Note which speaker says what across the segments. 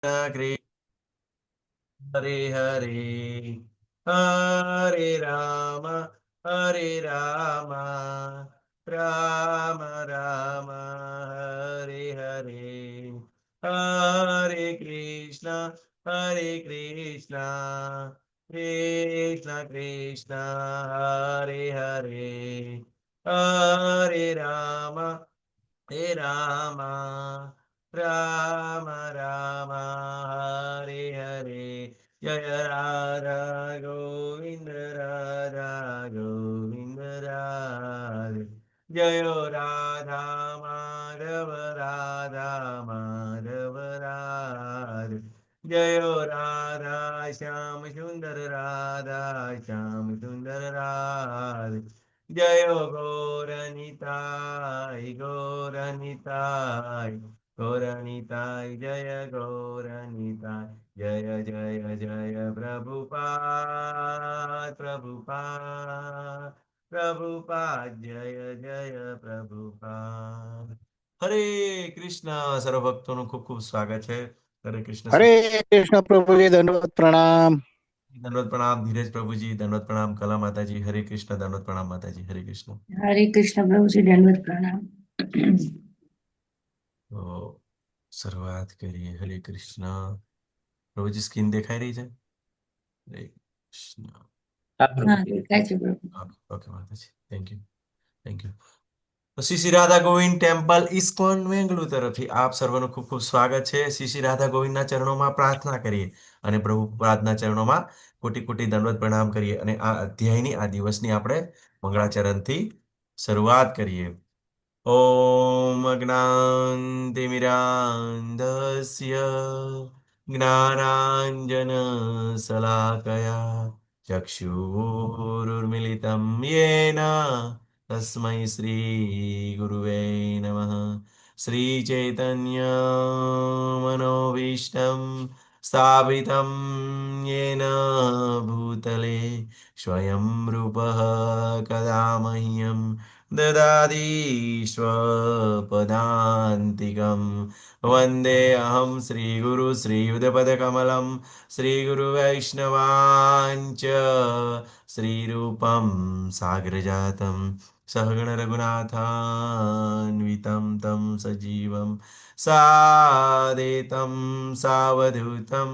Speaker 1: कृष्ण हरे हरे हरे राम राम राम हरे हरे हरे कृष्ण कृष्ण कृष्ण हरे हरे हरे राम राम राम हरे हरे जय राधा गोविंद राधे जय राधा माधव राधे जय राधा श्याम सुंदर राधे जय गौरनिताय जय गौरनिताय जय जय जय प्रभुपाद जय जय प्रभुपाद हरे कृष्ण सर्व ભક્તોનું ખૂબ ખૂબ સ્વાગત છે હરે કૃષ્ણ
Speaker 2: हरे कृष्ण प्रभु जी दंडवत प्रणाम।
Speaker 1: दंडवत प्रणाम धीरज प्रभुजी दंडवत प्रणाम कला माताजी हरे कृष्ण दंडवत प्रणाम माताजी हरे कृष्ण
Speaker 3: हरे कृष्ण प्रभु जी दंडवत प्रणाम।
Speaker 1: તો શરૂઆત કરીએ હરે કૃષ્ણ પ્રભુજી સ્ક્રીન દેખાઈ રહી છે હરે કૃષ્ણ
Speaker 3: हाँ देखाय છે પ્રભુ।
Speaker 1: ઓકે માતાજી થેન્ક યુ તો શ્રી શ્રી રાધા ગોવિંદ ટેમ્પલ ઇસ્કોન બેંગલુરુ તરફથી આપ સર્વનું ખૂબ ખૂબ સ્વાગત છે શ્રી શ્રી રાધા ગોવિંદના ચરણોમાં પ્રાર્થના કરીએ અને પ્રભુ પ્રાર્થના ચરણોમાં કોટી કોટી દંડવત પ્રણામ કરીએ અને આ અધ્યાયની આ દિવસની આપણે મંગળાચરણથી શરૂઆત કરીએ ॐ अज्ञानतिमिरान्धस्य ज्ञानाञ्जनशलाकया चक्षुरुन्मिलितं येन तस्मै श्रीगुरुवे नमः श्रीचैतन्यमनोभीष्टं स्थापितं येन भूतले स्वयं रूपः कदा मह्यं ददाति स्वपदान्तिकं वन्देऽहं श्रीगुरु श्रीयुधपदकमलं श्रीगुरुवैष्णवाञ्च श्रीरूपं साग्रजातं सहगणरघुनाथान्वितं तं सजीवं सादेतं सावधूतं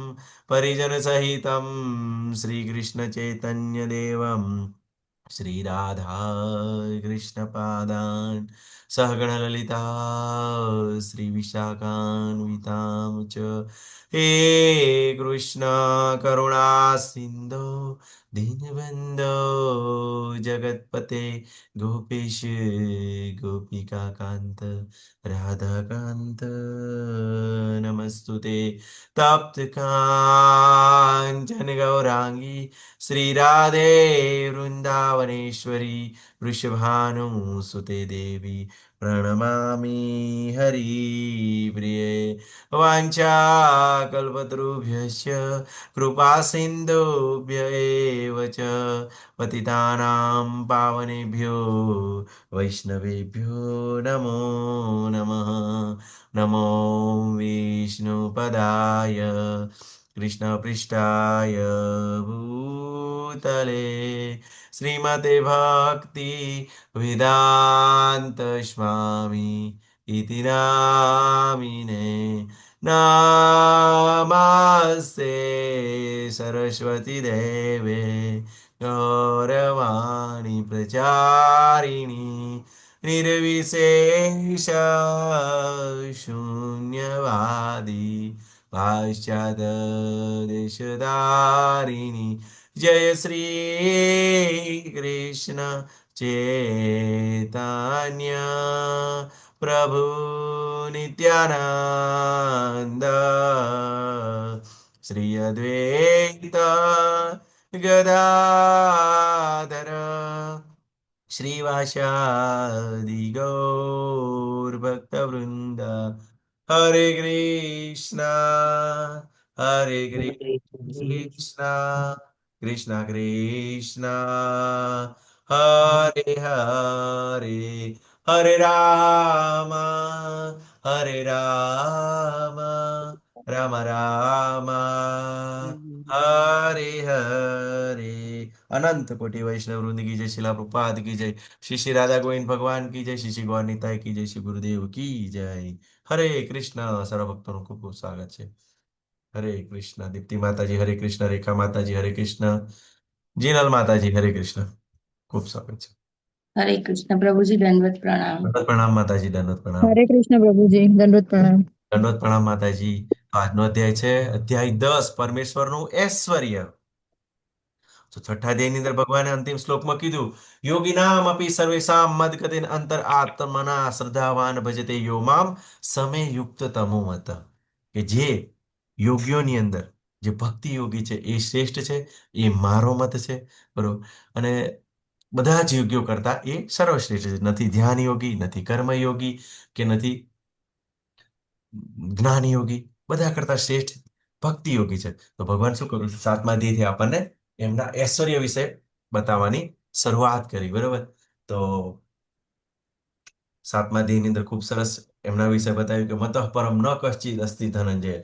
Speaker 1: परिजनसहितं श्रीकृष्णचैतन्यदेवं श्रीराधा कृष्णपादान् सहगणललिता श्रीविशाखान्वितां च हे कृष्ण करुणा सिन्धो दीनबन्धो जगत्पते गोपेश गोपिकान्त राधाकान्त नमस्तुते तप्तकाञ्चन गौराङ्गी श्रीराधे वृन्दावनेश्वरी वृषभानुसुते देवी प्रणमामि हरिप्रिये वाञ्छाकल्पतरुभ्यश्च कृपासिन्धुभ्य एव च पतितानां पावनेभ्यो वैष्णवेभ्यो नमो नमः नमो विष्णुपदाय कृष्णपृष्ठाय भूतले श्रीमते भक्ति वेदांत स्वामी इति नामिने नमस्ते सरस्वती देवे गौरवाणी प्रचारिणी निर्विशेष शून्यवादी पाश्चात्यदेशधारिणी जय श्री कृष्ण चैतन्य प्रभु नित्यानंद श्री अद्वैत गदाधर श्रीवासादि गौरभक्तवृंद हरे कृष्णा कृष्णा कृष्णा हरे हरे हरे राम રામ રામ હરે હરે. અનંત કોટી વૈષ્ણવ વૃંદ કી જય, શિલા પ્રભુપાદ કી જય, શ્રી શ્રી રાધા ગોવિંદ ભગવાન કી જય, શ્રી શ્રી ગૌર નિતાઈ કી જય, શ્રી ગુરુદેવ કી જય. હરે કૃષ્ણ. સર્વ ભક્તોનું ખૂબ ખૂબ સ્વાગત છે. હરે કૃષ્ણ. દીપ્તિ માતાજી હરે કૃષ્ણ, રેખા માતાજી હરે કૃષ્ણ, જીનલ માતાજી હરે કૃષ્ણ. ખૂબ સ્વાગત છે.
Speaker 3: હરે કૃષ્ણ પ્રભુજી, દંડવત પ્રણામ.
Speaker 1: દંડવત પ્રણામ માતાજી, દંડવત પ્રણામ.
Speaker 4: હરે કૃષ્ણ પ્રભુજી, દંડવત પ્રણામ.
Speaker 1: દંડવત પ્રણામ માતાજી. તો આજનો અધ્યાય છે અધ્યાય 10, પરમેશ્વરનું ઐશ્વર્ય. તો છઠ્ઠા અધ્યાયની અંદર ભગવાને અંતિમ શ્લોકમાં કીધું, યોગિનામ અપી સર્વેષામ મદગતિન અંતર આત્મના શ્રદ્ધાવાન ભજતે યો મામ સમે યુક્ત તમો મત. કે જે યોગીઓની અંદર જે ભક્તિ યોગી છે એ શ્રેષ્ઠ છે, એ મારો મત છે. બરોબર. અને બધા જ યોગીઓ કરતા એ સર્વશ્રેષ્ઠ છે. નથી ધ્યાન યોગી, નથી કર્મ યોગી, કે નથી જ્ઞાન યોગી. બધા કરતા શ્રેષ્ઠ ભક્તિ યોગી છે. તો ભગવાન શું કર્યું? 7મા અધ્યાયથી આપણને એમના ઐશ્વર્ય વિશે બતાવવાની શરૂઆત કરી. બરોબર. તો 7મા અધ્યાયની અંદર ખૂબ સરસ એમના વિશે બતાવ્યું કે મતઃ પરમ ન કશ્ચિદ અસ્તિ ધનંજય.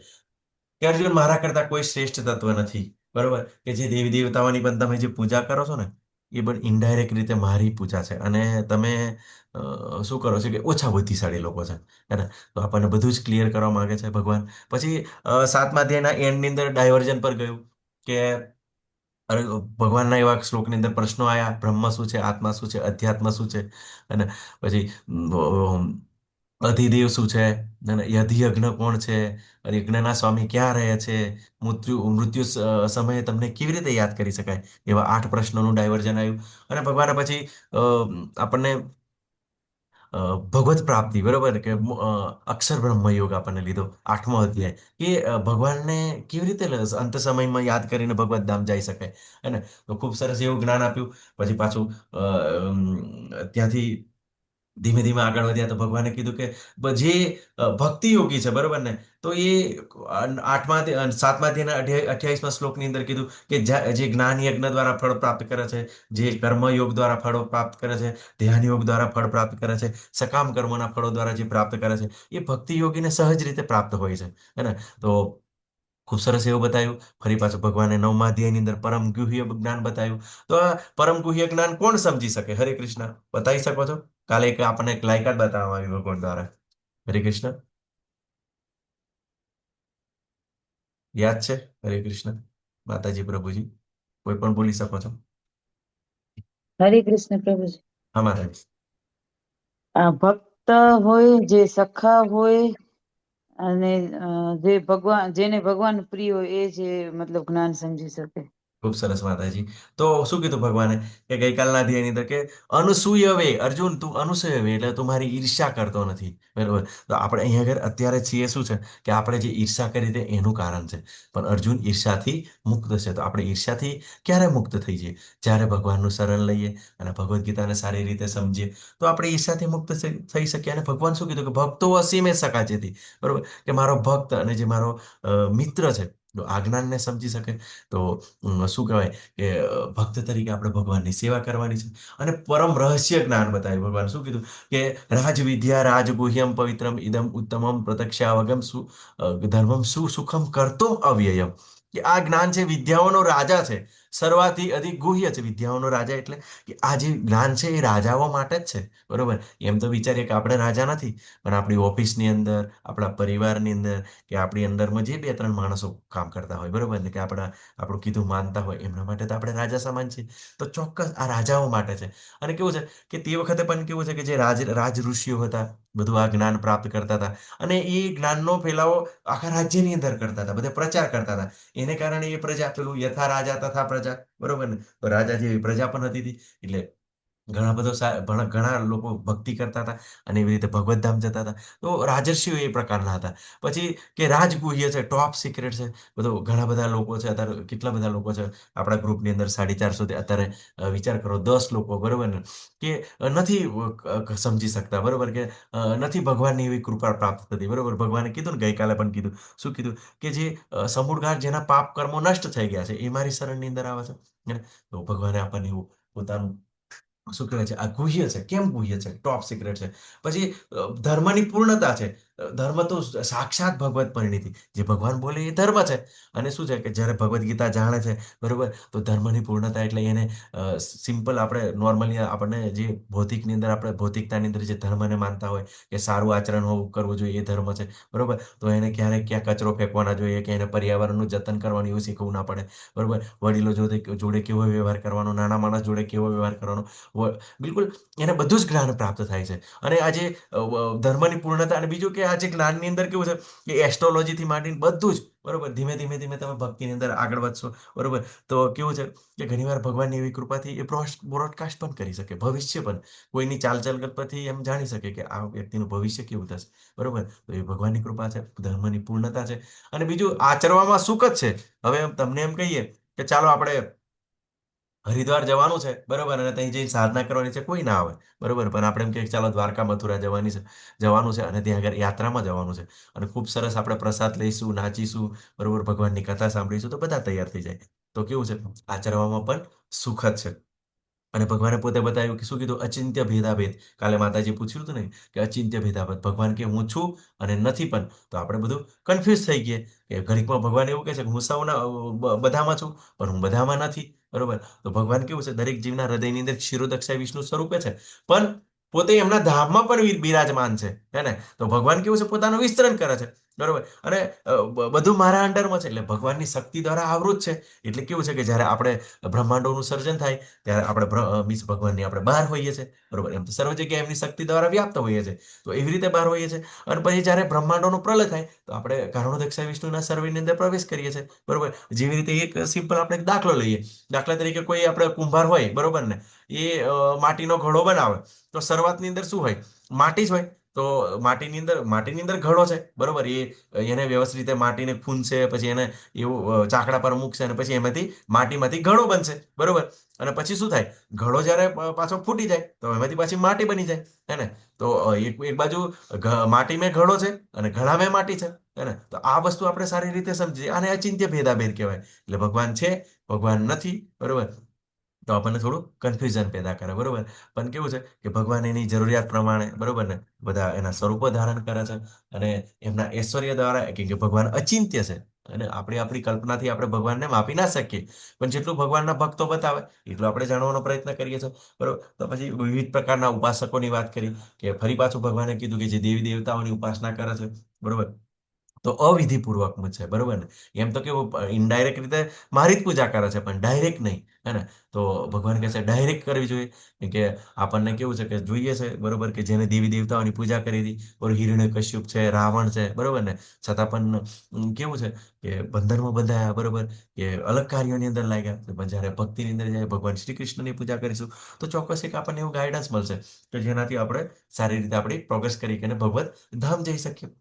Speaker 1: કે અર્જુન, મારા કરતા કોઈ શ્રેષ્ઠ તત્વ નથી. બરોબર. કે જે દેવી દેવતાઓની પણ તમે જે પૂજા કરો છો ને, એ પણ ઇનડાયરેક્ટ રીતે મારી પૂજા છે. અને તમે શું કરો છો કે ઓછા બુદ્ધિશાળી લોકો છે. હે ને? તો આપણને બધું જ ક્લિયર કરવા માંગે છે ભગવાન. પછી 7મા અધ્યાયના એન્ડની અંદર ડાયવર્જન પર ગયું કે અરે ભગવાનના એવા શ્લોકની અંદર પ્રશ્નો આયા, બ્રહ્મ શું છે, આત્મા શું છે, અધ્યાત્મ શું છે, અને પછી અધિદેવ શું છે, અને યજ્ઞ કોણ છે, અને યજ્ઞના સ્વામી ક્યાં રહે છે, મૃત્યુ સમયે તમને કેવી રીતે યાદ કરી શકાય, એવા 8 પ્રશ્નોનું ડાયવર્જન આવ્યું. અને ભગવાને પછી આપણને ભગવત પ્રાપ્તિ, બરોબર, કે અક્ષર બ્રહ્મ યોગ આપણને લીધો 8મો અધ્યાય, કે ભગવાનને કેવી રીતે અંત સમયમાં યાદ કરીને ભગવત ધામ જઈ શકાય. હે ને? તો ખૂબ સરસ એવું જ્ઞાન આપ્યું. પછી પાછું ત્યાંથી ધીમે ધીમે આગળ વધ્યા તો ભગવાને કીધું કે જે ભક્તિ યોગી છે, બરોબર ને, તો એ 7મા અધ્યાયના 28મા શ્લોકની અંદર કીધું કે જે જ્ઞાન યજ્ઞ દ્વારા ફળ પ્રાપ્ત કરે છે, જે કર્મ યોગ દ્વારા ફળો પ્રાપ્ત કરે છે, ધ્યાન યોગ દ્વારા ફળ પ્રાપ્ત કરે છે, સકામ કર્મોના ફળો દ્વારા જે પ્રાપ્ત કરે છે, એ ભક્તિ યોગીને સહજ રીતે પ્રાપ્ત હોય છે. હે ને? તો ખૂબ સરસ એવું બતાવ્યું. ફરી પાછું ભગવાને 9મા અધ્યાયની અંદર પરમ ગુહ્ય જ્ઞાન બતાવ્યું. તો આ પરમ ગુહ્ય જ્ઞાન કોણ સમજી શકે? હરે કૃષ્ણ. બતાવી શકો છો? કાલે આપણને એક લાયકાત બતાવવામાં આવી ભગવાન દ્વારા. હરે કૃષ્ણ. યાદ છે? હરે કૃષ્ણ. માતાજી, પ્રભુજી, કોઈ પણ બોલી શકો છો.
Speaker 5: હરે કૃષ્ણ પ્રભુજી.
Speaker 1: હા માતાજી.
Speaker 5: આ ભક્ત હોય, જે સખા હોય, અને જે ભગવાન, જેને ભગવાન પ્રિય હોય, એ જે મતલબ જ્ઞાન સમજી શકે.
Speaker 1: ખૂબ સરસ માતાજી. તો શું કીધું ભગવાને કે ગઈકાલના અધ્યાયની અંદર કે અનુસૂયવે, અર્જુન તું અનુસૂયવે એટલે તું મારી ઈર્ષ્યા કરતો નથી. બરોબર. તો આપણે અહીંયા આગળ અત્યારે છીએ શું છે કે આપણે જે ઈર્ષ્યા કરી દે એનું કારણ છે. પણ અર્જુન ઈર્ષ્યાથી મુક્ત છે. તો આપણે ઈર્ષ્યાથી ક્યારે મુક્ત થઈ જઈએ? જ્યારે ભગવાનનું શરણ લઈએ અને ભગવદ્ ગીતાને સારી રીતે સમજીએ તો આપણે ઈર્ષ્યાથી મુક્ત થઈ શકીએ. અને ભગવાન શું કીધું કે ભક્તો અસીમે સકાચેતી. બરોબર. કે મારો ભક્ત અને જે મારો મિત્ર છે, તો આ જ્ઞાનને સમજી શકે. તો શું કહેવાય કે ભક્ત તરીકે આપણે ભગવાનની સેવા કરવાની છે. અને પરમ રહસ્ય જ્ઞાન બતાવ્યું. ભગવાન શું કીધું કે રાજવિદ્યા રાજગુહ્યમ પવિત્રમ ઇદમ ઉત્તમમ પ્રત્યક્ષાવગમ ધર્મમ સુસુખમ કર્તુમ અવ્યયમ. કે આ જ્ઞાન છે, વિદ્યાઓનો રાજા છે, સર્વાથી અધિક ગુહ્ય છે. વિદ્યાઓનો રાજા એટલે કે આ જે જ્ઞાન છે એ રાજાઓ માટે જ છે. બરોબર. એમ તો વિચારીએ કે આપણે રાજા નથી, પણ આપણી ઓફિસની અંદર, આપણા પરિવારની અંદર, કે આપણી અંદરમાં જે 2-3 માણસો કામ કરતા હોય, બરોબર ને, કે આપણું કીધું માનતા હોય, એમના માટે તો આપણે રાજા સમાન છીએ. તો ચોક્કસ આ રાજાઓ માટે છે. અને કેવું છે કે તે વખતે પણ કેવું છે કે જે રાજ ઋષિઓ હતા, બધું આ જ્ઞાન પ્રાપ્ત કરતા હતા, અને એ જ્ઞાનનો ફેલાવો આખા રાજ્યની અંદર કરતા હતા, બધા પ્રચાર કરતા હતા. એને કારણે એ પ્રજા, પેલું યથા રાજા તથા પ્રજા, બરોબર ને, તો રાજા જેવી પ્રજા પણ હતી હતી. એટલે ઘણા લોકો ભક્તિ કરતા હતા અને એવી રીતે ભગવત ધામ જતા હતા. તો રાજર્ષિઓ એ પ્રકારના હતા. પછી કે રાજગુહ્ય છે, ટોપ સિક્રેટ છે. બધું ઘણા બધા લોકો છે અત્યારે, કેટલા બધા લોકો છે આપણા ગ્રુપની અંદર, 450 અત્યારે. વિચાર કરો, 10 લોકો, બરોબર ને, કે નથી સમજી શકતા, બરોબર, કે નથી ભગવાનની એવી કૃપા પ્રાપ્ત થતી. બરોબર. ભગવાને કીધું ને, ગઈકાલે પણ કીધું, શું કીધું કે જે સમૂળગાર જેના પાપ કર્મો નષ્ટ થઈ ગયા છે એ મારી શરણની અંદર આવે છે. તો ભગવાને આપણને એવું પોતાનું શું કહેવાય છે, આ ગુહ્ય છે. કેમ ગુહ્ય છે? ટોપ સિક્રેટ છે. પછી ધર્મની પૂર્ણતા છે. ધર્મ તો સાક્ષાત ભગવત પરિણીતિ, જે ભગવાન બોલે એ ધર્મ છે. અને શું છે કે જ્યારે ભગવદ્ ગીતા જાણે છે, બરોબર, તો ધર્મની પૂર્ણતા એટલે એને સિમ્પલ આપણે નોર્મલી આપણને જે ભૌતિકની અંદર આપણે ભૌતિકતાની અંદર જે ધર્મને માનતા હોય કે સારું આચરણ હોવું કરવું જોઈએ એ ધર્મ છે, બરોબર. તો એને ક્યારેક ક્યાં કચરો ફેંકવા ના જોઈએ, કે એને પર્યાવરણનું જતન કરવાનું એવું શીખવું ના પડે, બરોબર. વડીલો જોડે કેવો વ્યવહાર કરવાનો, નાના માણસ જોડે કેવો વ્યવહાર કરવાનો, બિલકુલ એને બધું જ જ્ઞાન પ્રાપ્ત થાય છે. અને આજે ધર્મની પૂર્ણતા, અને બીજું કે આજે જ્ઞાનની અંદર કેવું છે કે એસ્ટ્રોલોજીથી માંડીને બધું જ, બરોબર, ધીમે ધીમે ધીમે તમે ભક્તિની અંદર આગળ વધશો, બરોબર. તો કેવું છે કે ઘણીવાર ભગવાનની એવી કૃપાથી એ બ્રોડકાસ્ટ પણ કરી શકે, ભવિષ્ય પણ કોઈની ચાલચલન પરથી એમ જાણી શકે કે આ વ્યક્તિનું ભવિષ્ય કેવું થશે, બરોબર. તો એ ભગવાનની કૃપા છે, ધર્મની પૂર્ણતા છે. અને બીજું આચરવામાં સુખ જ છે. હવે તમને એમ કહીએ કે ચાલો આપણે હરિદ્વાર જવાનું છે, બરોબર, અને ત્યાં જઈને સાધના કરવાની છે, કોઈ ના આવે, બરોબર. પણ આપણે એમ કે ચાલો દ્વારકા મથુરા જવાનું છે, અને ત્યાં આગળ યાત્રામાં જવાનું છે, અને ખૂબ સરસ આપણે પ્રસાદ લઈશું, નાચીશું, બરોબર, ભગવાનની કથા સાંભળીશું, તો બધા તૈયાર થઈ જાય. તો કેવું છે, આચરવામાં પણ સુખ જ છે. અને ભગવાને પોતે બતાવ્યું કે શું કીધું, અચિંત્ય ભેદાભેદ. કાલે માતાજી પૂછ્યું હતું ને કે અચિંત્ય ભેદાભેદ, ભગવાન કે હું છું અને નથી પણ. તો આપણે બધું કન્ફ્યુઝ થઈ ગયા કે ઘડીકમાં ભગવાન એવું કહે છે કે હું સૌના બધામાં છું, પણ હું બધામાં નથી, બરોબર. તો ભગવાન કેવું છે, દરેક જીવના હૃદયની અંદર ક્ષીરોદક્ષાય વિષ્ણુ સ્વરૂપે છે, પણ પોતે એમના ધામમાં પણ બિરાજમાન છે, હે ને. તો ભગવાન કેવું છે, પોતાનું વિસ્તરણ કરે છે, બરોબર. અને બધું મારા અંડરમાં છે, એટલે ભગવાનની શક્તિ દ્વારા આવૃત છે. એટલે કેવું છે કે જ્યારે આપણે બ્રહ્માંડોનું સર્જન થાય ત્યારે આપણે મીન્સ ભગવાનની આપણે બહાર હોઈએ છીએ, બરોબર. એમ તો સર્વ જગ્યાએ એમની શક્તિ દ્વારા વ્યાપ્ત હોઈએ છીએ, તો એવી રીતે બહાર હોઈએ છીએ. અને પછી જ્યારે બ્રહ્માંડોનો પ્રલય થાય તો આપણે કારણોદક્ષાય વિષ્ણુના સર્વેની અંદર પ્રવેશ કરીએ છીએ, બરોબર. જેવી રીતે એક સિમ્પલ આપણે એક દાખલો લઈએ. દાખલા તરીકે કોઈ આપણે કુંભાર હોય, બરોબર ને, એ માટીનો ઘડો બનાવે. તો શરૂઆતની અંદર શું હોય, માટી જ હોય. તો માટીની અંદર ઘડો છે, બરોબર. એને વ્યવસ્થિત રીતે માટીને ખૂંદશે, પછી એને એવું ચાકડા પર મૂકશે, અને પછી એમાંથી માટીમાંથી ઘડો બનશે, બરોબર. અને પછી શું થાય, ઘડો જ્યારે પાછો ફૂટી જાય તો એમાંથી પાછી માટી બની જાય, હે ને. તો એક બાજુ માટીમાં ઘડો છે અને ઘડામાં માટી છે, હે ને. તો આ વસ્તુ આપણે સારી રીતે સમજીએ, આને અચિંત્ય ભેદાભેદ કહેવાય. એટલે ભગવાન છે, ભગવાન નથી, બરોબર. તો આપણને થોડું કન્ફ્યુઝન પેદા કરે, બરોબર. પણ કેવું છે કે ભગવાન એની જરૂરિયાત પ્રમાણે, બરોબર ને, બધા એના સ્વરૂપો ધારણ કરે છે. અને એમના ઐશ્વર્ય દ્વારા, કેમ કે ભગવાન અચિંત્ય છે, અને આપણી કલ્પનાથી આપણે ભગવાનને માપી ના શકીએ. પણ જેટલું ભગવાનના ભક્તો બતાવે એટલું આપણે જાણવાનો પ્રયત્ન કરીએ છીએ, બરોબર. તો પછી વિવિધ પ્રકારના ઉપાસકોની વાત કરી, કે ફરી પાછું ભગવાને કીધું કે જે દેવી દેવતાઓની ઉપાસના કરે છે, બરોબર, તો અવિધિપૂર્વક છે, બરોબર ને. એમ તો કેવું ઇનડાયરેક્ટ રીતે મારી જ પૂજા કરે છે, પણ ડાયરેક્ટ નહીં, હે ને. તો ભગવાન કહે છે ડાયરેક્ટ કરવી જોઈએ. કેમ કે આપણને કેવું છે કે જોઈએ છે, બરોબર, કે જેને દેવી દેવતાઓની પૂજા કરી હતી, ઓર હિરણ્યકશ્યપ છે, રાવણ છે, બરોબર ને, છતાં પણ કેવું છે કે બંધનમાં બંધાયા, બરોબર, કે અલગ કાર્યોની અંદર લાગ્યા. પણ જ્યારે ભક્તિની અંદર જાય, ભગવાન શ્રી કૃષ્ણની પૂજા કરીશું, તો ચોક્કસ એક આપણને એવું ગાઈડન્સ મળશે કે જેનાથી આપણે સારી રીતે આપણી પ્રોગ્રેસ કરી અને ભગવત ધામ જઈ શકીએ.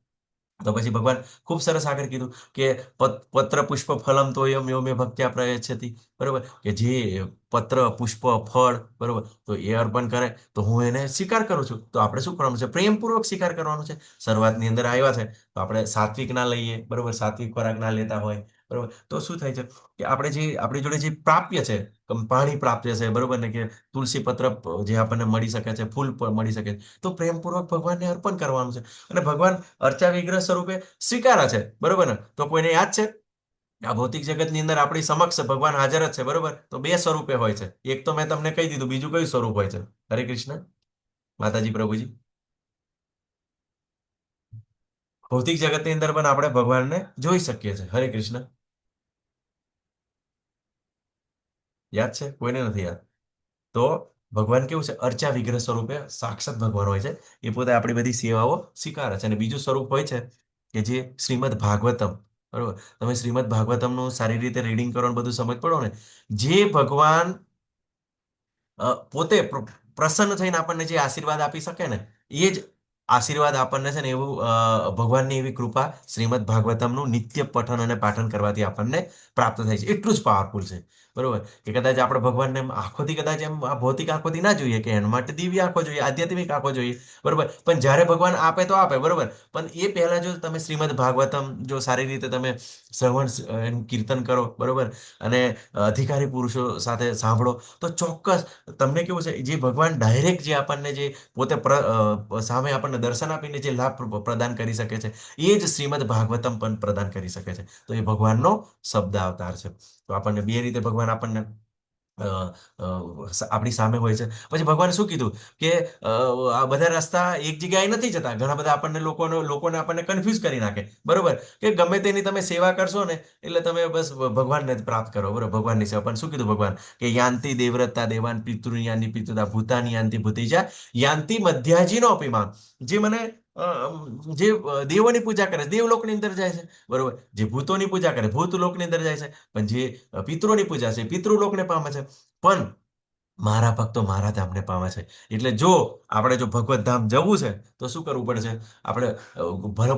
Speaker 1: તો પછી ભગવાન ખૂબ સરસ આગળ કીધું કે પત્ર પુષ્પ ફલમ તોયમ યો મે ભક્ત્યા પ્રયચ્છતિ, બરોબર, કે જે પત્ર પુષ્પ ફળ, બરોબર, તો એ અર્પણ કરે તો હું એને સ્વીકાર કરું છું. તો આપણે શું કરવાનું છે, પ્રેમપૂર્વક સ્વીકાર કરવાનું છે. શરૂઆતની અંદર આવ્યા છે તો આપણે સાત્વિક ના લઈએ, બરોબર, સાત્વિક ખોરાક ના લેતા હોય, બરોબર. તો શું થાય છે કે આપણી જોડે જે પ્રાપ્ય છે, પાણી પ્રાપ્ય છે, બરોબર ને, કે તુલસી પત્ર જે આપણને મળી શકે છે, ફૂલ મળી શકે છે, તો પ્રેમપૂર્વક ભગવાનને અર્પણ કરવાનું છે. અને ભગવાન અર્ચા વિગ્રહ સ્વરૂપે સ્વીકારે છે, બરોબર ને. તો કોઈને યાદ છે, આ ભૌતિક જગતની અંદર આપણી સમક્ષ ભગવાન હાજર જ છે, બરોબર. તો બે સ્વરૂપે હોય છે. એક તો મેં તમને કહી દીધું, બીજું કયું સ્વરૂપ હોય છે? હરે કૃષ્ણ માતાજી પ્રભુજી. ભૌતિક જગતની અંદર પણ આપણે ભગવાનને જોઈ શકીએ છીએ. હરે કૃષ્ણ. યાદ છે? કોઈને નથી યાદ? તો ભગવાન કેવું છે, અર્ચા વિગ્રહ સ્વરૂપે સાક્ષાત ભગવાન હોય છે. એ પોતે આપણી બધી સેવાઓ સ્વીકારે છે. અને બીજું સ્વરૂપ હોય છે કે જે શ્રીમદ ભાગવતમ, બરોબર. તમે શ્રીમદ ભાગવતમનું સારી રીતે રીડિંગ કરો ને બધું સમજ પડો ને, જે ભગવાન પોતે પ્રસન્ન થઈને આપણને જે આશીર્વાદ આપી શકે ને, એ જ આશીર્વાદ આપણને છે ને, એવું ભગવાનની એવી કૃપા શ્રીમદ ભાગવતમનું નિત્ય પઠન અને પાઠન કરવાથી આપણને પ્રાપ્ત થાય છે. એટલું જ પાવરફુલ છે, બરોબર. કે કદાચ આપણે ભગવાનને આંખોથી કદાચ એમ આ ભૌતિક આંખોથી ના જોઈએ, કે એના માટે દિવ્ય આંખો જોઈએ, આધ્યાત્મિક આંખો જોઈએ, બરોબર. પણ જ્યારે ભગવાન આપે તો આપે, બરોબર. પણ એ પહેલા જો તમે શ્રીમદ ભાગવતમ જો સારી રીતે તમે એનું કીર્તન કરો, બરોબર, અને અધિકારી પુરુષો સાથે સાંભળો, તો ચોક્કસ તમને કેવું છે, જે ભગવાન ડાયરેક્ટ જે આપણને જે પોતે સામે આપણને દર્શન આપીને જે લાભ પ્રદાન કરી શકે છે, એ જ શ્રીમદ ભાગવતમ પણ પ્રદાન કરી શકે છે. તો એ ભગવાનનો શબ્દ અવતાર છે. તો આપણને બે રીતે ભગવાન આપણને અ, અ, આપણી સામે હોય છે. પછી ભગવાને શું કીધું કે આ બધા રસ્તા એક જગ્યાએ નથી જતા. ઘણા બધા આપણને લોકોને આપણને કન્ફ્યુઝ કરી નાખે, બરોબર, કે ગમે તેની તમે સેવા કરશો ને એટલે તમે બસ ભગવાનને જ પ્રાપ્ત કરો, બરોબર, ભગવાનની સેવા. પણ શું કીધું ભગવાન કે યાંતિ દેવરતા દેવાન પિતૃયાની પિતૃતા ભૂતાની યાંતિ ભૂતિજા યાંતિ મધ્યાજીનો અપીમાન. જે મને જે દેવોની પૂજા કરે છે, દેવલોકની અંદર જાય છે, બરોબર, જે ભૂતોની પૂજા કરે ભૂતલોકની અંદર જાય છે, પણ જે પિતૃની પૂજા છે પિતૃલોકને પામે છે. પણ મારા ભક્તો મારા ધામને પામે છે. એટલે જો આપણે જો ભગવત ધામ જવું છે તો શું કરવું પડશે? આપણે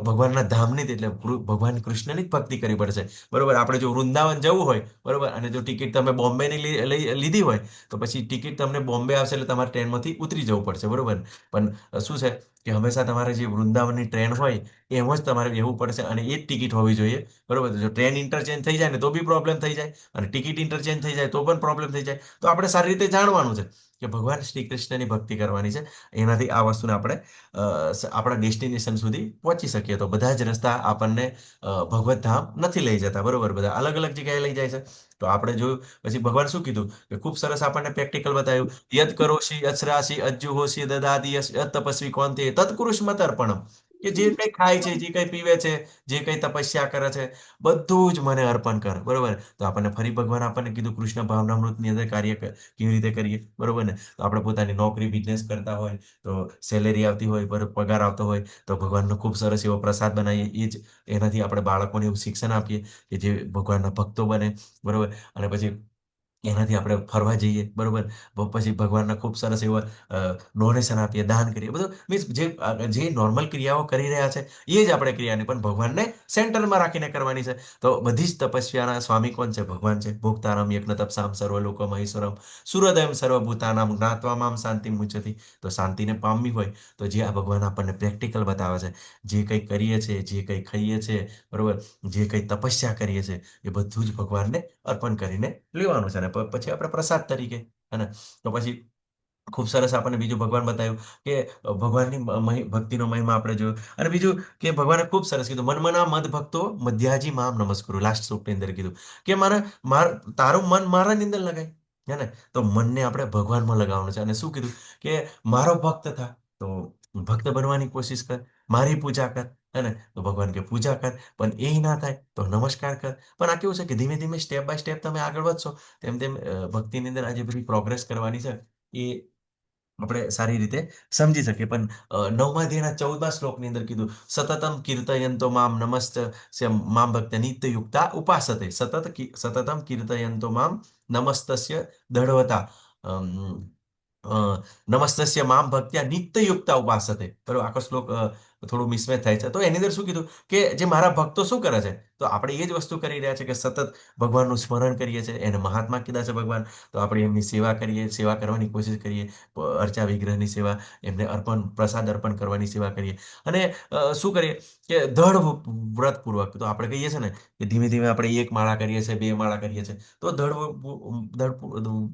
Speaker 1: ભગવાનના ધામની જ એટલે ભગવાન કૃષ્ણની જ ભક્તિ કરવી પડશે, બરોબર. આપણે જો વૃંદાવન જવું હોય, બરોબર, અને જો ટિકિટ તમે બોમ્બેની લીધી હોય તો પછી ટિકિટ તમને બોમ્બે આવશે એટલે તમારે ટ્રેનમાંથી ઉતરી જવું પડશે, બરોબર. પણ શું છે કે હંમેશા તમારે જે વૃંદાવનની ટ્રેન હોય એમાં જ તમારે બેહવું પડશે અને એ જ ટિકિટ હોવી જોઈએ, બરોબર. જો ટ્રેન ઇન્ટરચેન્જ થઈ જાય ને તો બી પ્રોબ્લેમ થઈ જાય અને ટિકિટ ઇન્ટરચેન્જ થઈ જાય તો પણ પ્રોબ્લેમ થઈ જાય. તો આપણે સારી રીતે જાણવાનું છે કે ભગવાન શ્રી કૃષ્ણની ભક્તિ કરવાની છે. એનાથી આ વસ્તુને આપણે આપણા ડેસ્ટિનેશન સુધી પહોંચી શકીએ. તો બધા જ રસ્તા આપણને ભગવત ધામ નથી લઈ જતા, બરોબર, બધા અલગ અલગ જગ્યાએ લઈ જાય છે. તો આપણે જોયું પછી ભગવાન શું કીધું કે ખૂબ સરસ આપણને પ્રેક્ટિકલ બતાવ્યું. યદ કરોશી અશ્રાસી અજ્જુહોશી દદાદી યત તપસ્વી કોંતે તત્કુરુષ મતર્પણમ. કે જે કંઈ ખાય છે, જે કંઈ પીવે છે, જે કંઈ તપસ્યા કરે છે, બધું જ મને અર્પણ કર, બરોબર. તો આપણને ફરી ભગવાન આપણને કીધું કૃષ્ણ ભાવનામૃતની અંદર કાર્ય કેવી રીતે કરીએ, બરોબર ને. તો આપણે પોતાની નોકરી બિઝનેસ કરતા હોય તો સેલેરી આવતી હોય, બરોબર, પગાર આવતો હોય તો ભગવાનનો ખૂબ સરસ એવો પ્રસાદ બનાવીએ. એ જ એનાથી આપણે બાળકોને એવું શિક્ષણ આપીએ કે જે ભગવાનના ભક્તો બને, બરોબર. અને પછી એનાથી આપણે ફરવા જઈએ, બરોબર. પછી ભગવાનના ખૂબ સરસ એવા ડોનેશન આપીએ, દાન કરીએ, બધું મીન્સ જે નોર્મલ ક્રિયાઓ કરી રહ્યા છે એ જ આપણે ક્રિયાની પણ ભગવાનને સેન્ટરમાં રાખીને કરવાની છે. તો બધી જ તપસ્યાના સ્વામી કોણ છે? ભગવાન છે. ભોક્તારામ યજ્ઞ તપસામ સર્વલોક મહેશ્વરમ સુરદયમ સર્વભૂતાનામ જ્ઞાત્વા મામ શાંતિ મુચ્યતિ. તો શાંતિને પામવી હોય તો જે આ ભગવાન આપણને પ્રેક્ટિકલ બતાવે છે, જે કંઈ કરીએ છીએ, જે કંઈ ખાઈએ છીએ, બરોબર, જે કંઈ તપસ્યા કરીએ છીએ, એ બધું જ ભગવાનને અર્પણ કરીને લેવાનું છે. અને પછી આપણે પ્રસાદ તરીકે, અને તો પછી ખૂબ સરસ આપણને બીજું ભગવાન બતાવ્યું કે ભગવાનની ભક્તિનો મહિમા આપણે જોયો. અને બીજું કે ભગવાને ખૂબ સરસ કીધું મનમના મદ ભક્તો મધ્યાજી મામ નમસ્કુરુ. લાસ્ટ શ્લોકની અંદર કીધું કે તારું મન મારાની અંદર લગાય, હે ને. તો મનને આપણે ભગવાનમાં લગાવવાનું છે. અને શું કીધું કે મારો ભક્ત થા, તો ભક્ત બનવાની કોશિશ કર, મારી પૂજા કર, હે ને. તો ભગવાન કે પૂજા કર, પણ એ ના થાય તો નમસ્કાર કર. પણ આ કેવું છે કે ધીમે ધીમે સ્ટેપ બાય સ્ટેપ તમે આગળ વધશો તેમ તેમ ભક્તિની અંદર આ જે બધી પ્રોગ્રેસ કરવાની છે એ આપણે સારી રીતે સમજી શકીએ. પણ 9મા અધ્યાયના 14મા શ્લોકની અંદર કીધું સતતમ કીર્તયંતો મામ નમસ્ત મામ ભક્ત નિત્યયુક્તા ઉપાસતે. સતતમ કીર્તયંતો મામ નમસ્તસ્ય દઢવતા નમસ્તસ્ય મામ ભક્ત્યા નિત્યયુક્તા ઉપાસતે. બરોબર, આખો શ્લોક થોડું મિસમેચ થાય છે. તો એની અંદર શું કીધું કે જે મારા ભક્તો શું કરે છે, તો આપણે એ જ વસ્તુ કરી રહ્યા છે કે સતત ભગવાનનું સ્મરણ કરીએ છીએ, એને મહાત્મા કીધા છે ભગવાન. તો આપણે એમની સેવા કરીએ, સેવા કરવાની કોશિશ કરીએ, અર્ચા વિગ્રહની સેવા, એમને પ્રસાદ અર્પણ કરવાની સેવા કરીએ. અને શું કરીએ કે દ્રઢ વ્રતપૂર્વક, તો આપણે કહીએ છીએ ને કે ધીમે ધીમે આપણે 1 માળા કરીએ છીએ, 2 માળા કરીએ છીએ, તો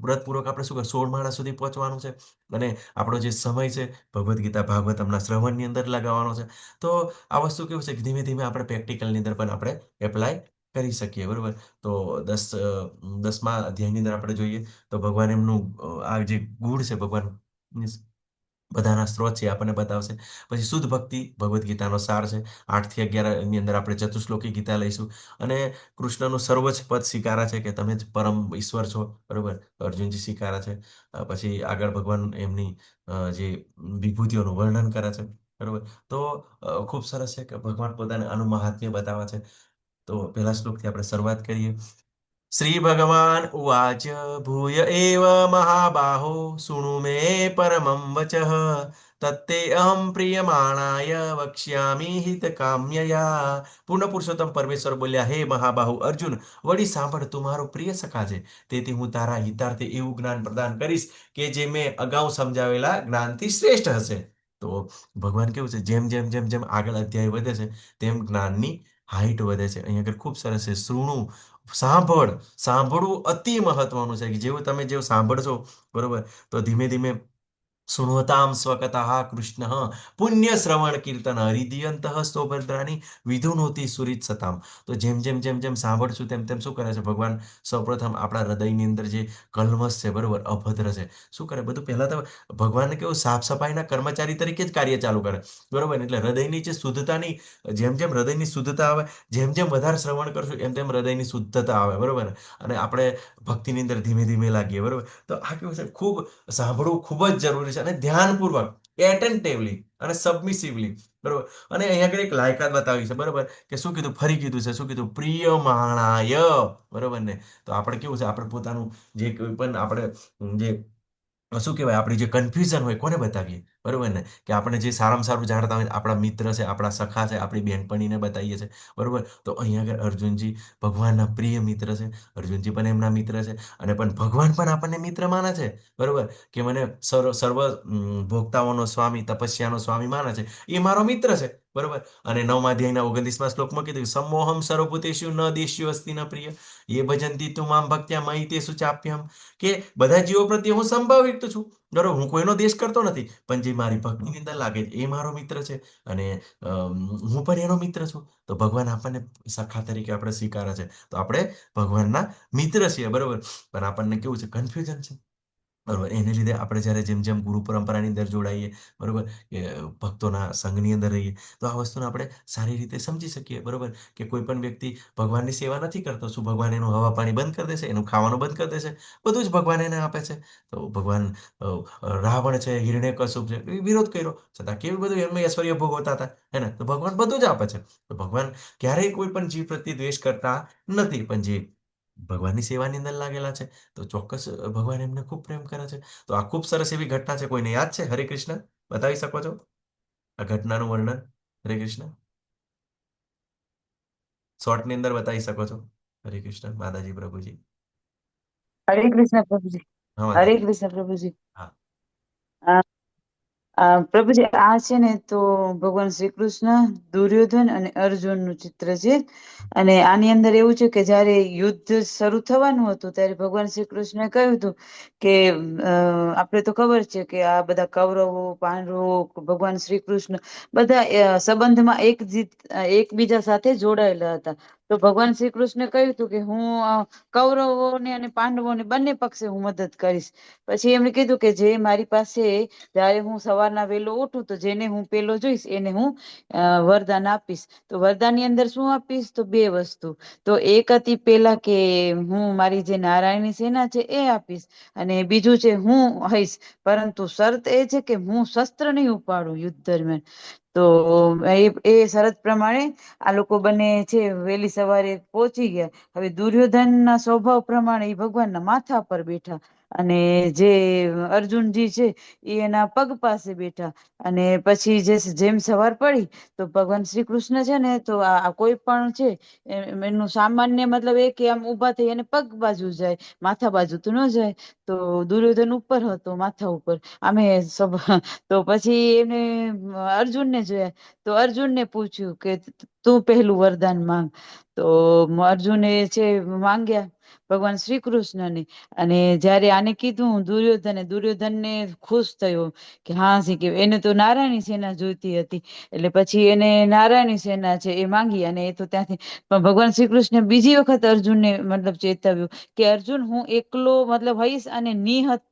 Speaker 1: વ્રતપૂર્વક આપણે શું કરીએ 16 માળા સુધી પહોંચવાનું છે. અને આપણો જે સમય છે ભગવદ્ ગીતા ભાગવતમના શ્રવણની અંદર લગાવવાનો છે. તો આ વસ્તુ કેવું છે કે ધીમે ધીમે આપણે પ્રેક્ટિકલની અંદર પણ આપણે એપ્લાય કરી શકીએ, બરોબર. તો 10મા અધ્યાયની અંદર આપણે જોઈએ તો ભગવાન એમનું આ જે ગુણ છે, ભગવાન બધાના સ્ત્રોત છે એ આપણને બતાવશે. પછી શુદ્ધ ભક્તિ ભગવદ્ ગીતાનો સાર છે. 8 થી 11 ની અંદર આપણે ચતુશ્લોકી ગીતા લઈશું. અને કૃષ્ણનું સર્વોચ્ચ પદ સ્વીકારે છે કે તમે જ પરમ ઈશ્વર છો, બરોબર. અર્જુનજી સ્વીકારે છે. પછી આગળ ભગવાન એમની જે વિભૂતિઓનું વર્ણન કરે છે, બરોબર. તો ખૂબ સરસ છે કે ભગવાન પોતાને આનું મહાત્મ્ય બતાવે છે. તો પહેલા શ્લોકથી આપણે શરૂઆત કરીએ. શ્રી ભગવાન ઉવાચ ભૂય એવ મહાબાહો શૃણુ મે પરમં વચઃ તત્તે અહં પ્રિયમાણાય વક્ષ્યામિ હિતકામ્યયા. પૂર્ણ પુરુષોત્તમ પરમેશ્વર બોલ્યા, હે મહાબાહુ અર્જુન, વળી સાંભળ, તું મારો પ્રિય સખા છે. તેથી હું તારા હિતાર્થે એવું જ્ઞાન પ્રદાન કરીશ કે જે મેં અગાઉ સમજાવેલા જ્ઞાનથી શ્રેષ્ઠ હશે. તો ભગવાન કેવું છે, જેમ જેમ જેમ જેમ આગળ અધ્યાય વધે છે તેમ જ્ઞાનની હાઈટ વધે છે. અહીંયા આગળ ખૂબ સરસ છે. શૃણું, સાંભળવું અતિ મહત્વનું છે. કે જેવું સાંભળશો, બરોબર, તો ધીમે ધીમે શૃણ્વતામ સ્વકતઃ કૃષ્ણ પુણ્ય શ્રવણ કીર્તન હરિદયંત સ્તોભદ્રાની વિધુનોતિ સુરિત સતામ. તો જેમ જેમ સાંભળશું તેમ શું કરે છે ભગવાન? સૌપ્રથમ આપણા હૃદયની અંદર જે કલ્મશ છે, બરોબર, અભદ્ર છે, શું કરે? બધું પહેલા તો ભગવાનને કેવું સાફ સફાઈના કર્મચારી તરીકે જ કાર્ય ચાલુ કરે, બરોબર ને? એટલે હૃદયની જે શુદ્ધતાની, જેમ હૃદયની શુદ્ધતા આવે, જેમ વધારે શ્રવણ કરશું એમ હૃદયની શુદ્ધતા આવે, બરોબર ને? અને આપણે ભક્તિની અંદર ધીમે ધીમે લાગીએ, બરોબર. તો આ કેવું છે, ખૂબ સાંભળવું ખૂબ જ જરૂરી છે, અને ધ્યાનપૂર્વક, એટેન્ટિવલી અને સબમિસિવલી, બરોબર. અને અહીંયા આગળ એક લાયકાત બતાવી છે, બરોબર, કે શું કીધું? ફરી કીધું છે, શું કીધું? પ્રિયમાણાય, બરોબર ને? તો આપણે કેવું છે, આપણે પોતાનું જે કોઈ પણ આપણે જે શું કહેવાય, આપણી જે કન્ફ્યુઝન હોય કોને બતાવીએ, બરોબર ને? કે આપણે જે સારામાં સારું જાણતા હોય આપણા મિત્ર છે, આપણા સખા છે, આપણી બહેનપણીને બતાવીએ છીએ, બરોબર. તો અહીંયા આગળ અર્જુનજી ભગવાનના પ્રિય મિત્ર છે. અર્જુનજી પણ એમના મિત્ર છે, અને પણ ભગવાન પણ આપણને મિત્ર માને છે, બરોબર. કે મને સર્વ ભોગતાઓનો સ્વામી, તપસ્યાનો સ્વામી માને છે, એ મારો મિત્ર છે, બરોબર. અને 9મા અધ્યાયના 29મા શ્લોકમાં કીધું, સમોહમ સર્વભૂતેષુ ન દેશ્યુ અસ્તિ ન પ્રિય એ ભજંતી તું મામ ભક્ત્યા મયી તેષુ ચાપ્યહમ. કે બધા જીવો પ્રત્યે હું સંભાવિત છું, બરોબર. હું કોઈનો દેશ કરતો નથી, પણ જે મારી ભક્તિની અંદર લાગે છે એ મારો મિત્ર છે, અને હું પણ એનો મિત્ર છું. તો ભગવાન આપણને સખા તરીકે આપણે સ્વીકારે છે, તો આપણે ભગવાનના મિત્ર છીએ, બરોબર. પણ આપણને કેવું છે, કન્ફ્યુઝન છે, બરોબર. એને લીધે આપણે જ્યારે જેમ ગુરુ પરંપરાની અંદર જોડાઈએ, બરોબર, કે ભક્તોના સંઘની અંદર રહીએ, તો આ વસ્તુને આપણે સારી રીતે સમજી શકીએ, બરોબર. કે કોઈ પણ વ્યક્તિ ભગવાનની સેવા નથી કરતો, શું ભગવાન એનું હવા પાણી બંધ કરી દેશે? એનું ખાવાનું બંધ કરી દેશે? બધું જ ભગવાન એને આપે છે. તો ભગવાન રાવણ છે, હિરણ્યકશુપ છે, એ વિરોધ કર્યો છતાં કેવું બધું એમને ઐશ્વર્ય ભોગવતા હતા, હે ને? તો ભગવાન બધું જ આપે છે. તો ભગવાન ક્યારેય કોઈ પણ જીવ પ્રત્યે દ્વેષ કરતા નથી, પણ જે ભગવાનની સેવાની અંદર લાગેલા છે, તો ચોક્કસ ભગવાન એમને ખૂબ પ્રેમ કરે છે. તો આ ખૂબ સરસ એવી ઘટના છે. કોઈને યાદ છે? હરે કૃષ્ણ, બતાવી શકો છો આ ઘટનાનું વર્ણન? હરે કૃષ્ણ, શોર્ટની અંદર બતાવી શકો છો? હરે કૃષ્ણ માતાજી, પ્રભુજી.
Speaker 5: હરે કૃષ્ણ પ્રભુજી.
Speaker 1: હા
Speaker 5: હરે
Speaker 1: માતાજી.
Speaker 5: કૃષ્ણ પ્રભુજી.
Speaker 1: હા.
Speaker 5: પ્રભુજી, આ છે ને તો ભગવાન શ્રી કૃષ્ણ, દુર્યોધન અને અર્જુનનું ચિત્ર છે. અને આની અંદર એવું છે કે જ્યારે યુદ્ધ શરૂ થવાનું હતું ત્યારે ભગવાન શ્રી કૃષ્ણએ કહ્યું હતું કે આપણે તો ખબર છે કે આ બધા કૌરવો, પાંડવો, ભગવાન શ્રી કૃષ્ણ બધા સંબંધમાં એકબીજા સાથે જોડાયેલા હતા. તો ભગવાન શ્રી કૃષ્ણે કહ્યું હતું કે હું કૌરવોને અને પાંડવોને બંને પક્ષે હું મદદ કરીશ. પછી એમણે કીધું કે જે મારી પાસે, જ્યારે હું સવારના વહેલો ઉઠું તો જેને હું પેલો જોઈશ એને હું વરદાન આપીશ. તો વરદાનની અંદર શું આપીશ? તો બે વસ્તુ. તો એક હતી પેલા કે હું મારી જે નારાયણની સેના છે એ આપીશ, અને બીજું છે હું હઈશ, પરંતુ શરત એ છે કે હું શસ્ત્ર નહીં ઉપાડું યુદ્ધ દરમિયાન. તો એ શરત પ્રમાણે આ લોકો બંને છે વહેલી સવારે પહોંચી ગયા. હવે દુર્યોધનના સ્વભાવ પ્રમાણે એ ભગવાનના માથા પર બેઠા, અને જે અર્જુનજી છે એ એના પગ પાસે બેઠા. અને પછી જેમ સવાર પડી તો ભગવાન શ્રી કૃષ્ણ છે ને, તો આ કોઈ પણ છે એનું સામાન્ય મતલબ એ કે આમ ઉભા થઈ અને પગ બાજુ જાય, માથા બાજુ તો ન જાય. તો દુર્યોધન ઉપર હતો, માથા ઉપર આમે તો પછી એને અર્જુનને જોયા, તો અર્જુનને પૂછ્યું કે તું પહેલું વરદાન માંગ. તો અર્જુને છે માંગ્યા ભગવાન શ્રી કૃષ્ણને. અને જયારે આને કીધું દુર્યોધનને ખુશ થયો કે હા કે એને તો નારાયણની સેના જોઈતી હતી. એટલે પછી એને નારાયણની સેના છે એ માંગી, અને એ તો ત્યાંથી પણ ભગવાન શ્રી કૃષ્ણ બીજી વખત અર્જુનને મતલબ ચેતવ્યું કે અર્જુન, હું એકલો મતલબ હઈશ અને નિહત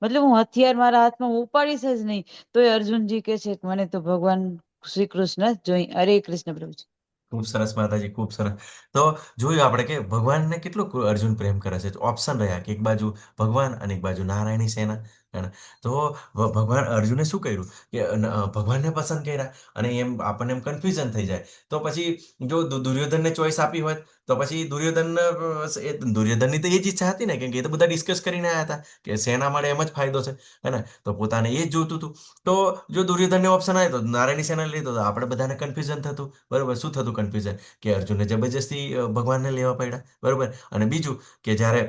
Speaker 5: મતલબ હું હથિયાર મારા હાથમાં ઉપાડીશ જ નહીં. તો એ અર્જુનજી કે છે મને તો ભગવાન શ્રી કૃષ્ણ જોઈ. હરે કૃષ્ણ પ્રભુજી.
Speaker 1: ખૂબ સરસ માતાજી, ખૂબ સરસ. તો જોયું આપણે કે ભગવાનને કેટલું અર્જુન પ્રેમ કરે છે. ઓપ્શન રહ્યા કે એક બાજુ ભગવાન અને એક બાજુ નારાયણની સેના, હે ને? તો ભગવાન અર્જુને શું કર્યું કે ભગવાનને પસંદ કર્યા, અને એમ આપણને એમ કન્ફ્યુઝન થઈ જાય. તો પછી જો દુર્યોધનને ચોઈસ આપી હોત તો પછી દુર્યોધનની તો એ જ ઈચ્છા હતી ને, કેમ કે એ તો બધા ડિસ્કસ કરીને આવ્યા હતા કે સેના મળે એમ જ ફાયદો છે, હે ને? તો પોતાને એ જ જોતું હતું. તો જો દુર્યોધનને ઓપ્શન આવે તો નારાયણની સેના લીધો તો આપણે બધાને કન્ફ્યુઝન થતું, બરોબર. શું થતું કન્ફ્યુઝન? કે અર્જુનને જબરજસ્તી ભગવાનને લેવા પડ્યા, બરોબર. અને બીજું કે જ્યારે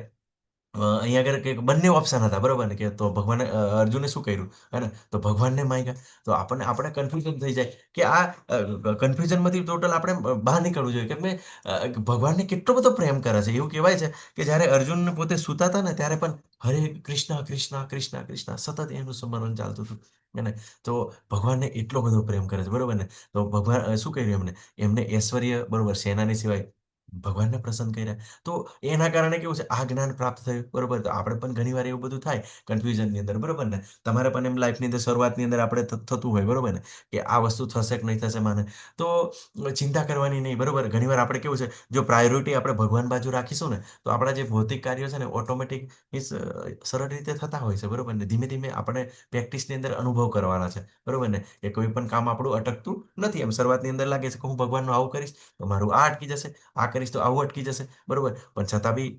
Speaker 1: અહીંયા આગળ કે બંને ઓપ્શન હતા, બરોબર ને, કે તો ભગવાને અર્જુને શું કર્યું, હે ને, તો ભગવાનને માગ્યા. તો આપણે કન્ફ્યુઝન થઈ જાય કે આ કન્ફ્યુઝનમાંથી ટોટલ આપણે બહાર નીકળવું જોઈએ કે મેં ભગવાનને કેટલો બધો પ્રેમ કરે છે. એવું કહેવાય છે કે જ્યારે અર્જુન પોતે સૂતા હતા ને ત્યારે પણ હરે કૃષ્ણ કૃષ્ણ કૃષ્ણ કૃષ્ણ સતત એનું સ્મરણ ચાલતું હતું. હે ને, તો ભગવાનને એટલો બધો પ્રેમ કરે છે, બરોબર ને. તો ભગવાન શું કર્યું એમને ઐશ્વર્ય, બરોબર, સેનાની સિવાય ભગવાનને પ્રસન્ન કર્યા. તો એના કારણે કેવું છે, આ જ્ઞાન પ્રાપ્ત થયું, બરોબર. તો આપણે પણ ઘણીવાર એવું બધું થાય કન્ફ્યુઝનની અંદર, બરોબર ને. તમારે પણ એમ લાઈફની અંદર શરૂઆતની અંદર આપણે થતું હોય, બરોબર ને, કે આ વસ્તુ થશે કે નહીં થશે માને. તો ચિંતા કરવાની નહીં, બરોબર. ઘણીવાર આપણે કેવું છે, જો પ્રાયોરિટી આપણે ભગવાન બાજુ રાખીશું ને, તો આપણા જે ભૌતિક કાર્યો છે ને ઓટોમેટિક મીન્સ સરળ રીતે થતા હોય છે, બરોબર ને. ધીમે ધીમે આપણે પ્રેક્ટિસની અંદર અનુભવ કરવાના છે, બરોબર ને, કે કોઈ પણ કામ આપણું અટકતું નથી. એમ શરૂઆતની અંદર લાગે છે કે હું ભગવાનનું આવું કરીશ તો મારું આ અટકી જશે, આ કરીશ તો આવું અટકી જશે, બરોબર. પણ છતાં બી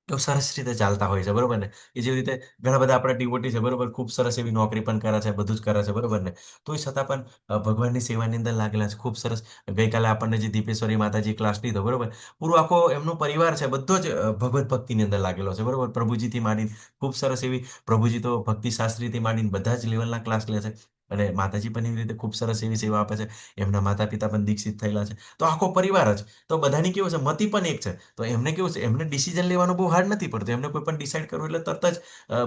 Speaker 1: તો સરસ રીતે ચાલતા હોય છે, બરોબર ને. એ જેવી રીતે ઘણા બધા આપણા ડિવોટી છે, બરોબર, ખૂબ સરસ એવી નોકરી પણ કરે છે, બધું જ કરે છે, બરોબર ને. તોય છતાં પણ ભગવાનની સેવાની અંદર લાગેલા છે, ખૂબ સરસ. ગઈકાલે આપણને જે દીપેશ્વરી માતાજી ક્લાસ લીધો, બરોબર, પૂરો આખો એમનો પરિવાર છે બધો જ ભગવત ભક્તિની અંદર લાગેલો છે, બરોબર. પ્રભુજીથી માંડીને ખૂબ સરસ એવી, પ્રભુજી તો ભક્તિ શાસ્ત્રીથી માંડીને બધા જ લેવલના ક્લાસ લે છે. અને માતાજી પણ એવી રીતે ખૂબ સરસ એવી સેવા આપે છે. એમના માતા પિતા પણ દીક્ષિત થયેલા છે. તો આખો પરિવાર જ, તો બધાની કેવું છે, મતિ પણ એક છે. તો એમને કેવું છે, એમને ડિસિઝન લેવાનું બહુ હાર્ડ નથી પડતું. એમને કોઈ પણ ડિસાઇડ કરવું એટલે તરત જ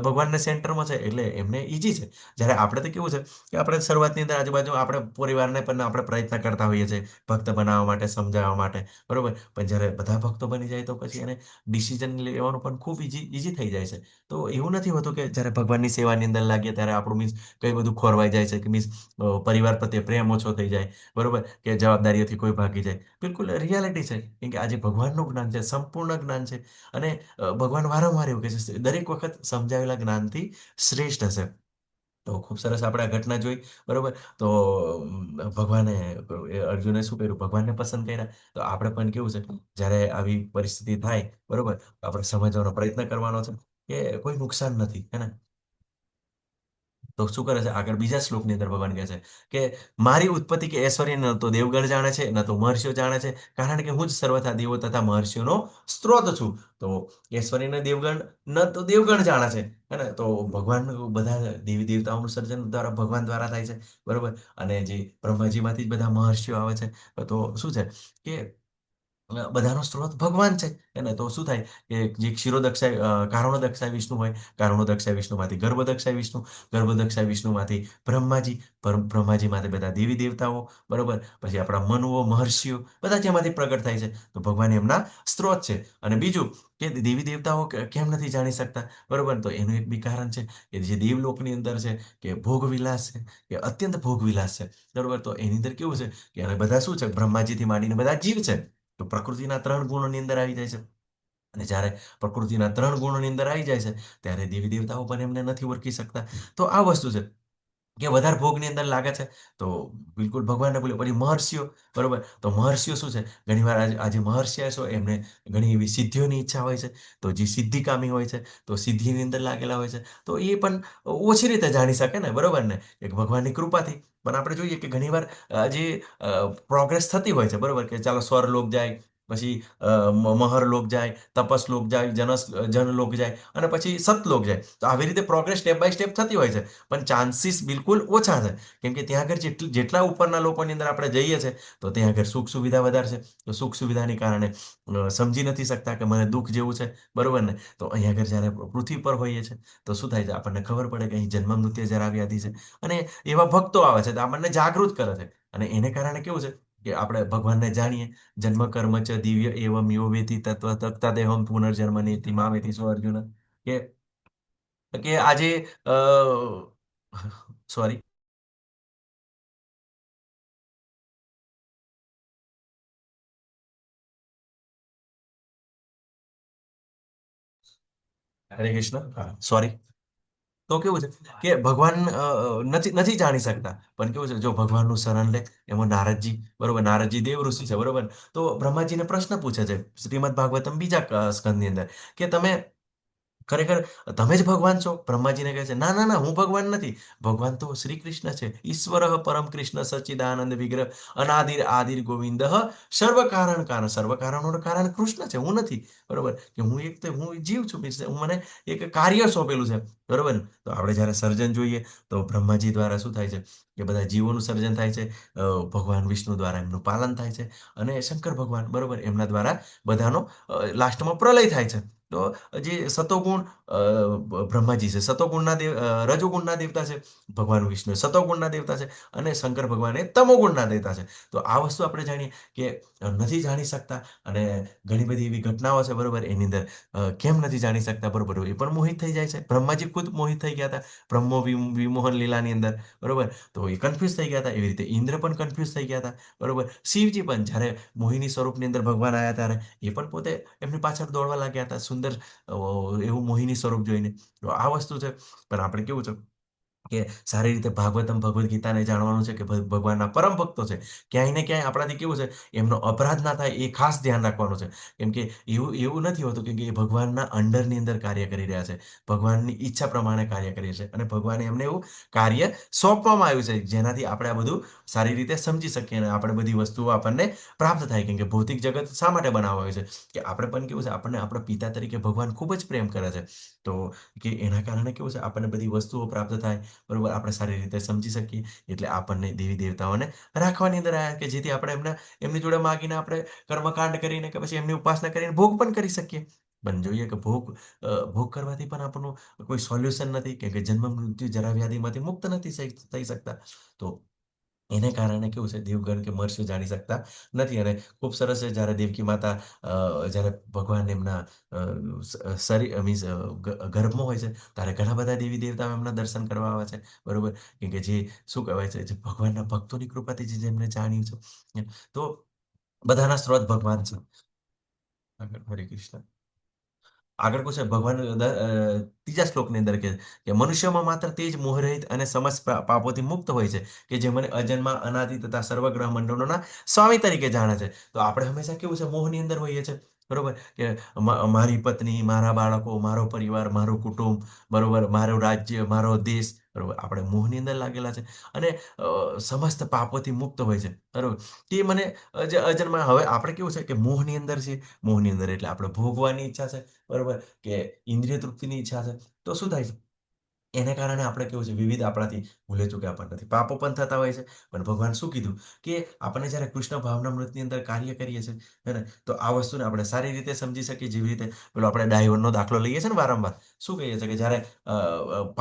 Speaker 1: ભગવાનના સેન્ટરમાં છે એટલે એમને ઈઝી છે. જ્યારે આપણે તો કેવું છે કે આપણે શરૂઆતની અંદર આજુબાજુ આપણે પરિવારને પણ આપણે પ્રયત્ન કરતા હોઈએ છીએ ભક્ત બનાવવા માટે, સમજાવવા માટે, બરોબર. પણ જ્યારે બધા ભક્તો બની જાય તો પછી એને ડિસિઝન લેવાનું પણ ખૂબ ઈઝી થઈ જાય છે. તો એવું નથી હોતું કે જ્યારે ભગવાનની સેવાની અંદર લાગીએ ત્યારે આપણું મીન્સ કઈ બધું ખોરવાઈ જાય છે, કે મીન્સ પરિવાર પ્રત્યે પ્રેમ ઓછો થઈ જાય, બરોબર, કે જવાબદારીઓથી કોઈ ભાગી જાય. બિલકુલ રિયાલિટી છે, કેમ કે આજે ભગવાનનું જ્ઞાન છે, સંપૂર્ણ જ્ઞાન છે. અને ભગવાન વારંવાર એવું કહે છે, દરેક વખત સમજાવેલા જ્ઞાનથી શ્રેષ્ઠ હશે. તો ખૂબ સરસ આપણે આ ઘટના જોઈ, બરોબર. તો ભગવાને અર્જુને શું કર્યું, ભગવાનને પસંદ કર્યા. તો આપણે પણ કેવું છે, જ્યારે આવી પરિસ્થિતિ થાય, બરોબર, તો આપણે સમજવાનો પ્રયત્ન કરવાનો છે કે કોઈ નુકસાન નથી, હે ને. તો શું કરે છે આગળ બીજા શ્લોકની અંદર ભગવાન કહે છે કે મારી ઉત્પત્તિ કે ઐશ્વર્ય ન તો દેવગણ જાણે છે, ન તો મહર્ષિઓ જાણે છે, કારણ કે હું જ સર્વથા દેવો તથા મહર્ષિઓનો સ્ત્રોત છું. તો ઐશ્વર્યને દેવગણ ન તો દેવગણ જાણે છે, હે ને. તો ભગવાન બધા દેવી દેવતાઓનું સર્જન દ્વારા ભગવાન દ્વારા થાય છે, બરોબર. અને જે બ્રહ્માજીમાંથી જ બધા મહર્ષિઓ આવે છે. તો શું છે કે બધાનો સ્ત્રોત ભગવાન છે, એને. તો શું થાય કે જે ક્ષીરોદક્ષાય કારણોદક્ષાય વિષ્ણુ હોય, કારણોદક્ષાય વિષ્ણુમાંથી ગર્ભદક્ષાય વિષ્ણુ, ગર્ભદક્ષાય વિષ્ણુમાંથી બ્રહ્માજી, બ્રહ્માજીમાંથી બધા દેવી દેવતાઓ, બરોબર. પછી આપણા મનુઓ, મહર્ષિઓ બધા જેમાંથી પ્રગટ થાય છે. તો ભગવાન એમના સ્ત્રોત છે. અને બીજું કે દેવી દેવતાઓ કેમ નથી જાણી શકતા, બરોબર. તો એનું એક બી કારણ છે કે જે દેવલોકની અંદર છે કે ભોગવિલાસ છે, કે અત્યંત ભોગવિલાસ છે, બરોબર. તો એની અંદર કેવું છે કે અને બધા શું છે, બ્રહ્માજીથી માંડીને બધા જીવ છે. તો પ્રકૃતિના 3 ગુણોની અંદર આવી જાય છે. અને જ્યારે પ્રકૃતિના 3 ગુણોની અંદર આવી જાય છે ત્યારે દેવી દેવતાઓ પણ એમને નથી ઓળખી શકતા. તો આ વસ્તુ છે કે વધારે ભોગની અંદર લાગે છે. તો બિલકુલ ભગવાનને બોલ્યો. પછી મહર્ષિઓ, બરોબર. તો મહર્ષિઓ શું છે, ઘણીવાર આજે મહર્ષિ છો એમને ઘણી એવી સિદ્ધિઓની ઈચ્છા હોય છે. તો જે સિદ્ધિકામી હોય છે, તો સિદ્ધિની અંદર લાગેલા હોય છે. તો એ પણ ઓછી રીતે જાણી શકે ને, બરોબર ને, એક ભગવાનની કૃપાથી. પણ આપણે જોઈએ કે ઘણીવાર જે પ્રોગ્રેસ થતી હોય છે, બરોબર, કે ચાલો સ્વરલોક જાય, પછી મહરલોક જાય, તપસલોક જાય, જનલોક જાય, અને પછી સતલોક જાય. તો આવી રીતે પ્રોગ્રેસ સ્ટેપ બાય સ્ટેપ થતી હોય છે. પણ ચાન્સીસ બિલકુલ ઓછા છે, કેમ કે ત્યાં આગળ જેટલા ઉપરના લોકોની અંદર આપણે જઈએ છીએ તો ત્યાં આગળ સુખ સુવિધા વધારે છે. તો સુખ સુવિધાની કારણે સમજી નથી શકતા કે મને દુઃખ જેવું છે, બરોબર ને. તો અહીંયા આગળ જ્યારે પૃથ્વી પર હોઈએ છીએ તો શું થાય છે, આપણને ખબર પડે કે અહીં જન્મ મૃત્યુ જરા વ્યાધિ છે. અને એવા ભક્તો આવે છે તો આપણને જાગૃત કરે છે. અને એને કારણે કેવું છે કે આપણે ભગવાનને જાણીએ. જન્મ કર્મ ચ દિવ્ય એવમ યો વેતિ તત્વ તત્તા દેહમ પુનર્જન્મ નેતિ મામેતિ સો અર્જુન. કે કે આજે સોરી, હરે કૃષ્ણ, હા સોરી. તો કેવું છે કે ભગવાન નથી નથી જાણી શકતા. પણ કેવું છે, જો ભગવાનનું શરણ લે, એમાં નારદજી, બરોબર, નારદજી દેવ ઋષિ છે, બરોબર. તો બ્રહ્માજીને પ્રશ્ન પૂછે છે શ્રીમદ ભાગવતમ બીજા સ્કંદની અંદર કે તમે ખરેખર તમે જ ભગવાન છો? બ્રહ્માજીને કહે છે, ના ના ના, હું ભગવાન નથી. ભગવાન તો શ્રી કૃષ્ણ છે. ઈશ્વર પરમ કૃષ્ણ સચ્ચિદાનંદ વિગ્રહ અનાદિર આદિર ગોવિંદ સર્વ કારણ કારણ. સર્વ કારણોનું કારણ કૃષ્ણ છે, હું નથી. બરોબર, કે હું જીવ છું. હું મને એક કાર્ય સોંપેલું છે. બરોબર ને? તો આપણે જ્યારે સર્જન જોઈએ તો બ્રહ્માજી દ્વારા શું થાય છે કે બધા જીવોનું સર્જન થાય છે. ભગવાન વિષ્ણુ દ્વારા એમનું પાલન થાય છે. અને શંકર ભગવાન, બરોબર, એમના દ્વારા બધાનો લાસ્ટમાં પ્રલય થાય છે. તો જે સતોગુણ બ્રહ્માજી છે, સતોગુણના રજોગુણના દેવતા છે. ભગવાન વિષ્ણુ સતોગુણના દેવતા છે. અને શંકર ભગવાન એ તમોગુણના દેવતા છે. તો આ વસ્તુ આપણે જાણીએ કે નથી જાણી શકતા. અને ઘણી બધી એવી ઘટનાઓ છે, બરોબર, એની અંદર કેમ નથી જાણી શકતા, બરોબર, એ પણ મોહિત થઈ જાય છે. બ્રહ્માજી ખુદ મોહિત થઈ ગયા હતા બ્રહ્મો વિમોહન લીલાની અંદર, બરોબર. તો એ કન્ફ્યુઝ થઈ ગયા હતા. એવી રીતે ઇન્દ્ર પણ કન્ફ્યુઝ થઈ ગયા હતા, બરોબર. શિવજી પણ જ્યારે મોહિની સ્વરૂપની અંદર ભગવાન આવ્યા ત્યારે એ પણ પોતે એમની પાછળ દોડવા લાગ્યા હતા, સુંદર એવું મોહિની સ્વરૂપ જોઈને. તો આ વસ્તુ છે. પણ આપણે કેવું છે કે સારી રીતે ભાગવતમ ભગવદ્ ગીતાને જાણવાનું છે કે ભગવાનના પરમ ભક્તો છે. ક્યાંય ને ક્યાંય આપણાથી કેવું છે, એમનો અપરાધ ના થાય એ ખાસ ધ્યાન રાખવાનું છે. કેમ કે એવું નથી હોતું કે એ ભગવાનના અંડરની અંદર કાર્ય કરી રહ્યા છે. ભગવાનની ઈચ્છા પ્રમાણે કાર્ય કરી છે. અને ભગવાને એમને એવું કાર્ય સોંપવામાં આવ્યું છે જેનાથી આપણે આ બધું સારી રીતે સમજી શકીએ અને આપણે બધી વસ્તુઓ આપણને પ્રાપ્ત થાય. કેમ કે ભૌતિક જગત શા માટે બનાવવામાં આવ્યું છે કે આપણે પણ કેવું છે, આપણને આપણા પિતા તરીકે ભગવાન ખૂબ જ પ્રેમ કરે છે. તો કે એના કારણે કેવું છે, આપણને બધી વસ્તુઓ પ્રાપ્ત થાય, બરોબર, આપણે સારી રીતે સમજી શકીએ. એટલે આપણને દેવી દેવતાઓને રાખવાની અંદર આવ્યા કે જેથી આપણે એમની જોડે માગીને આપણે કર્મકાંડ કરીને કે પછી એમની ઉપાસના કરીને ભોગ પણ કરી શકીએ. પણ જોઈએ કે ભોગ કરવાથી પણ આપણું કોઈ સોલ્યુશન નથી. કે જન્મ મૃત્યુ જરા વ્યાધિમાંથી મુક્ત નથી થઈ શકતા. તો એને કારણે કેવું છે, દેવગણ કે મર્ષ્ય જાણી શકતા નથી. અને ખૂબ સરસ છે જ્યારે દેવકી માતા જ્યારે ભગવાન એમના શરીર મીન્સ ગર્ભમાં હોય છે ત્યારે ઘણા બધા દેવી દેવતાઓ એમના દર્શન કરવા આવે છે, બરોબર. કે જે શું કહેવાય છે, જે ભગવાનના ભક્તોની કૃપાથી જેમને જાણ્યું છે. તો બધાના સ્ત્રોત ભગવાન છે. આગળ હરે કૃષ્ણ. આગળ કહું છે ભગવાન ત્રીજા શ્લોકની અંદર કે મનુષ્યમાં માત્ર તે જ મોહરહિત અને સમસ્ત પાપોથી મુક્ત હોય છે કે જે મને અજન્મા અનાદિ તથા સર્વગ્રહ મંડળોના સ્વામી તરીકે જાણે છે. તો આપણે હંમેશા કેવું છે, મોહની અંદર હોઈએ છીએ, બરોબર. કે મારી પત્ની, મારા બાળકો, મારો પરિવાર, મારું કુટુંબ, બરોબર, મારું રાજ્ય, મારો દેશ, બરોબર, આપણે મોહની અંદર લાગેલા છે. અને સમસ્ત પાપોથી મુક્ત હોય છે, બરોબર. તે મને જે અજન્મા, હવે આપણે કેવું છે કે મોહની અંદર છે. મોહની અંદર એટલે આપણે ભોગવાની ઈચ્છા છે, બરોબર, કે ઇન્દ્રિય તૃપ્તિની ઈચ્છા છે. તો શું થાય છે, એને કારણે આપણે કેવું છે, વિવિધ આપણાથી ભૂલે ચૂકે આપણને પાપો પણ થતા હોય છે. પણ ભગવાન શું કીધું કે આપણે જ્યારે કૃષ્ણ ભાવનામૃતની અંદર કાર્ય કરીએ છીએ, હે ને, તો આ વસ્તુને આપણે સારી રીતે સમજી શકીએ. જેવી રીતે પેલો આપણે ડાયવરનો દાખલો લઈએ છીએ ને વારંવાર, શું કહીએ છીએ કે જ્યારે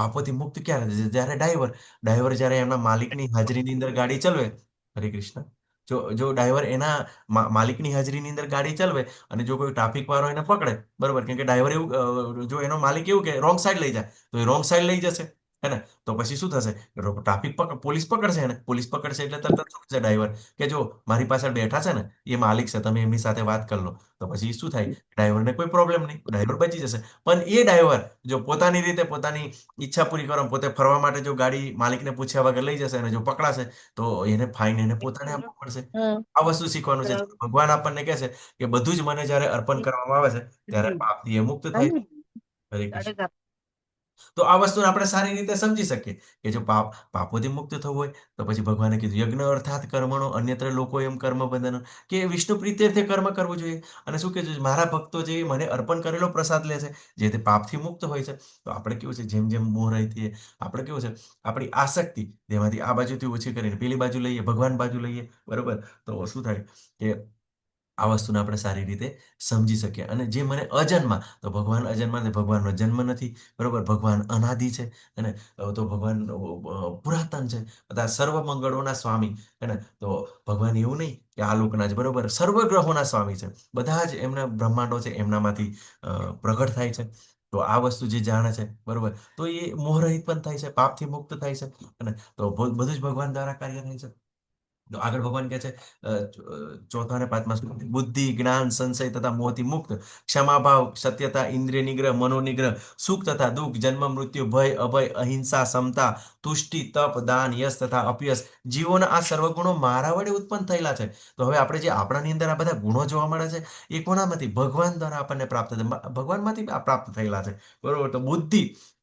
Speaker 1: પાપોથી મુક્ત ક્યારે થાય છે? જ્યારે ડાયવર જ્યારે એમના માલિકની હાજરીની અંદર ગાડી ચલાવે, હરે કૃષ્ણ, જો ડ્રાઈવર એના માલિકની હાજરીની અંદર ગાડી ચલાવે અને જો કોઈ ટ્રાફિક વાળો એને પકડે, બરોબર, કેમ કે ડ્રાઈવર એવું જો એનો માલિક એવું કે રોંગ સાઈડ લઈ જાય તો એ રોંગ સાઈડ લઈ જશે, હે ને. તો પછી શું થશે, પોલીસ પકડશે એને, પોલીસ પકડશે એટલે તરત શું થશે, ડ્રાઈવર કે જો મારી પાછળ બેઠા છે ને એ માલિક છે, તમે એમની સાથે વાત કરી લો. તો પછી શું થાય, ડ્રાઈવરને કોઈ પ્રોબ્લેમ નહીં, ડ્રાઈવર બચી જશે. પણ એ ડ્રાઈવર જો પોતાની રીતે પોતાની ઈચ્છા પૂરી કરવા પોતે ફરવા માટે જો ગાડી માલિકને પૂછ્યા વગર લઈ જશે અને જો પકડાશે તો એને ફાઇન એને પોતાને આપવું પડશે. આ વસ્તુ શીખવાનું છે. ભગવાન આપણને કહે છે કે બધું જ મને જ્યારે અર્પણ કરવામાં આવે છે ત્યારે પાપથી એ મુક્ત થાય છે. હરે કૃષ્ણ. તો આ વસ્તુને આપણે સારી રીતે સમજી શકીએ કે જો પાપોથી મુક્ત થવું હોય તો પછી ભગવાને કીધું યજ્ઞ અર્થાત કર્મણો અન્યત્ર લોકો એમ કર્મ બંધન, કે વિષ્ણુ પ્રીત્યર્થે કર્મ કરવું જોઈએ. અને શું કે મારા ભક્તો જે મને અર્પણ કરેલો પ્રસાદ લે છે જે તે પાપથી મુક્ત હોય છે. તો આપણે કેવું છે, જેમ જેમ મોહ રહીએ આપણે કેવું છે, આપણી આસક્તિ તેમાંથી આ બાજુથી ઓછી કરીને પેલી બાજુ લઈએ, ભગવાન બાજુ લઈએ, બરોબર. તો શું થાય કે આ વસ્તુને આપણે સારી રીતે સમજી શકીએ. અને જે મને અજન્મા, તો ભગવાન અજન્મા છે, ભગવાનનો જન્મ નથી, બરોબર. ભગવાન અનાદિ છે, અને તો ભગવાન પુરાતન છે, બધા સર્વ મંગળોના સ્વામી, હે ને. તો ભગવાન એવું નહીં કે આ લોકના જ, બરોબર, સર્વ ગ્રહોના સ્વામી છે. બધા જ એમના બ્રહ્માંડો છે એમનામાંથી પ્રગટ થાય છે. તો આ વસ્તુ જે જાણે છે, બરોબર, તો એ મોહરહિત પણ થાય છે, પાપથી મુક્ત થાય છે. અને તો બધું જ ભગવાન દ્વારા કાર્ય થાય છે. તો આગળ ભગવાન કહે છે ચોથા અને પાંચમા શ્લોક, બુદ્ધિ જ્ઞાન સંશય તથા મોહથી મુક્ત, ક્ષમાભાવ સત્યતા ઇન્દ્રિય નિગ્રહ મનોનિગ્રહ, સુખ તથા દુઃખ જન્મ મૃત્યુ ભય અભય અહિંસા સમતા તુષ્ટિ તપ દાન યશ તથા અપયશ, જીવોના આ સર્વ ગુણો મારા વડે ઉત્પન્ન થયેલા છે. તો હવે આપણે જે આપણાની અંદર આ બધા ગુણો જોવા મળે છે એ કોનામાંથી? ભગવાન દ્વારા આપણને પ્રાપ્ત ભગવાનમાંથી આ પ્રાપ્ત થયેલા છે. બરોબર.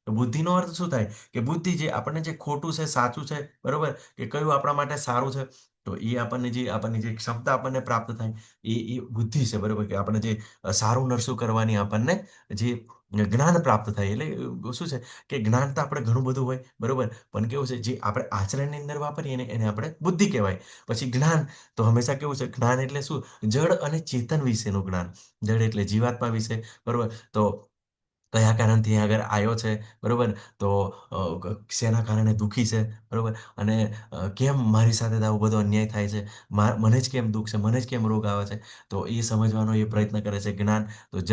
Speaker 1: તો બુદ્ધિનો અર્થ શું થાય? કે બુદ્ધિ જે આપણને જે ખોટું છે સાચું છે, બરોબર, કે કયું આપણા માટે સારું છે, તો એ આપણને જે ક્ષમતા આપણને પ્રાપ્ત થાય એ બુદ્ધિ છે. બરોબર. કે આપણે જે સારું નરસું કરવાની આપણને જે જ્ઞાન પ્રાપ્ત થાય. એટલે શું છે કે જ્ઞાન તો આપણે ઘણું બધું હોય, બરોબર, પણ કેવું છે જે આપણે આચરણની અંદર વાપરીએ એને આપણે બુદ્ધિ કહેવાય. પછી જ્ઞાન તો હંમેશા કેવું છે, જ્ઞાન એટલે શું? જડ અને ચેતન વિશેનું જ્ઞાન. જડ એટલે જીવાત્મા વિશે, બરોબર. તો કયા કારણથી આગળ આવ્યો છે, બરોબર, તો શેના કારણે દુઃખી છે, બરોબર, અને કેમ મારી સાથે આવો બધો અન્યાય થાય છે, મને જ કેમ દુઃખ છે, મને જ કેમ રોગ આવે છે, તો એ સમજવાનો એ પ્રયત્ન કરે છે જ્ઞાન. તો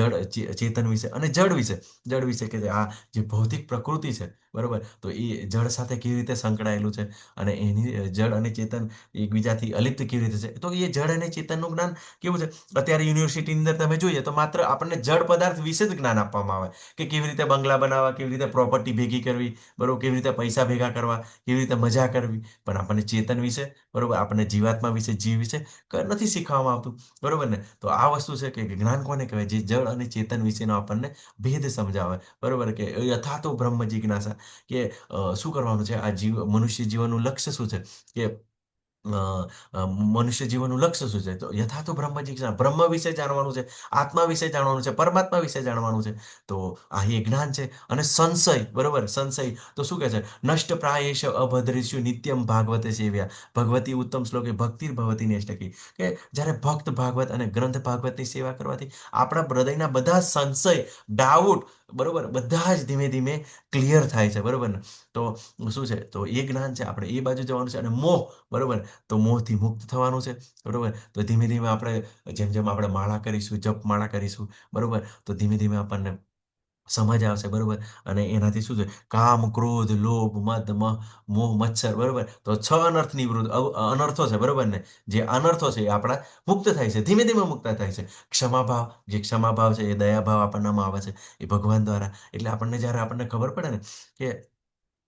Speaker 1: ચેતન વિશે અને જડ વિશે કે આ જે ભૌતિક પ્રકૃતિ છે, બરોબર, તો એ જડ સાથે કેવી રીતે સંકળાયેલું છે અને એની જડ અને ચેતન એકબીજાથી અલિપ્ત કેવી રીતે છે, તો એ જડ અને ચેતનનું જ્ઞાન કેવું છે? અત્યારે યુનિવર્સિટીની અંદર તમે જોઈએ તો માત્ર આપણને જડ પદાર્થ વિશે જ જ્ઞાન આપવામાં આવે કે કેવી રીતે બંગલા બનાવવા, કેવી રીતે પ્રોપર્ટી ભેગી કરવી, બરોબર, કેવી રીતે પૈસા ભેગા કરવા, કેવી રીતે મજા કરવી. પણ આપણને ચેતન વિશે, બરોબર, આપણને જીવાત્મા વિશે, જીવ વિશે નથી શીખવામાં આવતું, બરોબર ને? તો આ વસ્તુ છે કે જ્ઞાન કોને કહેવાય? જે જળ અને ચેતન વિશેનો આપણને ભેદ સમજાવે, બરોબર, કે યથાતો બ્રહ્મ જિજ્ઞાસા, કે શું કરવાનું છે? આ મનુષ્ય જીવનનું લક્ષ્ય શું છે? કે મનુષ્ય જીવનનું લક્ષ્ય શું છે? તો યથાતો બ્રહ્મ જિજ્ઞાસા, બ્રહ્મ વિશે જાણવાનું છે, આત્મા વિશે જાણવાનું છે, પરમાત્મા વિશે જાણવાનું છે. તો આ એ જ્ઞાન છે. અને સંશય, બરોબર, સંશય તો શું કહે છે? નષ્ટ પ્રાયેશ અભદ્રેષુ નિત્યમ ભાગવતે સેવ્યા, ભગવતી ઉત્તમ શ્લોકે ભક્તિર ભવતી નેષ્ટકી. કે જ્યારે ભક્ત ભાગવત અને ગ્રંથ ભાગવતની સેવા કરવાથી આપણા હૃદયના બધા સંશય, ડાઉટ, બરોબર, બધા જ ધીમે ધીમે ક્લિયર થાય છે, બરોબર ને? તો શું છે? તો એ જ્ઞાન છે. આપણે એ બાજુ જવાનું છે. અને મોહ, બરોબર, તો મોહથી મુક્ત થવાનું છે, બરોબર. તો ધીમે ધીમે આપણે જેમ જેમ આપણે માળા કરીશું, જપ માળા કરીશું, બરોબર, તો ધીમે ધીમે આપણને સમજ આવશે, બરોબર. અને એનાથી શું છે? કામ ક્રોધ લોભ મદ મોહ મચ્છર, બરોબર, તો 6 અનર્થની વિરુદ્ધ અનર્થો છે, બરોબર ને? જે અનર્થો છે એ આપણા મુક્ત થાય છે, ધીમે ધીમે મુક્ત થાય છે. ક્ષમાભાવ, જે ક્ષમાભાવ છે એ દયાભાવ આપણનામાં આવે છે એ ભગવાન દ્વારા. એટલે જ્યારે આપણને ખબર પડે ને કે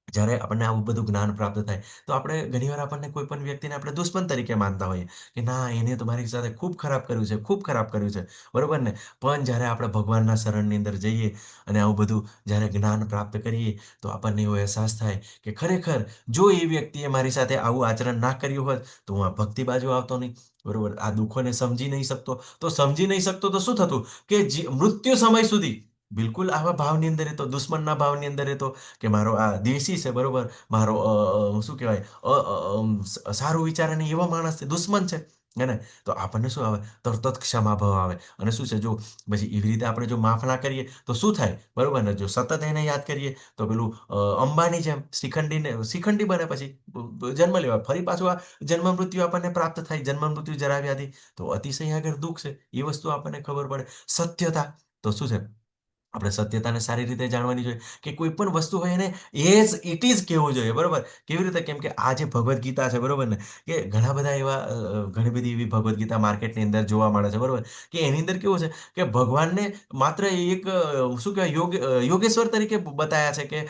Speaker 1: જ્યારે આપણને આવું બધું જ્ઞાન પ્રાપ્ત થાય, તો આપણે ઘણીવાર આપણને કોઈ પણ વ્યક્તિને આપણે દુશ્મન તરીકે માનતા હોઈએ કે ના, એને તો મારી સાથે ખૂબ ખરાબ કર્યું છે, ખૂબ ખરાબ કર્યું છે, બરોબર ને? પણ જ્યારે આપણે ભગવાનના શરણની અંદર જઈએ અને આવું બધું જ્યારે જ્ઞાન પ્રાપ્ત કરીએ, તો આપણને એવો અહેસાસ થાય કે ખરેખર જો એ વ્યક્તિએ મારી સાથે આવું આચરણ ના કર્યું હોત તો હું આ ભક્તિ બાજુ આવતો નહીં, બરોબર. આ દુઃખોને સમજી નહીં શકતો. તો સમજી નહીં શકતો તો શું થતું? કે મૃત્યુ સમય સુધી બિલકુલ આવા ભાવની અંદર રહેતો, દુશ્મનના ભાવની અંદર રહેતો કે મારો આ દેશી છે, બરોબર, મારો શું કહેવાય, સારું વિચારે નહીં એવો માણસ છે, દુશ્મન છે, હે ને? તો આપણને શું આવે? તરત જ ક્ષમાભાવ આવે. અને શું છે? જો પછી એવી રીતે આપણે જો માફ ના કરીએ તો શું થાય, બરોબર ને? જો સતત એને યાદ કરીએ તો પેલું અંબાની જેમ શ્રીખંડી બને, પછી જન્મ લેવા ફરી પાછું આ જન્મ મૃત્યુ આપણને પ્રાપ્ત થાય, જન્મ મૃત્યુ જરા વ્યાધિ. તો અતિશય આગળ દુઃખ છે એ વસ્તુ આપણને ખબર પડે. સત્યતા તો શું છે? આપણે સત્યતાને સારી રીતે જાણવાની જોઈએ કે કોઈ પણ વસ્તુ હોય એને એઝ ઇટ ઇઝ કહેવું જોઈએ, બરોબર. કેવી રીતે? કેમ કે આ જે ભગવદ્ ગીતા છે, બરોબર ને, કે ઘણા બધા એવા ઘણી બધી એવી ભગવદ્ ગીતા માર્કેટની અંદર જોવા મળે છે, બરોબર, કે એની અંદર કેવું છે કે ભગવાનને માત્ર એક શું કહેવાય, યોગેશ્વર તરીકે બતાયા છે, કે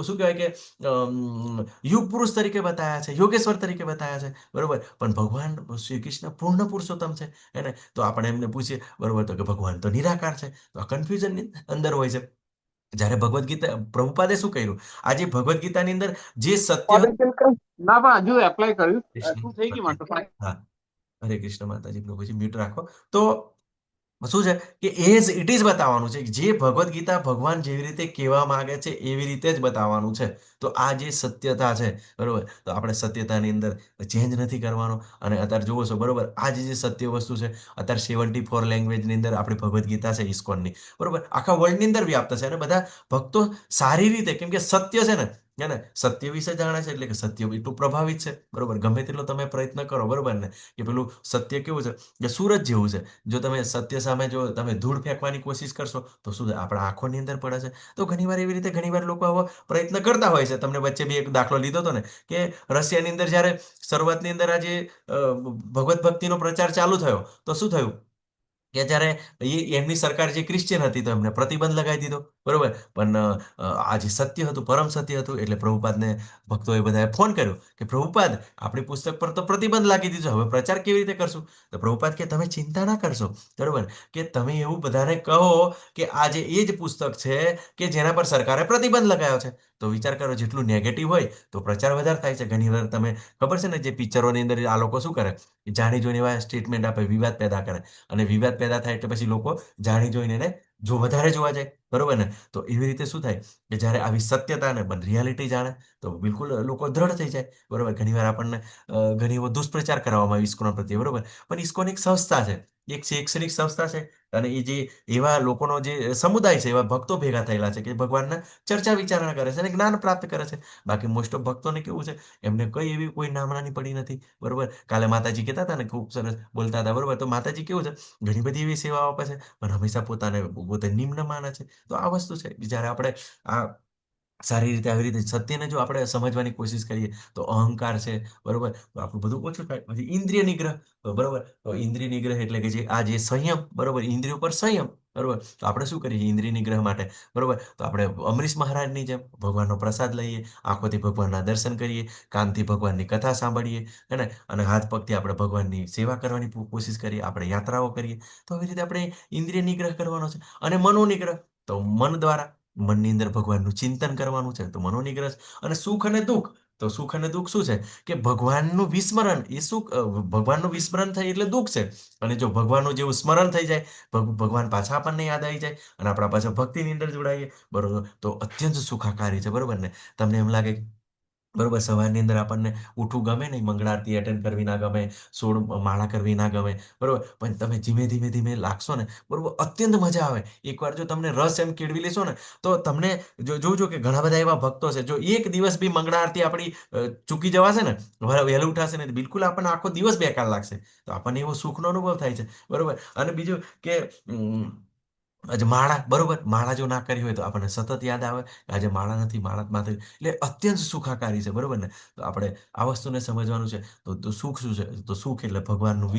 Speaker 1: શું કહેવાય, કે યુગ પુરુષ તરીકે બતાયા છે, યોગેશ્વર તરીકે બતાયા છે, બરોબર. પણ ભગવાન શ્રી કૃષ્ણ પૂર્ણ પુરુષોત્તમ છે, એને તો આપણે એમને પૂછીએ, બરોબર, તો કે ભગવાન તો નિરાકાર છે. તો આ કન્ફ્યુઝનની અંદર હોય છે. જ્યારે ભગવદ્ ગીતા પ્રભુપાદે શું કર્યું? આજે ભગવદ્ ગીતાની અંદર જે સત્ય
Speaker 2: ના, પણ હજુ એપ્લાય કર્યું.
Speaker 1: કૃષ્ણ,
Speaker 2: શું થઈ ગયું
Speaker 1: ઓકે.
Speaker 2: મારે તો?
Speaker 1: હા, હરે કૃષ્ણ માતાજી, પ્રભુજી મ્યુટ રાખો. તો શું છે કે એઝ ઇટ ઇઝ બતાવવાનું છે. જે ભગવદ્ ગીતા ભગવાન જેવી રીતે કહેવા માંગે છે એવી રીતે જ બતાવવાનું છે. તો આ જે સત્યતા છે, બરોબર, તો આપણે સત્યતાની અંદર ચેન્જ નથી કરવાનો. અને અત્યારે જુઓ છો, બરોબર, આ જે સત્ય વસ્તુ છે અત્યારે 74 લેંગ્વેજની અંદર આપણી ભગવદ્ ગીતા છે ઇસ્કોનની, બરોબર, આખા વર્લ્ડની અંદર વ્યાપ્ત છે. અને બધા ભક્તો સારી રીતે, કેમ કે સત્ય છે ને, હે ને સત્ય વિશે જાણે છે એટલે કે સત્ય એટલું પ્રભાવિત છે, બરોબર. ગમે તેટલો તમે પ્રયત્ન કરો, બરોબર ને, કે પેલું સત્ય કેવું છે કે સૂરજ જેવું છે. જો તમે સત્ય સામે જો તમે ધૂળ ફેંકવાની કોશિશ કરશો તો શું આપણા આંખોની અંદર પડે છે. તો ઘણીવાર એવી રીતે ઘણીવાર લોકો આવો પ્રયત્ન કરતા હોય છે. તમને વચ્ચે બી એક દાખલો લીધો હતો ને કે રશિયાની અંદર જ્યારે શરૂઆતની અંદર આજે ભગવત ભક્તિનો પ્રચાર ચાલુ થયો તો શું થયું કે જ્યારે એમની સરકાર જે ક્રિશ્ચિયન હતી તો એમને પ્રતિબંધ લગાવી દીધો, બરોબર. પણ આ જે સત્ય હતું, પરમ સત્ય હતું, એટલે પ્રભુપાદને ભક્તોએ બધાએ ફોન કર્યો કે પ્રભુપાદ આપણી પુસ્તક પર તો પ્રતિબંધ લાગી દીધો, હવે પ્રચાર કેવી રીતે કરશું? તો પ્રભુપાદ કે તમે ચિંતા ના કરશો, બરોબર, કે તમે એવું બધાને કહો કે આજે એ જ પુસ્તક છે કે જેના પર સરકારે પ્રતિબંધ લગાવ્યો છે. તો વિચાર કરો, જેટલું નેગેટિવ હોય તો પ્રચાર વધારે થાય છે. ઘણીવાર તમે ખબર છે ને, જે પિક્ચરોની અંદર આ લોકો શું કરે, જાણી જોઈને એવા સ્ટેટમેન્ટ આપે, વિવાદ પેદા કરે, અને વિવાદ પેદા થાય એટલે પછી લોકો જાણી જોઈને એને જો વધારે જોવા જાય, બરોબર ને. તો એવી રીતે શું થાય કે જ્યારે આવી સત્યતાને પણ રિયાલિટી જાણે તો બિલકુલ લોકો દ્રઢ થઈ જાય, બરોબર. ઘણીવાર આપણને ઘણી એવો દુષ્પ્રચાર કરવામાં આવે ઇસ્કોન પ્રત્યે, બરોબર. પણ ઇસ્કોન એક સંસ્થા છે, એક શૈક્ષણિક સંસ્થા છે, અને એ જે એવા લોકોનો જે સમુદાય છે, એવા ભક્તો ભેગા થયેલા છે કે ભગવાનના ચર્ચા વિચારણા કરે છે અને જ્ઞાન પ્રાપ્ત કરે છે. બાકી મોસ્ટ ઓફ ભક્તોને કેવું છે, એમને કઈ એવી કોઈ નામણાની પડી નથી, બરોબર. કાલે માતાજી કહેતા હતા ને, ખૂબ સરસ બોલતા હતા, બરોબર. તો માતાજી કેવું છે, ઘણી બધી એવી સેવાઓ આપે છે પણ હંમેશા પોતે નિમ્ન માને છે. તો આ વસ્તુ છે, જ્યારે આપણે આ સારી રીતે આવી રીતે સત્યને જો આપણે સમજવાની કોશિશ કરીએ તો અહંકાર છે, બરોબર, તો આપણું બધું ઓછું થાય. પછી ઇન્દ્રિય નિગ્રહ, તો બરોબર. તો ઇન્દ્રિય નિગ્રહ એટલે કે જે આ જે સંયમ, બરોબર, ઇન્દ્રિયો પર સંયમ, બરોબર. તો આપણે શું કરીએ ઇન્દ્રિય નિગ્રહ માટે, બરોબર. તો આપણે અમરીશ મહારાજની જેમ ભગવાનનો પ્રસાદ લઈએ, આંખોથી ભગવાનના દર્શન કરીએ, કાનથી ભગવાનની કથા સાંભળીએ, હે ને, અને હાથ પગથી આપણે ભગવાનની સેવા કરવાની કોશિશ કરીએ, આપણે યાત્રાઓ કરીએ. તો આવી રીતે આપણે ઇન્દ્રિય નિગ્રહ કરવાનો છે. અને મનોનિગ્રહ, તો મન દ્વારા મનની અંદર ભગવાનનું ચિંતન કરવાનું છે, તો મનોનિગ્રહ છે. અને સુખ અને દુઃખ, તો સુખ અને દુઃખ શું છે કે ભગવાનનું વિસ્મરણ, એ સુખ, ભગવાનનું વિસ્મરણ થાય એટલે દુઃખ છે. અને જો ભગવાનનું જેવું સ્મરણ થઈ જાય, ભગવાન પાછા આપણને યાદ આવી જાય અને આપણા પાછા ભક્તિની અંદર જોડાઈએ, બરોબર, તો અત્યંત સુખાકારી છે, બરોબર ને. તમને એમ લાગે, બરોબર, સવારની અંદર આપણને ઉઠવું ગમે નહીં, મંગળ આરતી અટેન્ડ કરવી ના ગમે, 16 માળા કરવી ના ગમે, બરોબર. પણ તમે ધીમે ધીમે ધીમે લાગશો ને, બરોબર, અત્યંત મજા આવે. એકવાર જો તમને રસ એમ કેળવી લેશો ને, તો તમને જોજો કે ઘણા બધા એવા ભક્તો છે, જો એક દિવસ બી મંગળ આરતી આપણી ચૂકી જવાશે ને, વહેલું ઉઠાશે ને, બિલકુલ આપણને આખો દિવસ બેકાર લાગશે. તો આપણને એવો સુખનો અનુભવ થાય છે, બરોબર. અને બીજું કે આજે માળા, બરોબર, માળા જો ના કરી હોય તો આપણને સતત યાદ આવે કે આજે માળા નથી, માળા માથે, એટલે અત્યંત સુખાકારી છે, બરોબર ને. તો આપણે આ વસ્તુને સમજવાનું છે. તો સુખ શું છે, તો સુખ એટલે ભગવાનનું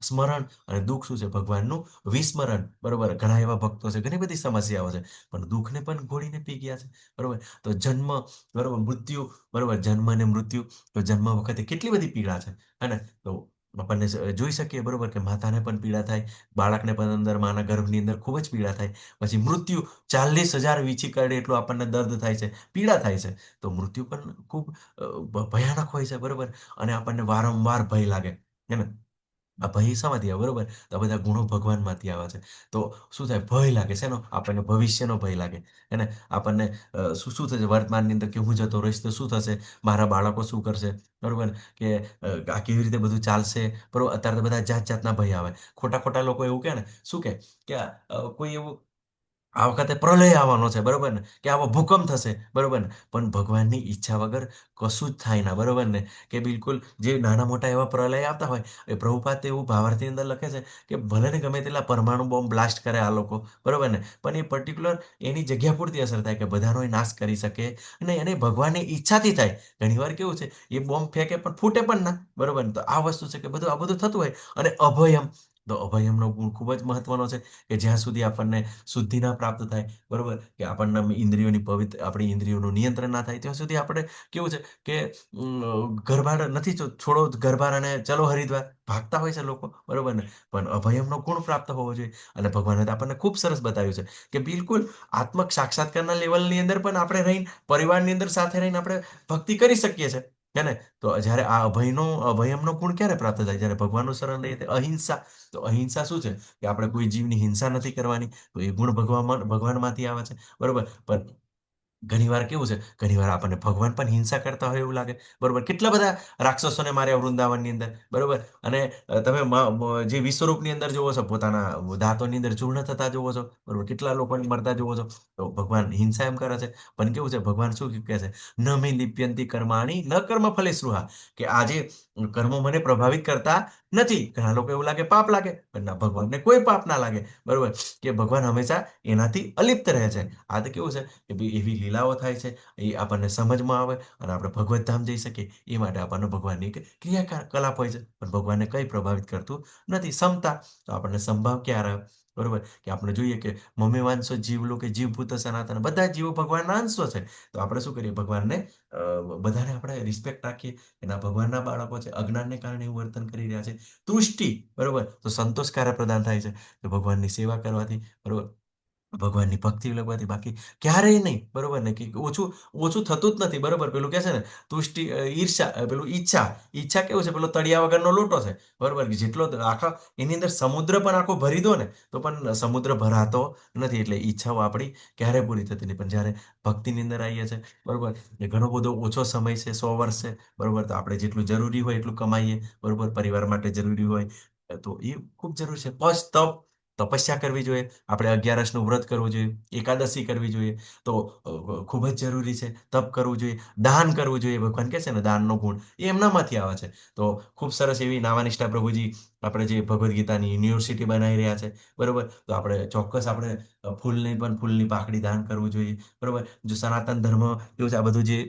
Speaker 1: સ્મરણ, અને દુઃખ શું છે, ભગવાનનું વિસ્મરણ, બરોબર. ઘણા એવા ભક્તો છે, ઘણી બધી સમસ્યાઓ છે, પણ દુઃખને પણ ઘોડીને પી ગયા છે, બરોબર. તો જન્મ, બરોબર, મૃત્યુ, બરોબર, જન્મ અને મૃત્યુ, તો જન્મ વખતે કેટલી બધી પીડા છે, હે ને. તો આપણને જોઈ શકીએ, બરોબર, કે માતાને પણ પીડા થાય, બાળકને પણ અંદર માના ગર્ભની અંદર ખૂબ જ પીડા થાય. પછી મૃત્યુ, 40,000 વીંછી કરડે એટલું આપણને દર્દ થાય છે, પીડા થાય છે. તો મૃત્યુ પણ ખૂબ ભયાનક હોય છે, બરોબર. અને આપણને વારંવાર ભય લાગે, હે ને. આ ભય શામાંથી આવે, બરોબર, તો આ બધા ગુણો ભગવાનમાંથી આવે છે. તો શું થાય, ભય લાગે છે, આપણને ભવિષ્યનો ભય લાગે, હે ને. આપણને શું શું થશે વર્તમાનની અંદર, કે હું જતો રહીશ તો શું થશે, મારા બાળકો શું કરશે, બરોબર, કે આ કેવી રીતે બધું ચાલશે, બરોબર. અત્યારે તો બધા જાત જાતના ભય આવે. ખોટા ખોટા લોકો એવું કહે ને, શું કે કોઈ એવું આ વખતે પ્રલય આવવાનો છે, બરોબર ને, કે આવો ભૂકંપ થશે, બરોબર ને. પણ ભગવાનની ઈચ્છા વગર કશું જ થાય ના, બરોબર ને. કે બિલકુલ જે નાના મોટા એવા પ્રલય આવતા હોય, એ પ્રભુપાદ એવું ભાવાર્થની અંદર લખે છે કે ભલે ને ગમે તેટલા પરમાણુ બોમ્બ બ્લાસ્ટ કરે આ લોકો, બરોબર ને, પણ એ પર્ટિક્યુલર એની જગ્યા પૂરતી અસર થાય, કે બધાનો એ નાશ કરી શકે નહીં, અને ભગવાનની ઈચ્છાથી થાય. ઘણીવાર કેવું છે, એ બોમ્બ ફેંકે પણ ફૂટે પણ ના, બરોબર ને. તો આ વસ્તુ છે કે બધું આ બધું થતું હોય. અને અભયમ, તો અભયમનો ગુણ ખૂબ જ મહત્વનો છે, કે જ્યાં સુધી આપણને શુદ્ધિ ના પ્રાપ્ત થાય, બરોબર, કે આપણને ઇન્દ્રિયોની આપણી ઇન્દ્રિયોનું નિયંત્રણ ના થાય, ત્યાં સુધી આપણે કેવું છે કે ગરબા નથી, છોડો ગરબા અને ચલો હરિદ્વાર, ભાગતા હોય છે લોકો, બરોબર ને. પણ અભયમનો ગુણ પ્રાપ્ત હોવો જોઈએ. અને ભગવાને તો આપણને ખૂબ સરસ બતાવ્યું છે કે બિલકુલ આત્મ સાક્ષાત્કારના લેવલની અંદર પણ આપણે રહીને, પરિવારની અંદર સાથે રહીને આપણે ભક્તિ કરી શકીએ છીએ, હે ને. તો જ્યારે આ અભયમનો ગુણ ક્યારે પ્રાપ્ત થાય, જ્યારે ભગવાનનું શરણ લઈએ, અહિંસા. તો અહિંસા શું છે કે આપણે કોઈ જીવની હિંસા નથી કરવાની, તો એ ગુણ ભગવાનમાંથી આવે છે, બરોબર. પણ ઘણીવાર કેવું છે, ઘણીવાર આપણને ભગવાન પણ હિંસા કરતા હોય એવું લાગે, બરોબર? કેટલા બધા રાક્ષસોને માર્યા વૃંદાવનની અંદર, બરોબર? અને તમે જે વિશ્વરૂપની અંદર જોવો છો, પોતાના દાંતોની અંદર ચૂર્ણ થતા જોવો છો, બરોબર? કેટલા લોકોને મરતા જોવો છો. તો ભગવાન હિંસા એમ કરે છે. પણ કેવું છે, ભગવાન શું કહે છે? ન મે લિપ્યંતી કર્માણી ન કર્મ ફલે સ્પૃહા. કે આજે કર્મો મને પ્રભાવિત કરતા નથી. ઘણા લોકો એવું લાગે પાપ લાગે, પણ ના, ભગવાનને કોઈ પાપ ના લાગે, બરોબર? કે ભગવાન હંમેશા એનાથી અલિપ્ત રહે છે. આ તો કેવું છે કે ભાઈ એવી લીલાઓ થાય છે, એ આપણને સમજમાં આવે અને આપણે ભગવત ધામ જઈ શકીએ. એ માટે આપણને ભગવાનની એક ક્રિયાકલાપ હોય છે, પણ ભગવાનને કંઈ પ્રભાવિત કરતું નથી. સમતા. તો આપણને સંભાવ ક્યારે આવે, બરોબર? કે આપણે જોઈએ કે મમે વાંશો જીવ લો, કે જીવભૂત સનાતન, બધા જ જીવો ભગવાનના અંશો છે. તો આપણે શું કરીએ? ભગવાનને બધાને આપણે રિસ્પેક્ટ રાખીએ. એના ભગવાનના બાળકો છે, અજ્ઞાનને કારણે એવું વર્તન કરી રહ્યા છે. તુષ્ટિ, બરોબર? તો સંતોષ ક્યારે પ્રદાન થાય છે? તો ભગવાનની સેવા કરવાથી, બરોબર? ભગવાનની ભક્તિ લગવાથી. બાકી ક્યારેય નહીં, બરોબર ને? કે ઓછું ઓછું થતું જ નથી, બરોબર? પેલું કહે છે ને, તુષ્ટિ, ઈર્ષા, પેલું ઈચ્છા. ઈચ્છા કેવું છે? પેલો તળિયા વગરનો લોટો છે, બરોબર? કે જેટલો આખા એની અંદર સમુદ્ર પણ આખો ભરી દો ને, તો પણ સમુદ્ર ભરાતો નથી. એટલે ઈચ્છાઓ આપણી ક્યારે પૂરી થતી નહીં. પણ જ્યારે ભક્તિની અંદર આવીએ છીએ, બરોબર, એ ઘણો બધો ઓછો સમય છે, 100 વર્ષ છે, બરોબર? તો આપણે જેટલું જરૂરી હોય એટલું કમાઈએ, બરોબર? પરિવાર માટે જરૂરી હોય તો એ ખૂબ જરૂરી છે. તપ, તપસ્યા કરવી જોઈએ. આપણે 11નું વ્રત કરવું જોઈએ, એકાદશી કરવી જોઈએ. તો ખૂબ જ જરૂરી છે. તપ કરવું જોઈએ, દાન કરવું જોઈએ. ભગવાન કહે છે ને, દાનનો ગુણ એ એમનામાંથી આવે છે. તો ખૂબ સરસ એવી નામાનિષ્ઠા પ્રભુજી આપણે જે ભગવદ્ ગીતાની યુનિવર્સિટી બનાવી રહ્યા છે, બરોબર? તો આપણે ચોક્કસ આપણે ફૂલની પાકડી દાન કરવું જોઈએ, બરોબર? જો સનાતન ધર્મ કેવું છે, આ બધું જે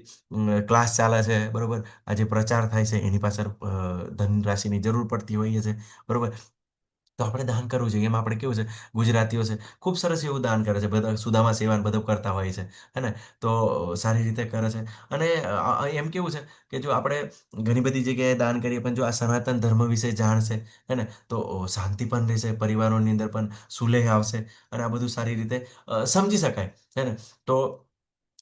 Speaker 1: ક્લાસ ચાલે છે, બરોબર, આ જે પ્રચાર થાય છે, એની પાછળ ધનરાશિની જરૂર પડતી હોઈએ છે, બરોબર? તો આપણે દાન કરવું જોઈએ. એમાં આપણે કેવું છે, ગુજરાતીઓ છે, ખૂબ સરસ એવું દાન કરે છે. બધા સુદામા સેવાને બધું કરતા હોય છે, હે ને? તો સારી રીતે કરે છે. અને એમ કેવું છે કે જો આપણે ઘણી બધી જગ્યાએ દાન કરીએ, પણ જો આ સનાતન ધર્મ વિશે જાણશે, હે ને, તો શાંતિ પણ રહેશે, પરિવારોની અંદર પણ સુલેહ આવશે, અને આ બધું સારી રીતે સમજી શકાય, હે ને? તો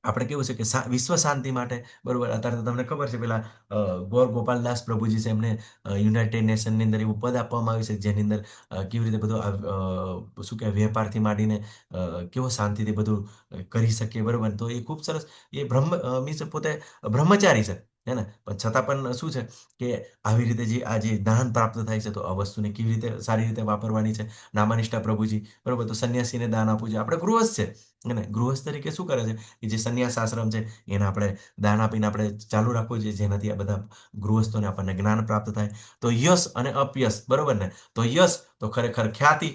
Speaker 1: આપણે કેવું છે કે વિશ્વ શાંતિ માટે, બરોબર, અત્યારે તો તમને ખબર છે, પેલા ગોર ગોપાલદાસ પ્રભુજી છે, એમને યુનાઇટેડ નેશનની અંદર એવું પદ આપવામાં આવ્યું છે, જેની અંદર કેવી રીતે બધો શું કહેવાય, વેપારથી માંડીને કેવો શાંતિથી બધું કરી શકીએ, બરોબર? તો એ ખૂબ સરસ. એ મીન્સ પોતે બ્રહ્મચારી છે, હે ને? પણ છતાં પણ શું છે કે આવી રીતે જે આ જે દાન પ્રાપ્ત થાય છે, તો આ વસ્તુને કેવી રીતે સારી રીતે વાપરવાની છે. નામાનિષ્ઠા પ્રભુજી, બરોબર? તો સંન્યાસીને દાન આપવું છે. આપણે ગૃહસ્થ છે, હે ને? ગૃહસ્થ તરીકે શું કરે છે કે જે સંન્યાસ આશ્રમ છે, એને આપણે દાન આપીને આપણે ચાલુ રાખવું જોઈએ, જેનાથી આ બધા ગૃહસ્થોને આપણને જ્ઞાન પ્રાપ્ત થાય. તો યશ અને અપયશ, બરોબર ને? તો યશ તો ખરેખર ખ્યાતિ,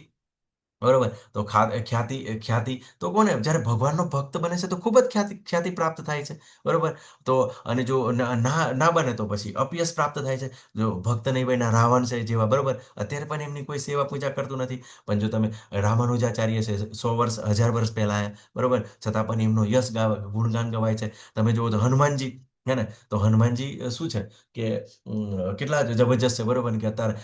Speaker 1: બરોબર? તો ખ્યાતિ, ખ્યાતિ તો કોને? જ્યારે ભગવાનનો ભક્ત બને છે, તો ખૂબ જ ખ્યાતિ ખ્યાતિ પ્રાપ્ત થાય છે, બરોબર? તો અને જો ના ના બને તો પછી અપયશ પ્રાપ્ત થાય છે. જો ભક્ત નહીં બન્યા, રાવણ છે જેવા, બરોબર, અત્યારે પણ એમની કોઈ સેવા પૂજા કરતું નથી. પણ જો તમે રામાનુજાચાર્ય છે, 100 વર્ષ, 1000 વર્ષ પહેલા આયા, બરોબર, છતાં પણ એમનો યશ ગુણગાન ગવાય છે. તમે જુઓ તો હનુમાનજી, હે ને? તો હનુમાનજી શું છે કે કેટલા જબરજસ્ત છે, બરોબર ને? કે અત્યારે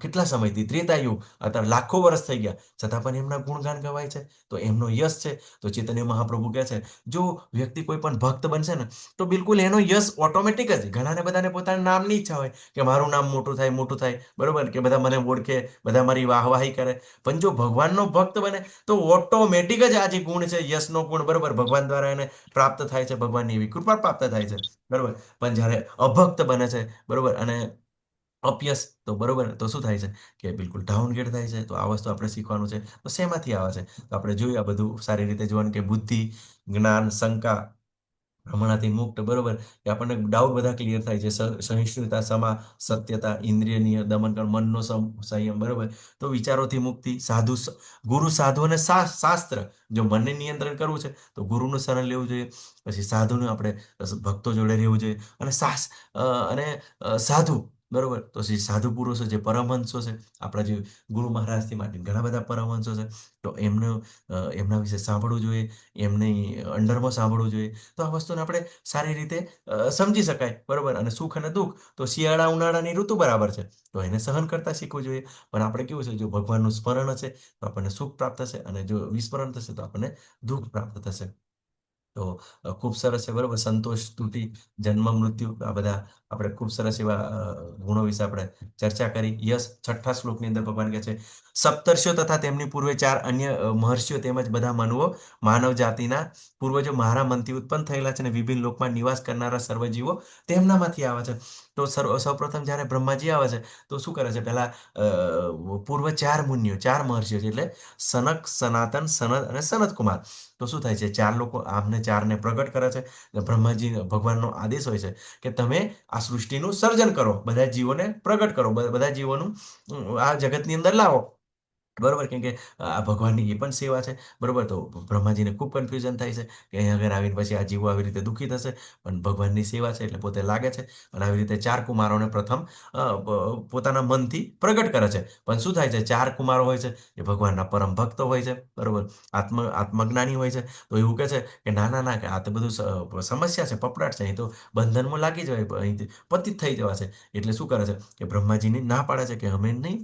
Speaker 1: કેટલા સમયથી ત્રેતાયુગ, અત્યારે લાખો વર્ષ થઈ ગયા, છતાં પણ એમના ગુણગાન ગવાય છે. તો એમનો યશ છે. તો ચૈતન્ય મહાપ્રભુ કહે છે, જો વ્યક્તિ કોઈ પણ ભક્ત બનશે ને, તો બિલકુલ એનો યશ ઓટોમેટિક જ. ઘણાને બધાને પોતાના નામની ઈચ્છા હોય કે મારું નામ મોટું થાય, મોટું થાય, બરોબર, કે બધા મને ઓળખે, બધા મારી વાહવાહી કરે. પણ જો ભગવાનનો ભક્ત બને, તો ઓટોમેટિક જ આ જે ગુણ છે, યશનો ગુણ, બરોબર, ભગવાન દ્વારા એને પ્રાપ્ત થાય છે. ભગવાનની એવી કૃપા પ્રાપ્ત થાય છે, બરોબર. પણ જ્યારે અભક્ત બને છે, બરોબર, અને અપયશ, તો બરોબર, તો શું થાય છે કે બિલકુલ ડાઉનગ્રેડ થાય છે. તો આ વસ્તુ આપણે શીખવાનું છે. તો શેમાંથી આવે છે? તો આપણે જોયું આ બધું સારી રીતે જોવાનું કે બુદ્ધિ, જ્ઞાન, શંકા, હમણાંથી મુક્ત, બરોબર, કે આપણને ડાઉટ બધા ક્લિયર થાય છે. સહિષ્ણુતા, સમા, સત્યતા, ઇન્દ્રિય નિયમ, દમન, મનનો સંયમ, બરોબર. તો વિચારોથી મુક્તિ, ગુરુ, સાધુ અને શાસ્ત્ર. જો મનને નિયંત્રણ કરવું છે, તો ગુરુનું શરણ લેવું જોઈએ. પછી સાધુનું આપણે ભક્તો જોડે રહેવું જોઈએ. અને સાધુ, બરોબર, તો જે સાધુ પુરુષો, જે પરમહંસો છે, આપણા જે ગુરુ મહારાજથી માટે ઘણા બધા પરમહંસો છે, તો એમના વિશે સાંભળવું જોઈએ, એમની અંડરમાં સાંભળવું જોઈએ. તો આ વસ્તુને આપણે સારી રીતે સમજી શકાય, બરોબર. અને સુખ અને દુઃખ તો શિયાળા ઉનાળાની ઋતુ બરાબર છે, તો એને સહન કરતા શીખવું જોઈએ. પણ આપણે કેવું છે, જો ભગવાનનું સ્મરણ હશે, તો આપણને સુખ પ્રાપ્ત થશે, અને જો વિસ્મરણ થશે, તો આપણને દુઃખ પ્રાપ્ત થશે. તો ખૂબ સરસ છે, બરોબર. સંતોષ, સ્તુતિ, જન્મ, મૃત્યુ, આ બધા આપણે ખૂબ સરસ એવા ગુણો વિશે આપણે ચર્ચા કરી. યસ, 6થા શ્લોકની અંદર ભગવાન કહે છે, સપ્તર્ષિઓ તથા તેમની પૂર્વે 4 અન્ય મહર્ષિઓ તેમજ બધા મનુઓ માનવ જાતિના પૂર્વજો મારા મનથી ઉત્પન્ન થયેલા છે અને વિભિન્ન લોકમાં નિવાસ કરનારા સર્વજીવો તેમનામાંથી આવે છે. તો સૌપ્રથમ જ્યારે બ્રહ્માજી આવે છે તો શું કરે છે? પહેલા પૂર્વ 4 મુનિઓ, 4 મહર્ષિઓ છે, એટલે સનક, સનાતન, સનદ અને સનત કુમાર. તો શું થાય છે? 4 લોકો આમને 4ને પ્રગટ કરે છે. બ્રહ્માજી ભગવાનનો આદેશ હોય છે કે તમે આ સૃષ્ટિનું સર્જન કરો, બધા જીવોને પ્રગટ કરો, બધા જીવોનું આ જગતની અંદર લાવો. બરોબર, કેમ કે આ ભગવાનની એ પણ સેવા છે. બરોબર, તો બ્રહ્માજીને ખૂબ કન્ફ્યુઝન થાય છે કે અહીંયા આગળ આવીને પછી આ જીવો આવી રીતે દુઃખી થશે, પણ ભગવાનની સેવા છે એટલે પોતે લાગે છે અને આવી રીતે 4 કુમારોને પ્રથમ પોતાના મનથી પ્રગટ કરે છે. પણ શું થાય છે? 4 કુમારો હોય છે એ ભગવાનના પરમ ભક્તો હોય છે. બરોબર, આત્મજ્ઞાની હોય છે. તો એવું કહે છે કે ના ના ના, કે આ તો બધું સમસ્યા છે, પપડાટ છે, અહીં તો બંધનમાં લાગી જવાય, અહીંથી પતિત થઈ જવા છે. એટલે શું કરે છે કે બ્રહ્માજીની ના પાડે છે કે અમે નહીં,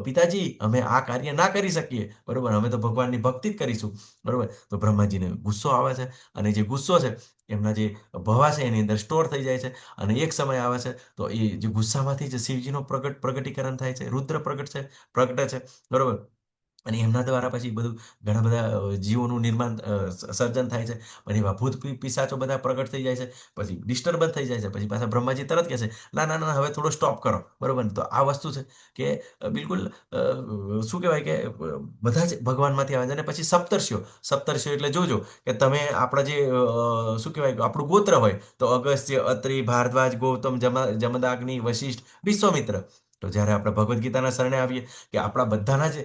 Speaker 1: પિતાજી, અમે આ કાર્ય ના કરી શકીએ. બરોબર, અમે તો ભગવાનની ભક્તિ જ કરીશું. બરોબર, તો બ્રહ્માજીને ગુસ્સો આવે છે અને જે ગુસ્સો છે એમના જે ભવા છે એની અંદર સ્ટોર થઈ જાય છે અને એક સમય આવે છે તો એ જે ગુસ્સામાંથી જે શિવજીનો પ્રગટીકરણ થાય છે, રુદ્ર પ્રગટે છે. બરોબર, અને એમના દ્વારા પછી બધું ઘણા બધા જીવોનું નિર્માણ, સર્જન થાય છે. અને એવા ભૂત પિશાચો બધા પ્રગટ થઈ જાય છે, પછી ડિસ્ટર્બન્સ થઈ જાય છે. પછી પાછા બ્રહ્માજી તરત કહે છે, ના ના ના, હવે થોડો સ્ટોપ કરો. બરોબર ને? તો આ વસ્તુ છે કે બિલકુલ શું કહેવાય કે બધા જ ભગવાનમાંથી આવે છે. અને પછી સપ્તર્ષિઓ એટલે જોજો કે તમે આપણા જે શું કહેવાય કે આપણું ગોત્ર હોય તો અગસ્ત્ય, અત્રિ, ભારદ્વાજ, ગૌતમ, જમદાગ્નિ, વશિષ્ઠ, વિશ્વામિત્ર. તો જ્યારે આપણે ભગવદ્ ગીતાના શરણે આવીએ કે આપણા બધાના જે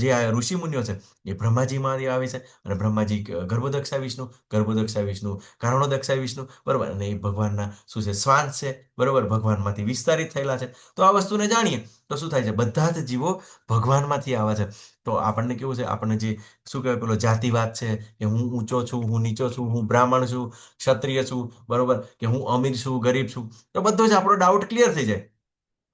Speaker 1: જે આ ઋષિ મુનિઓ છે એ બ્રહ્માજીમાંથી આવે છે. અને બ્રહ્માજી ગર્ભોદક્ષા વિષ્ણુ, ગર્ભોદક્ષા વિષ્ણુ કારણોદક્ષા વિષ્ણુ. બરોબર, અને એ ભગવાનના શું છે? શ્વાન છે. બરોબર, ભગવાનમાંથી વિસ્તારિત થયેલા છે. તો આ વસ્તુને જાણીએ તો શું થાય છે? બધા જ જીવો ભગવાનમાંથી આવે છે. તો આપણને કેવું છે? આપણને જે શું કહેવાય, પેલો જાતિવાદ છે કે હું ઊંચો છું, હું નીચો છું, હું બ્રાહ્મણ છું, ક્ષત્રિય છું, બરોબર, કે હું અમીર છું, ગરીબ છું, તો બધો જ આપણો ડાઉટ ક્લિયર થઈ જાય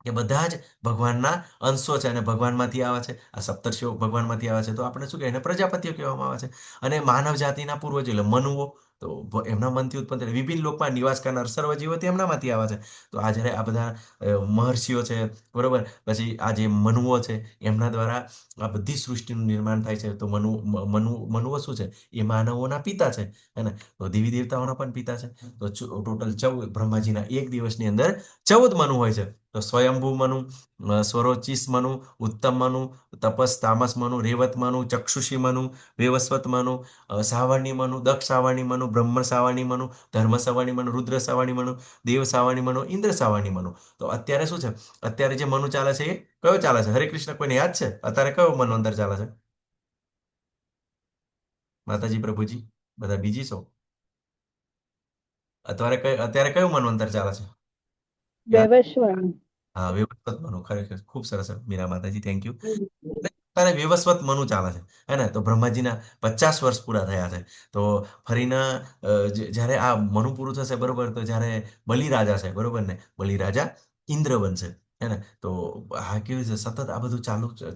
Speaker 1: કે બધા જ ભગવાનના અંશો છે અને ભગવાનમાંથી આવે છે. આ સપ્તર્ષિઓ ભગવાનમાંથી આવે છે. તો આપણે શું કહેવાય? એને પ્રજાપતિઓ કહેવામાં આવે છે. અને માનવ જાતિના પૂર્વજો એટલે મનુઓ, તો એમના મનથી ઉત્પન્ન થયેલા વિભિન્ન લોકમાં નિવાસ કરનાર સર્વજીવો તેમનામાંથી આવે છે. તો આ જ્યારે આ બધા મહર્ષિઓ છે, બરોબર, પછી આ જે મનુઓ છે એમના દ્વારા આ બધી સૃષ્ટિનું નિર્માણ થાય છે. તો મનુઓ શું છે? એ માનવોના પિતા છે, હે ને? તો દેવી દેવતાઓના પણ પિતા છે. તો ટોટલ 14 બ્રહ્માજીના એક દિવસની અંદર 14 મનુ હોય છે. તો સ્વયંભૂ મનુ, સ્વરોચિસ મનુ, ઉત્તમ મનુ, તપસ તામસ મનુ, રેવત મનુ, ચક્ષુષી મનુ, વેવસ્વત મનુ, સાવર્ણી મનુ, દક્ષ સાવર્ણી મનુ, બ્રહ્મ સાવર્ણી મનુ, ધર્મ સાવર્ણી મનુ, રુદ્ર સાવર્ણી મનુ, દેવ સાવર્ણી મનુ, ઇન્દ્ર સાવર્ણી મનુ. તો અત્યારે શું છે? અત્યારે જે મનુ ચાલે છે એ કયો ચાલે છે? હરે કૃષ્ણ, કોઈને યાદ છે અત્યારે કયો મનુ અંદર ચાલે છે? માતાજી, પ્રભુજી, બધા બીજી છો? અત્યારે કયું મનુ અંદર ચાલે છે? યાદ?
Speaker 4: વૈવસ્વત.
Speaker 1: હા, વ્યવસ્થિત મનુ. ખરેખર ખૂબ સરસ, મીરા માતાજી, થેન્ક યુ. તારે વ્યવસ્વત મનુ ચાલે છે, હે ને? તો બ્રહ્માજીના 50 વર્ષ પૂરા થયા છે. તો ફરીને જ્યારે આ મનુ પૂરું થશે, બરોબર, તો જ્યારે બલિરાજા છે, બરોબર ને, બલિરાજા ઇન્દ્ર બનશે, હે ને? તો આ કેવું છે? સતત આ બધું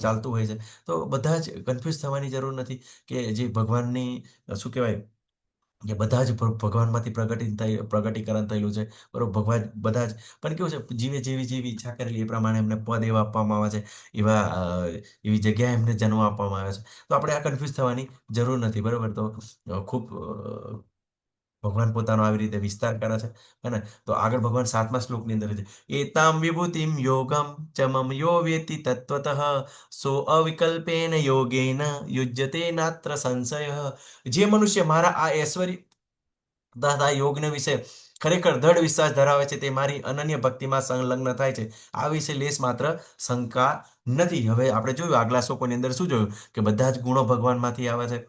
Speaker 1: ચાલતું હોય છે. તો બધા જ કન્ફ્યુઝ થવાની જરૂર નથી કે જે ભગવાનની શું કહેવાય કે બધા જ ભગવાનમાંથી પ્રગટીકરણ થયેલું છે. બરોબર, ભગવાન બધા જ, પણ કેવું છે? જીવે જેવી ઈચ્છા કરેલી એ પ્રમાણે એમને પદ એવા આપવામાં આવે છે, એવા એવી જગ્યાએ એમને જન્મ આપવામાં આવે છે. તો આપણે આ કન્ફ્યુઝ થવાની જરૂર નથી. બરોબર, તો ખૂબ ભગવાન પોતાનો આવી રીતે વિસ્તાર કરે છે, હે ને? તો આગળ ભગવાન 7મા શ્લોકની અંદર છે, એતામ વિભૂતિમ યોગમ ચમમ યો વેતિ તત્વતઃ સો અવિકલ્પેન યોગેન યુજ્યતે નાત્ર સંશય. જે મનુષ્ય મારા આ ઐશ્વર્ય તથા યોગને વિશે ખરેખર દ્રઢ વિશ્વાસ ધરાવે છે, તે મારી અનન્ય ભક્તિમાં સંલગ્ન થાય છે, આ વિશે લેશ માત્ર શંકા નથી. હવે આપણે જોયું આગલા શ્લોકોની અંદર શું જોયું કે બધા જ ગુણો ભગવાનમાંથી આવે છે.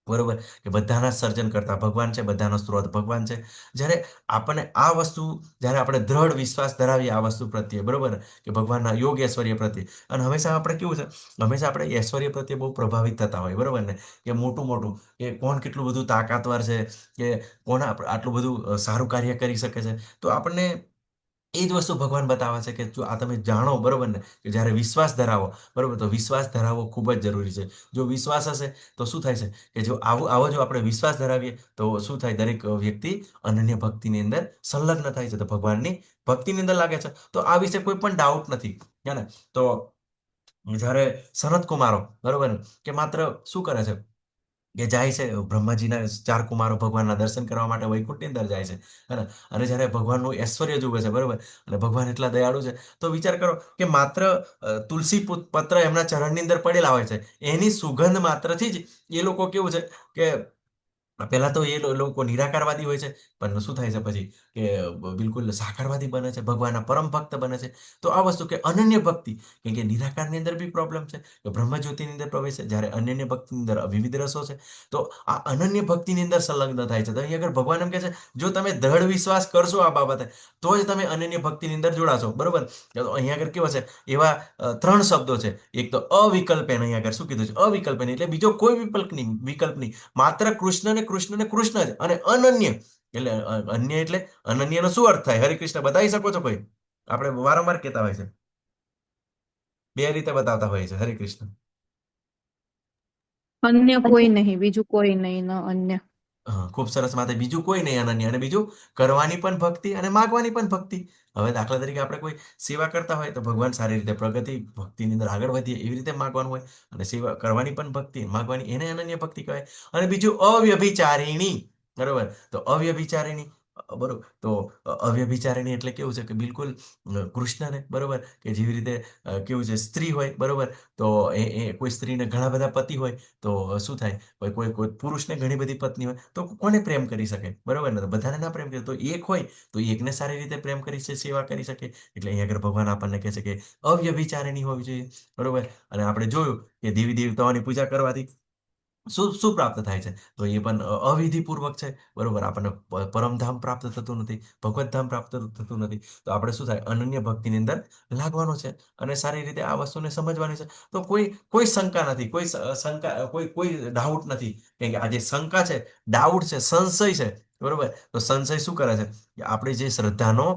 Speaker 1: બરોબર, કે બધાના સર્જન કરતા ભગવાન છે, બધાનો સ્ત્રોત ભગવાન છે. જ્યારે આપણને આ વસ્તુ, જ્યારે આપણે દ્રઢ વિશ્વાસ ધરાવીએ આ વસ્તુ પ્રત્યે, બરોબર, કે ભગવાનના યોગ ઐશ્વર્ય પ્રત્યે, અને હંમેશા આપણે કેવું છે? હંમેશા આપણે ઐશ્વર્ય પ્રત્યે બહુ પ્રભાવિત થતા હોય, બરોબર ને, કે મોટું મોટું, કે કોણ કેટલું બધું તાકાતવર છે, કે કોણ આટલું બધું સારું કાર્ય કરી શકે છે. તો આપણને એ જ વસ્તુ ભગવાન બતાવે છે કે જો આ તમે જાણો, બરોબર ને, કે જ્યારે વિશ્વાસ ધરાવો, બરોબર, તો વિશ્વાસ ધરાવવો ખૂબ જ જરૂરી છે. જો વિશ્વાસ હશે તો શું થાય છે કે જો આવો જો આપણે વિશ્વાસ ધરાવીએ તો શું થાય, દરેક વ્યક્તિ અનન્ય ભક્તિની અંદર સંલગ્ન થાય છે, તો ભગવાનની ભક્તિની અંદર લાગે છે. તો આ વિશે કોઈ પણ ડાઉટ નથી, હે ને. તો જ્યારે સનત કુમારો, બરોબર ને, કે માત્ર શું કરે છે કે જાય છે બ્રહ્માજીના 4 કુમારો ભગવાનના દર્શન કરવા માટે વૈકુંઠની અંદર જાય છે, હે ને. અને જ્યારે ભગવાનનું ઐશ્વર્ય જુએ છે, બરોબર, અને ભગવાન એટલા દયાળુ છે, તો વિચાર કરો કે માત્ર તુલસી પત્ર એમના ચરણની અંદર પડેલા હોય છે, એની સુગંધ માત્રથી જ એ લોકો કેવું છે કે પહેલા તો એ લોકો નિરાકારવાદી હોય છે, પણ શું થાય છે પછી કે બિલકુલ સાકારવાદી બને છે, ભગવાનના પરમ ભક્ત બને છે. તો આ વસ્તુ કે અનન્ય ભક્તિ, કેમ કે નિરાકારની અંદર બી પ્રોબ્લેમ છે, કે બ્રહ્મજ્યોતિની અંદર પ્રવેશ છે, જ્યારે અનન્ય ભક્તિની અંદર વિવિધ રસો છે. તો આ અનન્ય ભક્તિની અંદર સંલગ્ન થાય છે. તો અહીં આગળ ભગવાન એમ કહે છે, જો તમે દ્રઢ વિશ્વાસ કરશો આ બાબતે, તો જ તમે અનન્ય ભક્તિની અંદર જોડાશો, બરોબર. તો અહીં આગળ કેવા છે, એવા 3 શબ્દો છે. એક તો અવિકલ્પેન, અહીં આગળ શું કીધું છે, અવિકલ્પેન, એટલે બીજો કોઈ વિકલ્પ નહીં, માત્ર કૃષ્ણ ને કૃષ્ણ ને કૃષ્ણ જ, અને અનન્ય એટલે અન્ય એટલે અનન્યનો શું અર્થ થાય? હરિકૃષ્ણ બતાવી શકો છો કોઈ? આપણે વારંવાર કહેતા હોય છે, બે રીતે બતાવતા હોય છે. હરિકૃષ્ણ.
Speaker 4: અન્ય કોઈ નહીં, બીજું કોઈ નહીં, ન અન્ય.
Speaker 1: હા, ખૂબ સરસ. માટે બીજું કોઈ નહીં અનન્ય, અને બીજું કરવાની પણ ભક્તિ અને માગવાની પણ ભક્તિ. હવે દાખલા તરીકે આપણે કોઈ સેવા કરતા હોય તો ભગવાન સારી રીતે પ્રગતિ, ભક્તિની અંદર આગળ વધીએ એવી રીતે માગવાનું હોય, અને સેવા કરવાની પણ ભક્તિ, માગવાની, એને અનન્ય ભક્તિ કહેવાય. અને બીજું અવ્યભિચારિણી, બરોબર. તો અવ્યભિચારિણી, બરોબર. તો અવ્યભિચારિણી એટલે કેવું છે કે બિલકુલ કૃષ્ણને, બરોબર, કે જેવી રીતે કેવું છે, સ્ત્રી હોય, બરોબર, તો એ કોઈ સ્ત્રીને ઘણા બધા પતિ હોય, તો શું થાય, કોઈ પુરુષને ઘણી બધી પત્ની હોય, તો કોને પ્રેમ કરી શકે, બરોબર ને? તો બધાને ના પ્રેમ કરે. તો એક હોય તો એકને સારી રીતે પ્રેમ કરી છે, સેવા કરી શકે. એટલે અહીંયા આગળ ભગવાન આપણને કહે છે કે અવ્યભિચારિણી હોવી જોઈએ, બરોબર. અને આપણે જોયું કે દેવી દેવતાઓની પૂજા કરવાથી શું શું પ્રાપ્ત થાય છે, તો એ પણ અવિધિપૂર્વક છે, બરોબર. આપણને પરમધામ પ્રાપ્ત થતું નથી, ભગવત ધામ પ્રાપ્ત થતું નથી. તો આપણે શું થાય, અનન્ય ભક્તિની અંદર લાગવાનો છે, અને સારી રીતે આ વસ્તુને સમજવાની છે. તો કોઈ કોઈ શંકા નથી, કોઈ શંકા, કોઈ ડાઉટ નથી, કેમ કે આ જે શંકા છે, ડાઉટ છે, સંશય છે, બરોબર. તો સંશય શું કરે છે કે આપણી જે શ્રદ્ધાનો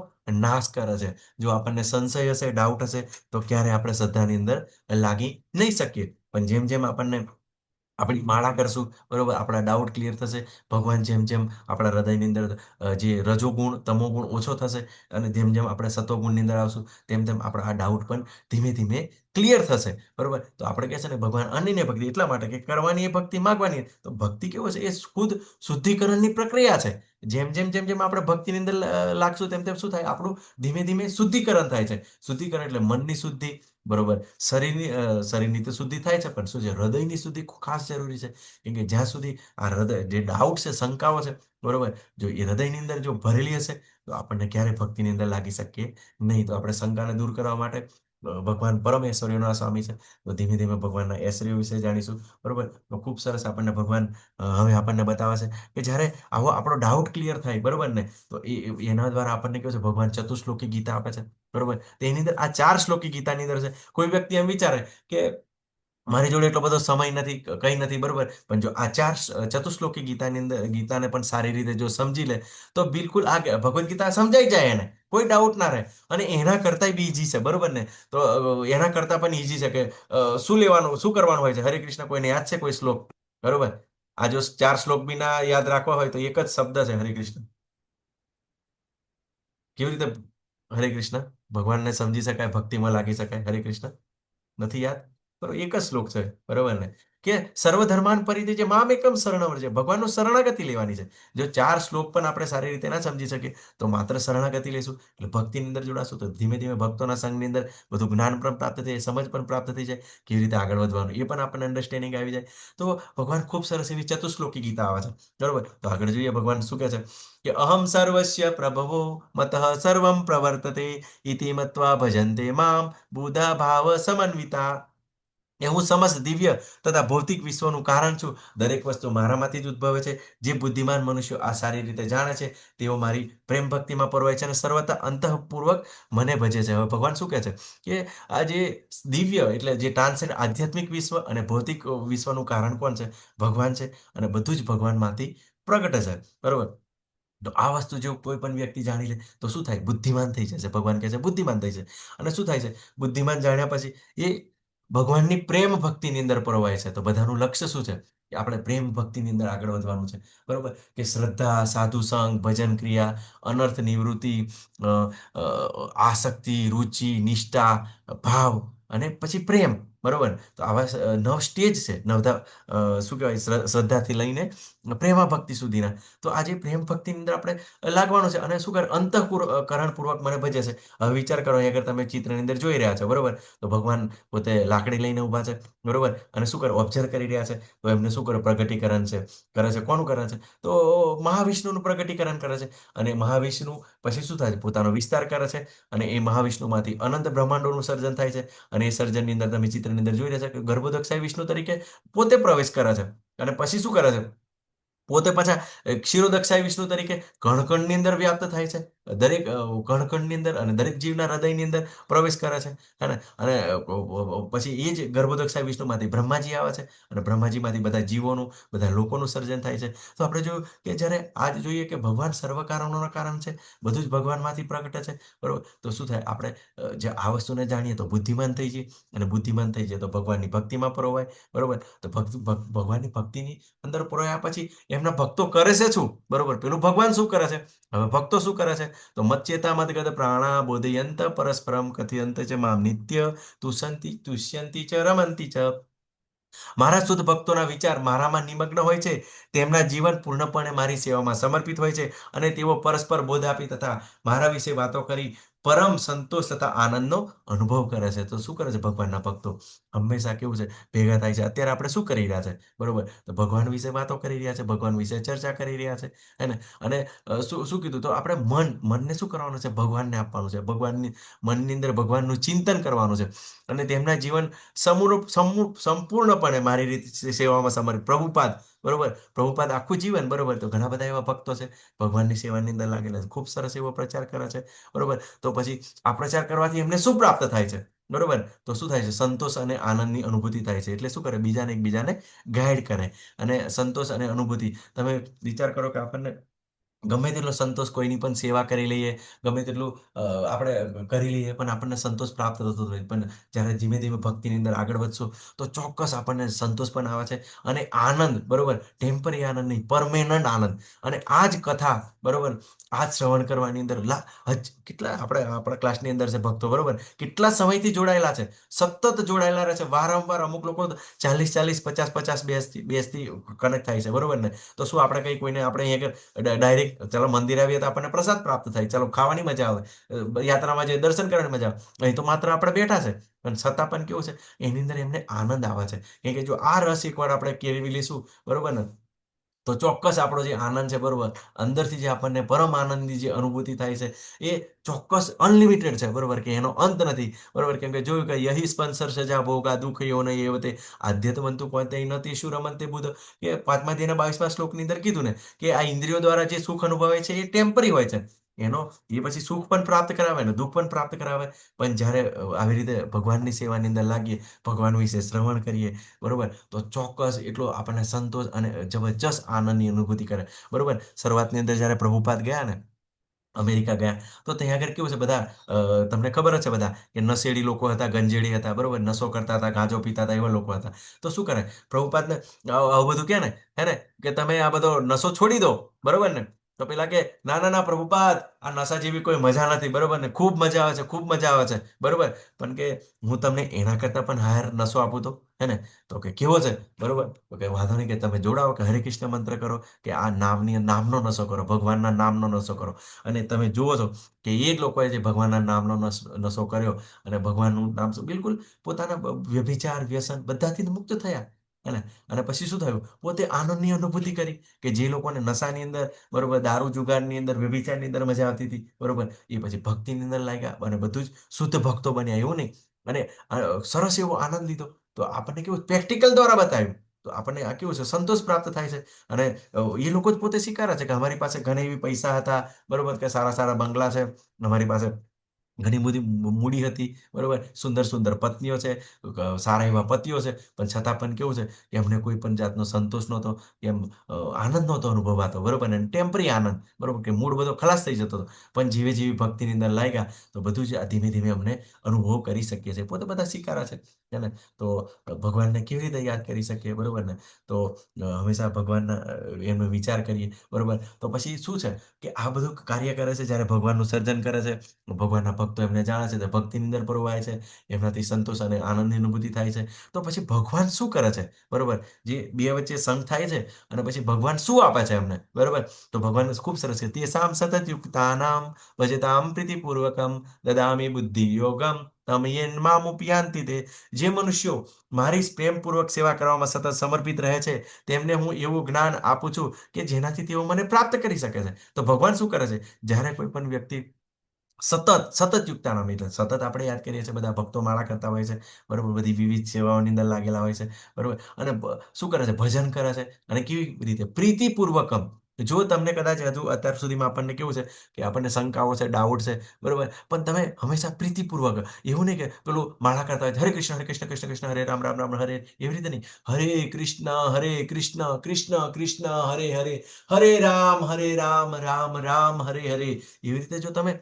Speaker 1: નાશ કરે છે. જો આપણને સંશય હશે, ડાઉટ હશે, તો ક્યારે આપણે શ્રદ્ધાની અંદર લાગી નહીં શકીએ. પણ જેમ જેમ આપણને આપણી માળા કરશું, બરોબર, આપણા ડાઉટ ક્લિયર થશે. ભગવાન જેમ જેમ આપણા હૃદયની અંદર જે રજોગુણ તમોગુણ ઓછો થશે, અને જેમ જેમ આપણે સતોગુણની અંદર આવશું, તેમ તેમ આપણા આ ડાઉટ પણ ધીમે ધીમે ક્લિયર થશે, બરોબર. તો આપણે કહે છે ને ભગવાન અન્યની ભક્તિ એટલા માટે કે કરવાની એ ભક્તિ, માગવાની. તો ભક્તિ કેવો છે, એ ખુદ શુદ્ધિકરણની પ્રક્રિયા છે. જેમ જેમ જેમ જેમ આપણે ભક્તિની અંદર લાગશું, તેમ તેમ શું થાય, આપણું ધીમે ધીમે શુદ્ધિકરણ થાય છે. શુદ્ધિકરણ એટલે મનની શુદ્ધિ, બરોબર. શરીરની તો શુદ્ધિ થાય છે, પણ શું છે, હૃદયની શુદ્ધિ ખાસ જરૂરી છે. કેમ કે જ્યાં સુધી આ હૃદય જે ડાઉટ છે, શંકાઓ છે, બરોબર, જો એ હૃદયની અંદર જો ભરેલી હશે, તો આપણને ક્યારે ભક્તિની અંદર લાગી શકીએ નહીં. તો આપણે શંકાને દૂર કરવા માટે ભગવાન પરમ ઐશ્વર્યના સ્વામી છે, તો ધીમે ધીમે ભગવાનના ઐશ્વર્ય વિશે જાણીશું, બરોબર. તો ખૂબ સરસ આપણને ભગવાન હવે આપણને બતાવે છે કે જ્યારે આવો આપણો ડાઉટ ક્લિયર થાય, બરોબર ને, તો એના દ્વારા આપણને કહ્યું છે, ભગવાન ચતુશ્લોકી ગીતા આપે છે, બરોબર. તો એની અંદર આ 4 શ્લોકી ગીતાની અંદર છે. કોઈ વ્યક્તિ એમ વિચારે કે મારી જોડે એટલો બધો સમય નથી, કંઈ નથી, બરોબર, પણ જો આ 4 ચતુશ્લોકી ગીતાની અંદર ગીતાને પણ સારી રીતે જો સમજી લે, તો બિલકુલ આ ભગવદ્ ગીતા સમજાઈ જાય એને, કોઈ ડાઉટ ના રહે. અને એના કરતાંય બી ઈઝી છે, બરોબર ને. તો એના કરતાં પણ ઈઝી છે કે શું લેવાનું, શું કરવાનું હોય છે. હરે કૃષ્ણ, કોઈને યાદ છે કોઈ શ્લોક, બરોબર? આ જો 4 શ્લોક બી ના યાદ રાખવા હોય તો એક જ શબ્દ છે, હરે કૃષ્ણ. કેવી રીતે હરે કૃષ્ણ ભગવાનને સમજી શકાય, ભક્તિમાં લાગી શકાય? હરે કૃષ્ણ નથી યાદ? બરોબર, એક જ શ્લોક છે, બરોબર ને, કે સર્વધર્માન પરિત્યજ્ય મામ એકમ શરણમ વ્રજ. ભગવાનનું શરણાગતિ લેવાની છે. જો 4 શ્લોક પણ આપણે સારી રીતે ના સમજી શકીએ, તો માત્ર શરણાગતિ લેશું, એટલે ભક્તિની અંદર જોડાશું, તો ધીમે ધીમે ભક્તોના સંઘની અંદર બધું જ્ઞાન પણ પ્રાપ્ત થઈ જાય, સમજ પણ પ્રાપ્ત થઈ જાય, કેવી રીતે આગળ વધવાનું એ પણ આપણને અન્ડરસ્ટેન્ડિંગ આવી જાય. તો ભગવાન ખૂબ સરસ એવી ચતુશ્લોકી ગીતા આવે છે, બરોબર. તો આગળ જોઈએ ભગવાન શું કહે છે કે અહમ સર્વસ્ય પ્રભવો મતઃ સર્વમ પ્રવર્તતે ઇતિ મત્વા ભજન્તે મામ બુધા ભાવ સમન્વિતા. એ હું સમસ્ત દિવ્ય તથા ભૌતિક વિશ્વનું કારણ છું. દરેક વસ્તુ મારામાંથી જ ઉદ્ભવે છે. જે બુદ્ધિમાન મનુષ્યો આ સારી રીતે જાણે છે, તેઓ મારી પ્રેમ ભક્તિમાં પરોવાય છે, અને સર્વથા અંતઃપૂર્વક મને ભજે છે. હવે ભગવાન શું કહે છે કે આ જે દિવ્ય એટલે જે ટ્રાન્સેન્ડ આધ્યાત્મિક વિશ્વ અને ભૌતિક વિશ્વનું કારણ કોણ છે? ભગવાન છે. અને બધું જ ભગવાનમાંથી પ્રગટે છે, બરોબર. તો આ વસ્તુ જો કોઈ પણ વ્યક્તિ જાણી લે તો શું થાય? બુદ્ધિમાન થઈ જશે. ભગવાન કહે છે બુદ્ધિમાન થઈ છે. અને શું થાય છે? બુદ્ધિમાન જાણ્યા પછી એ ભગવાનની પ્રેમ ભક્તિની અંદર પરોવાય છે. તો બધાનું લક્ષ્ય શું છે? કે આપણે પ્રેમ ભક્તિની અંદર આગળ વધવાનું છે. બરોબર? કે શ્રદ્ધા, સાધુ સંગ, ભજન ક્રિયા, અનર્થ નિવૃત્તિ, અ, અ, આસક્તિ, રુચિ, નિષ્ઠા, ભાવ અને પછી પ્રેમ. બરોબર? તો આવા 9 સ્ટેજ છે. શું કહેવાય? શ્રદ્ધાથી લઈને પ્રેમા ભક્તિ સુધીના. તો આજે પ્રેમ ભક્તિની અંદર આપણે લાગવાનું છે. અને શું કરે? અંતઃકરણપૂર્વક મને ભજે છે. હવે વિચાર કરો, અહીં આગળ તમે ચિત્રની અંદર જોઈ રહ્યા છો. બરોબર? તો ભગવાન પોતે લાકડી લઈને ઊભા છે. બરોબર? અને શું કરે? ઓબ્ઝર્વ કરી રહ્યા છે. તો એમને શું કરે? પ્રગટીકરણ કરે છે. કોનું કરે છે? તો મહાવિષ્ણુનું પ્રગટીકરણ કરે છે. અને મહાવિષ્ણુ પછી શું થાય છે? પોતાનો વિસ્તાર કરે છે. અને એ મહાવિષ્ણુમાંથી અનંત બ્રહ્માંડોનું સર્જન થાય છે. અને એ સર્જનની અંદર તમે ચિત્રની અંદર જોઈ રહ્યા છો કે ગર્ભોદક્ષાય વિષ્ણુ તરીકે પોતે પ્રવેશ કરે છે. અને પછી શું કરે છે? પોતે પાછા ક્ષીરોદક્ષાય વિષ્ણુ તરીકે કણકણની અંદર વ્યાપ્ત થાય છે. દરેક કણકણની અંદર અને દરેક જીવના હૃદયની અંદર પ્રવેશ કરે છે. હે ને? અને પછી એ જ ગર્ભોદક્ષાય વિષ્ણુમાંથી બ્રહ્માજી આવે છે. અને બ્રહ્માજીમાંથી બધા જીવોનું, બધા લોકોનું સર્જન થાય છે. તો આપણે જોયું કે જ્યારે આજ જોઈએ કે ભગવાન સર્વ કારણોના કારણ છે. બધું જ ભગવાનમાંથી પ્રગટે છે. બરોબર? તો શું થાય? આપણે જે આ વસ્તુને જાણીએ તો બુદ્ધિમાન થઈ જઈએ. અને બુદ્ધિમાન થઈ જઈએ તો ભગવાનની ભક્તિમાં પરોવાય. બરોબર? તો ભગવાનની ભક્તિની અંદર પરોવ્યા પછી એમના ભક્તો કરે છે શું? બરોબર? પેલું ભગવાન શું કરે છે? હવે ભક્તો શું કરે છે? તો મચ્ચેતા મદગત પ્રાણા બોધયંત પરસ્પરમ કથયંત ચ મામ નિત્ય તુષ્યંતિ ચ રમંતિ ચ. મારા શુદ્ધ ભક્તોના વિચાર મારામાં નિમગ્ન હોય છે. તેમના જીવન પૂર્ણપણે મારી સેવામાં સમર્પિત હોય છે. અને તેઓ પરસ્પર બોધ આપી તથા મારા વિશે વાતો કરી પરમ સંતોષ તથા આનંદનો અનુભવ કરે છે. તો શું કરે છે ભગવાનના ભક્તો? હંમેશા કેવું છે? ભેગા થાય છે. અત્યારે આપણે શું કરી રહ્યા છે? બરોબર? તો ભગવાન વિશે વાતો કરી રહ્યા છે. ભગવાન વિશે ચર્ચા કરી રહ્યા છે. હે ને? અને શું કીધું? તો આપણે મનને શું કરવાનું છે? ભગવાનને આપવાનું છે. મનની અંદર ભગવાનનું ચિંતન કરવાનું છે. અને તેમના જીવન સંપૂર્ણપણે મારી સેવામાં સમર્પિત. પ્રભુપાદ, બરોબર? પ્રભુપાદ આખું જીવન, બરોબર? તો ઘણા બધા એવા ભક્તો છે ભગવાનની સેવાની અંદર લાગેલા છે. ખૂબ સરસ એવો પ્રચાર કરે છે. બરોબર? તો પછી આ પ્રચાર કરવાથી એમને શું પ્રાપ્ત થાય છે? બરોબર? તો શું થાય છે? સંતોષ અને આનંદની અનુભૂતિ થાય છે. એટલે શું કરે? એકબીજાને ગાઈડ કરે. અને સંતોષ અને અનુભૂતિ, તમે વિચાર કરો કે આપણને ગમે તેટલો સંતોષ, કોઈની પણ સેવા કરી લઈએ, ગમે તેટલું આપણે કરી લઈએ, પણ આપણને સંતોષ પ્રાપ્ત થતો નથી. પણ જ્યારે ધીમે ધીમે ભક્તિની અંદર આગળ વધશો તો ચોક્કસ આપણને સંતોષ પણ આવે છે. અને આનંદ, બરોબર? ટેમ્પરરી આનંદ નહીં, પરમેનન્ટ આનંદ. અને આ જ કથા, બરોબર? આ જ શ્રવણ કરવાની અંદર કેટલા આપણા ક્લાસની અંદર છે ભક્તો, બરોબર? કેટલા સમયથી જોડાયેલા છે, સતત જોડાયેલા રહે છે. વારંવાર અમુક લોકો 40-40, 50-50 બેસથી કનેક્ટ થાય છે. બરોબર ને? તો શું આપણે કઈ કોઈને આપણે અહીંયા ડાયરેક્ટ ચાલો મંદિર આવીએ તો આપણને પ્રસાદ પ્રાપ્ત થાય, ચાલો ખાવાની મજા આવે, યાત્રામાં જઈએ દર્શન કરવાની મજા આવે. અહીં તો માત્ર આપણે બેઠા છે, પણ છતાં પણ કેવું છે? એની અંદર એમને આનંદ આવે છે. કેમ કે જો આ રસ એકવાર આપણે કેળવી લઈશું, બરોબર ને, તો ચોક્કસ આપણો જે આનંદ છે, બરોબર, અંદરથી જે આપણને પરમ આનંદની જે અનુભૂતિ થાય છે એ ચોક્કસ અનલિમિટેડ છે. બરોબર? કે એનો અંત નથી. બરોબર? કેમ કે જોયું કે યહી સ્પંસર સજા ભોગા દુઃખ યો ને એવતે આધ્યાત્મંતુ પંતે નતિ શુરમંતે બુધ. કે 5મા અધ્યાયના 22મા શ્લોકની અંદર કીધું ને કે આ ઇન્દ્રિયો દ્વારા જે સુખ અનુભવાય છે એ ટેમ્પરરી હોય છે. એ પછી સુખ પણ પ્રાપ્ત કરાવે ને દુઃખ પણ પ્રાપ્ત કરાવે. પણ જ્યારે આવી રીતે ભગવાનની સેવાની અંદર લાગીએ, ભગવાન વિશે શ્રવણ કરીએ, બરોબર, તો ચોક્કસ એટલો આપણને સંતોષ અને જબરજસ્ત આનંદની અનુભૂતિ કરે. બરોબર? શરૂઆતની અંદર જ્યારે પ્રભુપાદ ગયા ને, અમેરિકા ગયા, તો ત્યાં આગળ કેવું છે? બધા તમને ખબર જ છે બધા કે નશેડી લોકો હતા, ગંજેડી હતા, બરોબર? નશો કરતા હતા, ગાંજો પીતા હતા, એવા લોકો હતા. તો શું કરે પ્રભુપાદને? આવું બધું કે ને, હે ને, કે તમે આ બધો નશો છોડી દો. બરોબર ને? તો પેલા કે ના ના ના પ્રભુપાદ, આ નશા જેવી કોઈ મજા નથી. બરોબર ને? ખૂબ મજા આવે છે, ખૂબ મજા આવે છે. બરોબર? પણ કે હું તમને એના કરતા પણ હાયર નશો આપું તો, હે ને? તો કે કેવો છે? બરોબર? તો કે વાંધો નહીં, કે તમે જોડાઓ, કે હરે કૃષ્ણ મંત્ર કરો, કે આ નામનો નશો કરો, ભગવાનના નામનો નશો કરો. અને તમે જુઓ છો કે એ જ લોકોએ જે ભગવાનના નામનો નશો કર્યો અને ભગવાનનું નામ બિલકુલ પોતાના વ્યભિચાર, વ્યસન બધાથી મુક્ત થયા. હે ને? અને પછી શું થયું? પોતે આનંદની અનુભૂતિ કરી. કે જે લોકોને નશાની અંદર, બરોબર, દારૂ જુગારની અંદર, વ્યભિચારની અંદર મજા આવતી હતી, બરોબર, એ પછી ભક્તિની અંદર લાગ્યા અને બધું જ શુદ્ધ ભક્તો બન્યા. એવું નહીં. અને સરસ એવો આનંદ લીધો. તો આપણને કેવું પ્રેક્ટિકલ દ્વારા બતાવ્યું. તો આપણને આ કેવું છે? સંતોષ પ્રાપ્ત થાય છે. અને એ લોકો જ પોતે સ્વીકારે છે કે અમારી પાસે ઘણા એવી પૈસા હતા, બરોબર, કે સારા સારા બંગલા છે અમારી પાસે, ઘણી બધી મૂડી હતી, બરોબર, સુંદર સુંદર પત્નીઓ છે, સારા એવા પતિઓ છે, પણ છતાં પણ કેવું છે કે એમને કોઈ પણ જાતનો સંતોષ નહોતો, એમ આનંદ નહોતો અનુભવાતો, બરોબર, અને ટેમ્પરી આનંદ, બરોબર, કે મૂડ બધો ખલાસ થઈ જતો હતો. પણ જેવી જેવી ભક્તિની અંદર લાગ્યા તો બધું જ ધીમે ધીમે અમને અનુભવ કરી શકીએ છીએ, પોતે બધા સ્વીકારા છે ને. તો ભગવાનને કેવી રીતે યાદ કરી શકીએ, બરોબર ને. તો હંમેશા ભગવાનના એનો વિચાર કરીએ, બરોબર. તો પછી શું છે કે આ બધું કાર્ય કરે છે જ્યારે ભગવાનનું સર્જન કરે છે, ભગવાનના ભક્તો એમને જાણે છે, તો ભક્તિની અંદર પરોવાય છે, એમનાથી સંતોષ અને આનંદની અનુભૂતિ થાય છે. તો પછી ભગવાન શું કરે છે, બરોબર, જે બે વચ્ચે સંગ થાય છે અને પછી ભગવાન શું આપે છે એમને, બરોબર. તો ભગવાન ખૂબ સરસ છે, તે સામ સતત યુક્તાનામ ભજતામ પ્રીતિપૂર્વકમ દદામી બુદ્ધિ યોગમ તમ યેન મામુપયાન્તિ તે. જે મનુષ્યો મારી પ્રેમપૂર્વક સેવા કરવામાં સતત સમર્પિત રહે છે તેમને હું એવું જ્ઞાન આપું છું કે જેનાથી તેઓ મને પ્રાપ્ત કરી શકે છે. તો ભગવાન શું કરે છે, જ્યારે કોઈ પણ વ્યક્તિ સતત સતત યુક્તાનામ, એટલે સતત આપણે યાદ કરીએ છીએ, બધા ભક્તો માળા કરતા હોય છે, બરોબર, બધી વિવિધ સેવાઓની અંદર લાગેલા હોય છે, બરોબર, અને શું કરે છે, ભજન કરે છે, અને કેવી રીતે પ્રીતિપૂર્વકમ. જો તમને કદાચ હજુ અત્યાર સુધીમાં આપણને કેવું છે કે આપણને શંકાઓ છે, ડાઉટ છે, બરોબર, પણ તમે હંમેશા પ્રીતિપૂર્વક, એવું નહીં કે પેલું માળા કરતા હોય હરે કૃષ્ણ કૃષ્ણ કૃષ્ણ હરે રામ રામ રામ હરે, એવી રીતે નહીં, હરે કૃષ્ણ કૃષ્ણ કૃષ્ણ હરે હરે, હરે રામ રામ રામ હરે હરે. એવી રીતે જો તમે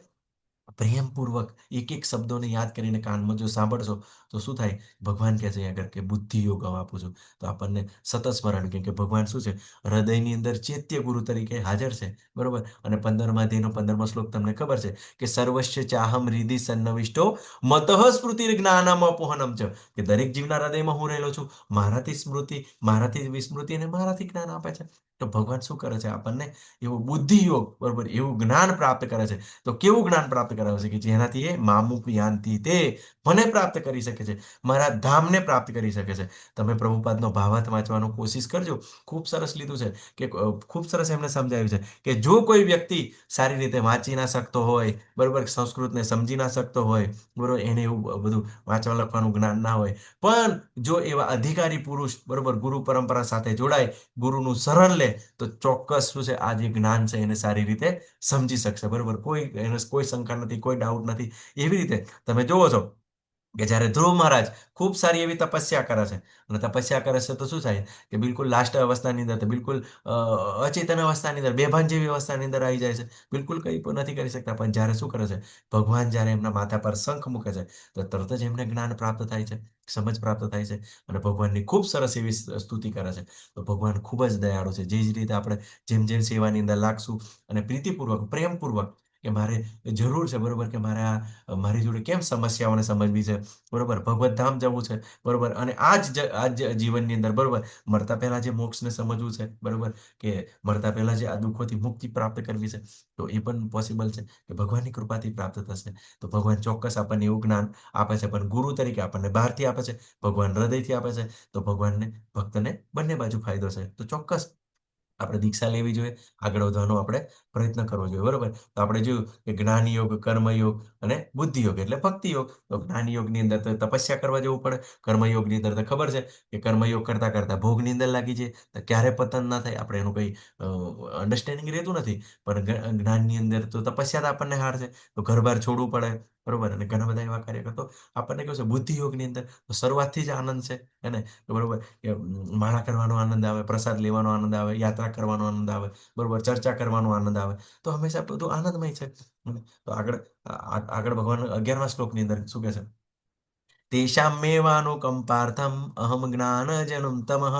Speaker 1: પ્રેમપૂર્વક એક એક શબ્દોને યાદ કરીને કાનમાં જો સાંભળશો તો શું થાય, ભગવાન કહે છે આગળ કે બુદ્ધિ યોગ આપું છું. તો આપણને સતત સ્મરણ, કેમ કે ભગવાન શું છે, હૃદયની અંદર ચૈત્ય ગુરુ તરીકે હાજર છે, બરોબર. અને 15મા અધ્યાયનો 15મો શ્લોક તમને ખબર છે કે સર્વસ્ય ચાહમ હૃદિ સન્નવિષ્ટો મતઃ સ્મૃતિ જ્ઞાનમ અપોહનમ છે, કે દરેક જીવના હૃદયમાં હું રહેલો છું, મારાથી સ્મૃતિ, મારાથી વિસ્મૃતિ અને મારાથી જ્ઞાન આપે છે. તો ભગવાન શું કરે છે, આપણને એવું બુદ્ધિ યોગ, બરોબર, એવું જ્ઞાન પ્રાપ્ત કરે છે. તો કેવું જ્ઞાન પ્રાપ્ત કરાવે છે કે જેનાથી એ મામુક યાંતિ તે મને પ્રાપ્ત કરી શકે છે, મારા ધામને પ્રાપ્ત કરી શકે છે. તમે પ્રભુપાદનો ભાવાર્થ વાંચવાનો કોશિશ કરજો, ખૂબ સરસ લીધું છે, કે ખૂબ સરસ એમને સમજાવ્યું છે કે જો કોઈ વ્યક્તિ સારી રીતે વાંચી ના શકતો હોય, બરોબર, સંસ્કૃતને સમજી ના શકતો હોય, બરોબર, એને એવું બધું વાંચવા લખવાનું જ્ઞાન ના હોય, પણ જો એવા અધિકારી પુરુષ, બરોબર, ગુરુ પરંપરા સાથે જોડાય, ગુરુનું શરણ લે, તો ચોક્કસ શું છે, આ જે જ્ઞાન છે એને સારી રીતે સમજી શકશે, બરોબર. એને કોઈ શંકા નથી, કોઈ ડાઉટ નથી. એવી રીતે તમે જોવો છો કે જ્યારે ધ્રુવ મહારાજ ખૂબ સારી એવી તપસ્યા કરે છે, અને તપસ્યા કરે છે તો શું થાય કે બિલકુલ લાસ્ટ અવસ્થાની અંદર, તો બિલકુલ અચેતન અવસ્થાની અંદર, બેભાન જેવી અવસ્થાની અંદર આવી જાય છે, બિલકુલ કંઈ પણ નથી કરી શકતા. પણ જ્યારે શું કરે છે, ભગવાન જ્યારે એમના માથા પર શંખ મૂકે છે તો તરત જ એમને જ્ઞાન પ્રાપ્ત થાય છે, સમજ પ્રાપ્ત થાય છે, અને ભગવાનની ખૂબ સરસ એવી સ્તુતિ કરે છે. તો ભગવાન ખૂબ જ દયાળુ છે. જે જ રીતે આપણે જેમ જેમ સેવાની અંદર લાગશું અને પ્રીતિપૂર્વક, પ્રેમપૂર્વક, કે મારે જરૂર છે, બરોબર, કે મારી જોડે કેમ સમસ્યાઓને સમજવી છે, બરોબર, ભગવત ધામ જવું છે, બરોબર, અને આ જ જીવનની અંદર, બરોબર, મરતા પહેલા જે મોક્ષને સમજવું છે, બરોબર, કે મરતા પહેલા જે આ દુઃખોથી મુક્તિ પ્રાપ્ત કરવી છે, તો એ પણ પોસિબલ છે કે ભગવાનની કૃપાથી પ્રાપ્ત થશે. તો ભગવાન ચોક્કસ આપણને એવું જ્ઞાન આપે છે, પણ ગુરુ તરીકે આપણને બહારથી આપે છે, ભગવાન હૃદયથી આપે છે. તો ભગવાનને, ભક્તને બંને બાજુ ફાયદો છે. તો ચોક્કસ આપણે દીક્ષા લેવી જોઈએ, આગળ વધવાનો આપણે પ્રયત્ન કરવો જોઈએ, બરોબર. તો આપણે જોયું કે જ્ઞાન યોગ, કર્મયોગ અને બુદ્ધિ યોગ એટલે ભક્તિ યોગ. તો જ્ઞાન યોગની અંદર તો તપસ્યા કરવા જવું પડે, કર્મયોગની અંદર તો ખબર છે કે કર્મયોગ કરતા કરતા ભોગની અંદર લાગી જાય તો ક્યારે પતન ના થાય, આપણે એનું કંઈ અન્ડરસ્ટેન્ડિંગ રહેતું નથી. પણ જ્ઞાનની અંદર તો તપસ્યા તો આપણને હાર છે, તો ઘર-બાર છોડવું પડે, બરોબર, અને ઘણા બધા એવા કાર્ય કરતો આપણને કેવું છે, બુદ્ધિ યોગની અંદર તો શરૂઆતથી જ આનંદ છે, હે ને, બરોબર, કે માળા કરવાનો આનંદ આવે, પ્રસાદ લેવાનો આનંદ આવે, યાત્રા કરવાનો આનંદ આવે, બરોબર, ચર્ચા કરવાનો આનંદ આવે. તો હંમેશા બધું આનંદમય છે. તો આગળ ભગવાન 11મા શ્લોકની અંદર શું કહે છે, તેષામેવાનુકંપાર્થમ અહમ જ્ઞાનજનમ તમઃ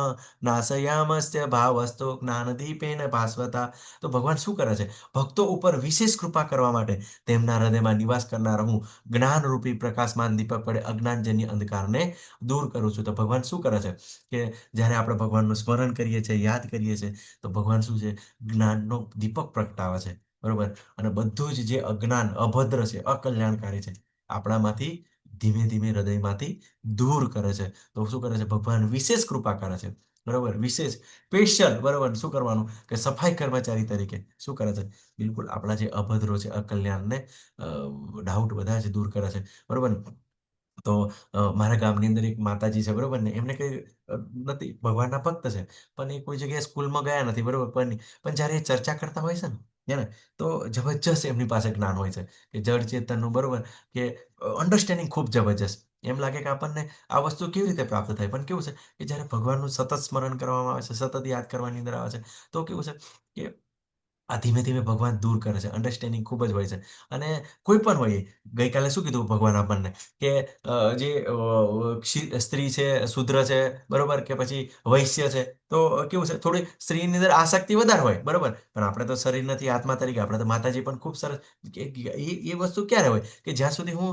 Speaker 1: નાશયામસ્ય ભાવસ્તો જ્ઞાનદીપેન ભાસ્વતા. તો ભગવાન શું કરે છે, ભક્તો ઉપર વિશેષ કૃપા કરવા માટે તેમના હૃદયમાં નિવાસ કરનાર હું જ્ઞાનરૂપી પ્રકાશમાન દીપક વડે અજ્ઞાનજન્ય અંધકારને દૂર કરું છું. તો ભગવાન શું કરે છે કે જ્યારે આપણે ભગવાનનું સ્મરણ કરીએ છીએ, યાદ કરીએ છીએ, તો ભગવાન શું છે, જ્ઞાનનો દીપક પ્રગટાવે છે, બરોબર, અને બધું જ જે અજ્ઞાન, અભદ્ર છે, અકલ્યાણકારી છે, આપણામાંથી ધીમે ધીમે હૃદયમાંથી દૂર કરે છે. તો શું કરે છે, ભગવાન વિશેષ કૃપા કરે છે, બરોબર, વિશેષ સ્પેશિયલ, બરોબર, શું કરવાનું કે સફાઈ કર્મચારી તરીકે શું કરે છે, બિલકુલ આપણા જે અભદ્રો છે, અકલ્યાણને ડાઉટ બધા જ દૂર કરે છે, બરોબર. તો મારા ગામની અંદર એક માતાજી છે, બરોબર ને, એમને કઈ નથી, ભગવાનના ભક્ત છે, પણ એ કોઈ જગ્યાએ સ્કૂલમાં ગયા નથી, બરોબર, પણ જ્યારે એ ચર્ચા કરતા હોય છે ને, હે ને? તો જબરજસ્ત એમની પાસે જ્ઞાન હોય છે કે જડ ચેતનનું, બરોબર, કે અન્ડરસ્ટેન્ડિંગ ખૂબ જબરજસ્ત. એમ લાગે કે આપણને આ વસ્તુ કેવી રીતે પ્રાપ્ત થાય, પણ કેવું છે કે જ્યારે ભગવાનનું સતત સ્મરણ કરવામાં આવે છે, સતત યાદ કરવાની અંદર આવે છે, તો કેવું છે કે આ ધીમે ધીમે ભગવાન દૂર કરે છે. અન્ડરસ્ટેન્ડિંગ ખૂબ જ હોય છે. અને કોઈ પણ હોય એ, ગઈકાલે શું કીધું ભગવાન આપણને કે જે સ્ત્રી છે, શૂદ્ર છે, બરોબર, કે પછી વૈશ્ય છે, તો કેવું છે, થોડી સ્ત્રીની અંદર આસક્તિ વધારે હોય, બરોબર, પણ આપણે તો શરીર નથી, આત્મા તરીકે આપણે તો માતાજી પણ ખૂબ સરસ. એ વસ્તુ ક્યારે હોય કે જ્યાં સુધી હું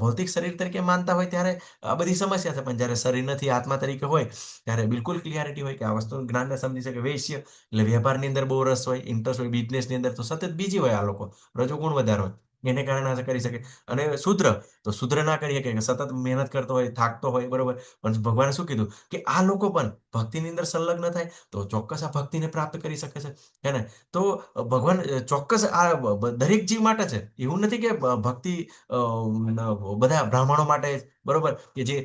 Speaker 1: ભૌતિક શરીર તરીકે માનતા હોય ત્યારે આ બધી સમસ્યા છે, પણ જ્યારે શરીર નથી, આત્મા તરીકે હોય, ત્યારે બિલકુલ ક્લિયરિટી હોય કે આ વસ્તુ જ્ઞાનને સમજી શકે. વૈશ્ય એટલે વેપારની અંદર બહુ રસ હોય, ઇન્ટરેસ્ટ હોય, બિઝનેસની અંદર તો સતત બીજી હોય, આ લોકો રજોગુણ વધારે હોય, એને કારણે આ કરી શકે. અને શૂદ્ર તો શૂદ્ર ના કરી શકે, કે સતત મહેનત કરતો હોય, થાકતો હોય, બરોબર, પણ ભગવાને શું કીધું કે આ લોકો પણ ભક્તિની અંદર સંલગ્ન થાય તો ચોક્કસ આ ભક્તિને પ્રાપ્ત કરી શકે છે, હે ને? તો ભગવાન ચોક્કસ આ દરેક જીવ માટે છે. એવું નથી કે ભક્તિ બધા બ્રાહ્મણો માટે જ, બરોબર, કે જે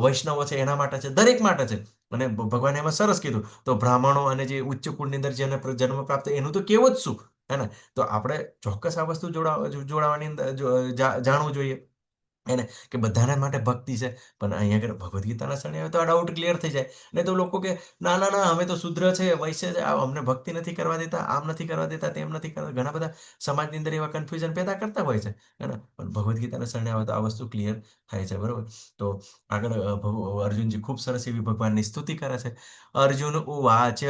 Speaker 1: વૈષ્ણવો છે એના માટે છે, દરેક માટે છે. અને ભગવાને એમાં સરસ કીધું, તો બ્રાહ્મણો અને જે ઉચ્ચ કુળની અંદર જેને જન્મ પ્રાપ્ત એનું તો કેવું જ શું, હે ને? તો આપણે ચોક્કસ આ વસ્તુ જોડાવાની અંદર જાણવું જોઈએ, એને, કે બધાના માટે ભક્તિ છે. પણ અહીંયા આગળ ભગવદ્ ગીતાના શરણે આવે તો આ ડાઉટ ક્લિયર થઈ જાય. નહીં તો લોકો કે ના ના ના, અમે તો શુદ્ર છે, વૈશ્ય છે, અમને ભક્તિ નથી કરવા દેતા, આમ નથી કરવા દેતા, તેમ નથી કરવા, ઘણા બધા સમાજની અંદર એવા કન્ફ્યુઝન પેદા કરતા હોય છે, હે ને? પણ ભગવદ્ ગીતાના શરણે આવે તો આ વસ્તુ ક્લિયર થાય છે, બરોબર. તો આગળ અર્જુનજી ખૂબ સરસ એવી ભગવાનની સ્તુતિ કરે છે. અર્જુન ઉવાચ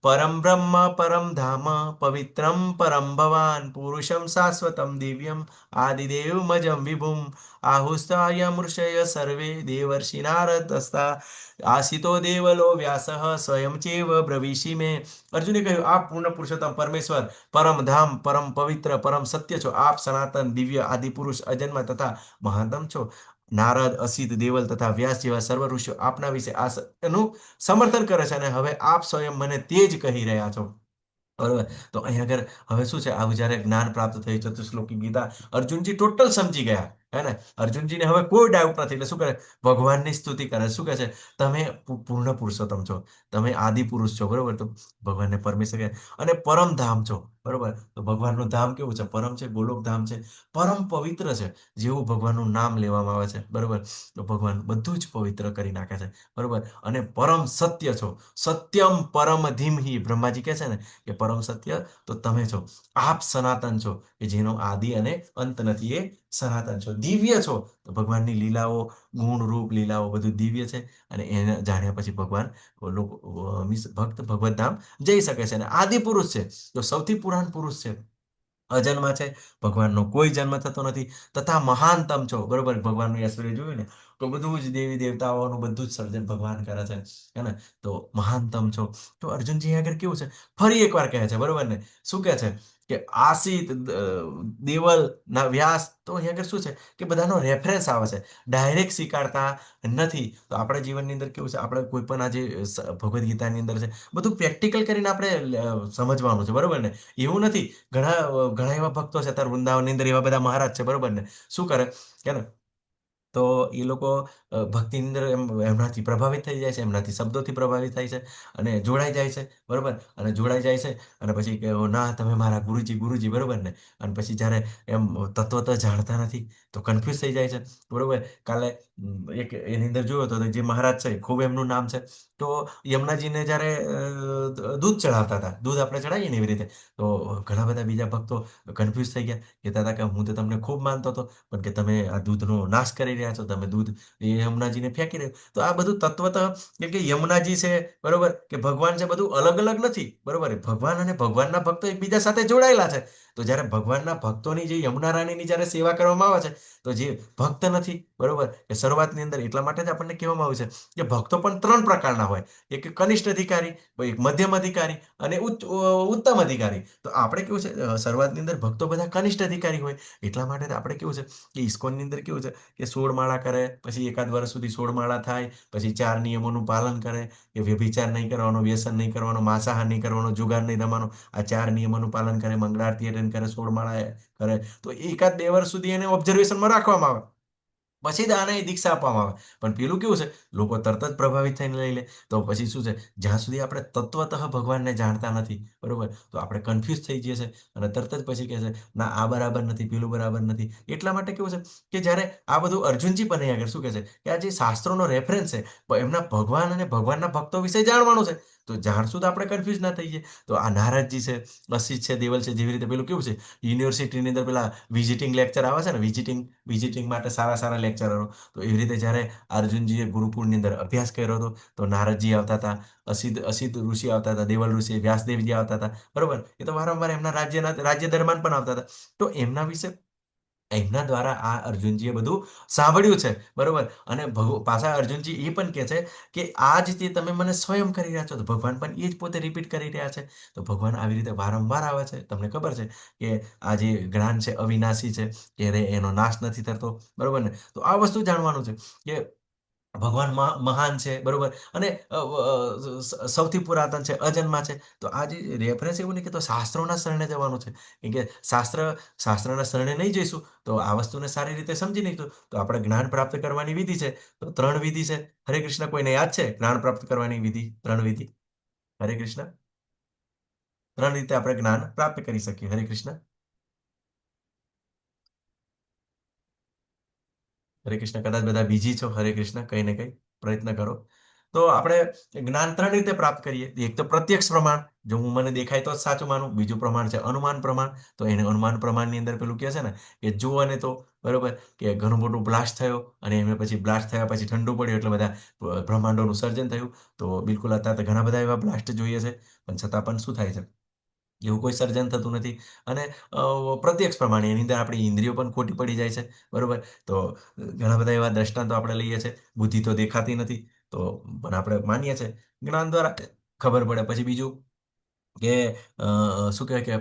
Speaker 1: પરમ બ્રહ્મ પરમ ધામ પવિત્રમ પરમ ભવાન પુરુષમ શાશ્વતમ દિવ્યમ આદિદેવમજં વિભુમ આહુસ્તાયમૃષય સર્વે દેવર્ષિ નારદસ્તા આસિતો દેવલો વ્યાસઃ સ્વયં ચેવ બ્રવીષિ મે. અર્જુને કહ્યું, આપ પૂર્ણ પુરુષોત્તમ પરમેશ્વર, પરમ ધામ, પરમ પવિત્ર, પરમ સત્ય છો. આપ સનાતન, દિવ્ય, આદિ પુરુષ, અજન્મ તથા મહાતમ છો. નારદ, અસિત, દેવલ તથા વ્યાસ જેવા સર્વ ઋષિઓ આપના વિશે એનું સમર્થન કરે છે, અને હવે આપ સ્વયં મને તે જ કહી રહ્યા છો, બરોબર. તો અહીંયા આગળ હવે શું છે, આવું જ્યારે જ્ઞાન પ્રાપ્ત થયું, ચતુશ્લોકી ગીતા, અર્જુનજી ટોટલ સમજી ગયા, હે ને? અર્જુનજીને હવે કોઈ ડાઉટ નથી. એટલે શું કરે, ભગવાનની સ્તુતિ કરે. શું કહે છે, તમે પૂર્ણ પુરુષોત્તમ છો, તમે આદિ પુરુષ છો, બરોબર. તો ભગવાનને પરમેશ્વર કહે, અને પરમ ધામ છો, બરોબર. તો ભગવાનનું ધામ કેવું છે? પરમ છે, ગોલોક ધામ છે, પરમ પવિત્ર છે. જેવું ભગવાનનું નામ લેવામાં આવે છે, બરોબર, તો ભગવાન બધું જ પવિત્ર કરી નાખે છે, બરોબર. અને પરમ સત્ય છો, સત્યમ પરમ ધીમહિ, બ્રહ્માજી કહે છે ને કે પરમ સત્ય તો તમે છો. આપ સનાતન છો, કે જેનો આદિ અને અંત નથી, એ સનાતન છો. દિવ્ય છો, તો ભગવાનની લીલાઓ, ગુણ રૂપ લીલાઓ બધું દિવ્ય છે. અને એને જાણ્યા પછી ભગવાન લોકો ભક્ત ભગવત ધામ જઈ શકે છે. અને આદિ પુરુષ છે, તો સૌથી પુરાણ પુરુષ છે, અજન્મ છે, ભગવાનનો કોઈ જન્મ થતો નથી. તથા મહાનતમ છો, બરોબર. ભગવાનનું ઐશ્વર્ય જોયું ને, તો બધું જ દેવી દેવતાઓનું બધું જ સર્જન ભગવાન કરે છે, હે ને? તો મહાનતમ છો. તો અર્જુનજી આગળ કેવું છે, ફરી એકવાર કહે છે, બરોબર ને? શું કહે છે કે આસિત, દેવલ ના વ્યાસ, તો અહીંયા આગળ શું છે કે બધાનો રેફરન્સ આવે છે, ડાયરેક્ટ સ્વીકારતા નથી. તો આપણા જીવનની અંદર કેવું છે, આપણે કોઈ પણ આજે ભગવદ્ ગીતાની અંદર છે, બધું પ્રેક્ટિકલ કરીને આપણે સમજવાનું છે, બરોબર ને? એવું નથી. ઘણા એવા ભક્તો છે અત્યારે વૃંદાવનની અંદર, એવા બધા મહારાજ છે, બરોબર ને? શું કરે કે ને, તો એ લોકો ભક્તિની અંદર એમનાથી પ્રભાવિત થઈ જાય છે, એમનાથી શબ્દોથી પ્રભાવિત થાય છે, અને જોડાઈ જાય છે, બરોબર. અને જોડાઈ જાય છે, અને પછી કે ના, તમે મારા ગુરુજી, ગુરુજી, બરોબર ને? અને પછી જ્યારે એમ તત્વત જાણતા નથી તો કન્ફ્યુઝ થઈ જાય છે, બરોબર. કાલે એક એની અંદર જોયો તો જે મહારાજ છે, ખૂબ એમનું નામ છે, તો યમુનાજીને જ્યારે દૂધ ચડાવતા હતા, દૂધ આપણે ચડાવીએ ને એવી રીતે, તો ઘણા બધા બીજા ભક્તો કન્ફ્યુઝ થઈ ગયા, કહેતા હતા કે હું તો તમને ખૂબ માનતો હતો, પણ કે તમે આ દૂધનો નાશ કરી રહ્યા છો, તમે દૂધ એ યમુનાજીને ફેંકી રહ્યો. તો આ બધું તત્વત કે યમુનાજી છે, બરોબર, કે ભગવાન છે, બધું અલગ અલગ નથી, બરોબર. ભગવાન અને ભગવાનના ભક્તો એકબીજા સાથે જોડાયેલા છે. તો જ્યારે ભગવાનના ભક્તોની જે યમુના રાણીની જ્યારે સેવા કરવામાં આવે છે, તો જે ભક્ત નથી, બરોબર, કે શરૂઆતની અંદર, એટલા માટે જ આપણને કહેવામાં આવ્યું છે કે ભક્તો પણ ત્રણ પ્રકારના હોય, એક કનિષ્ઠ અધિકારી, એક મધ્યમ અધિકારી, અને ઉત્તમ અધિકારી. તો આપણે કેવું છે, શરૂઆતની અંદર ભક્તો બધા કનિષ્ઠ અધિકારી હોય. એટલા માટે આપણે કેવું છે કે ઇસ્કોનની અંદર કેવું છે કે 16 માળા કરે, પછી એકાદ વર્ષ સુધી 16 માળા થાય, પછી 4 નિયમોનું પાલન કરે, કે વ્યભિચાર નહીં કરવાનો, વ્યસન નહીં કરવાનો, માંસાહાર નહીં કરવાનો, જુગાર નહીં રમવાનો, આ 4 નિયમોનું પાલન કરે, મંગળારતી અટેન્ડ કરે, 16 માળા કરે. તો એકાદ 2 વર્ષ સુધી એને ઓબ્ઝર્વેશનમાં રાખવામાં આવે. પછી જ આને દીક્ષા આપવામાં આવે. પણ પેલું કેવું છે, લોકો તરત જ પ્રભાવિત થઈને લઈ લે. તો પછી શું છે, જ્યાં સુધી આપણે તત્વતઃ ભગવાનને જાણતા નથી, બરોબર, તો આપણે કન્ફ્યુઝ થઈ જઈએ છે અને તરત જ પછી કહે છે ના આ બરાબર નથી, પેલું બરાબર નથી. એટલા માટે કેવું છે કે જ્યારે આ બધું અર્જુનજી પણ અહીં આગળ શું કહે છે કે આ જે શાસ્ત્રોનો રેફરન્સ છે, એમના ભગવાન અને ભગવાનના ભક્તો વિશે જાણવાનું છે. તો જાણશું તો આપણે કન્ફ્યુઝ ના થઈ જઈએ. તો આ નારદજી છે, અસિત છે, દેવલ છે, જેવી રીતે પેલું કેવું છે યુનિવર્સિટીની અંદર પેલા વિઝિટિંગ લેક્ચર આવે છે ને, વિઝિટિંગ માટે સારા સારા લેક્ચરરો. તો એવી રીતે જ્યારે અર્જુનજીએ ગુરુકુળની અંદર અભ્યાસ કર્યો હતો, તો નારદજી આવતા હતા, અસિત ઋષિ આવતા હતા, દેવલ ઋષિ, વ્યાસદેવજી આવતા હતા, બરોબર. એ તો વારંવાર એમના રાજ્ય દરમિયાન પણ આવતા હતા. તો એમના વિશે એમના દ્વારા આ અર્જુનજીએ બધું સાંભળ્યું છે, બરોબર. અને પાછા અર્જુનજી એ પણ કહે છે કે આ જ તે તમે મને સ્વયં કરી રહ્યા છો, તો ભગવાન પણ એ જ પોતે રિપીટ કરી રહ્યા છે. તો ભગવાન આવી રીતે વારંવાર આવે છે. તમને ખબર છે કે આ જે જ્ઞાન છે અવિનાશી છે, કે એનો નાશ નથી થતો, બરોબર ને. તો આ વસ્તુ જાણવાનું છે કે ભગવાન મહાન છે, બરોબર. અને સૌથી પુરાતન છે, અજન્મા છે. તો આ જે રેફરન્સ એવું નહીં કે તો શાસ્ત્રોના શરણે જવાનું છે. કેમ કે શાસ્ત્રના શરણે નહીં જઈશું તો આ વસ્તુને સારી રીતે સમજી નહીં તો આપણે જ્ઞાન પ્રાપ્ત કરવાની વિધિ છે. તો 3 વિધિ છે. હરે કૃષ્ણ. કોઈને યાદ છે જ્ઞાન પ્રાપ્ત કરવાની વિધિ? 3 વિધિ. હરે કૃષ્ણ. 3 રીતે આપણે જ્ઞાન પ્રાપ્ત કરી શકીએ. હરે કૃષ્ણ. હરે કૃષ્ણ. કદાચ બધા બીજી છો. હરે કૃષ્ણ. કંઈ ને કંઈ પ્રયત્ન કરો. તો આપણે જ્ઞાન 3 રીતે પ્રાપ્ત કરીએ. એક તો પ્રત્યક્ષ પ્રમાણ, જો મને દેખાય તો જ સાચું માનું. બીજું પ્રમાણ છે અનુમાન પ્રમાણ. તો એને અનુમાન પ્રમાણની અંદર પેલું કહે છે ને કે જો અને તો, બરોબર, કે ઘણું મોટું બ્લાસ્ટ થયો અને એમને પછી બ્લાસ્ટ થયા પછી ઠંડુ પડ્યું એટલે બધા બ્રહ્માંડોનું સર્જન થયું. તો બિલકુલ અત્યારે તો ઘણા બધા એવા બ્લાસ્ટ જોઈએ છે, પણ છતાં પણ શું થાય છે, એવું કોઈ સર્જન થતું નથી. અને પ્રત્યક્ષ પ્રમાણે એની અંદર આપણી ઇન્દ્રિયો પણ ખોટી પડી જાય છે, બરોબર. તો ઘણા બધા એવા દ્રષ્ટાંતો આપણે લઈએ છીએ. બુદ્ધિ તો દેખાતી નથી, તો પણ આપણે માનીએ છીએ જ્ઞાન દ્વારા ખબર પડે. પછી બીજું કે શું કહેવાય કે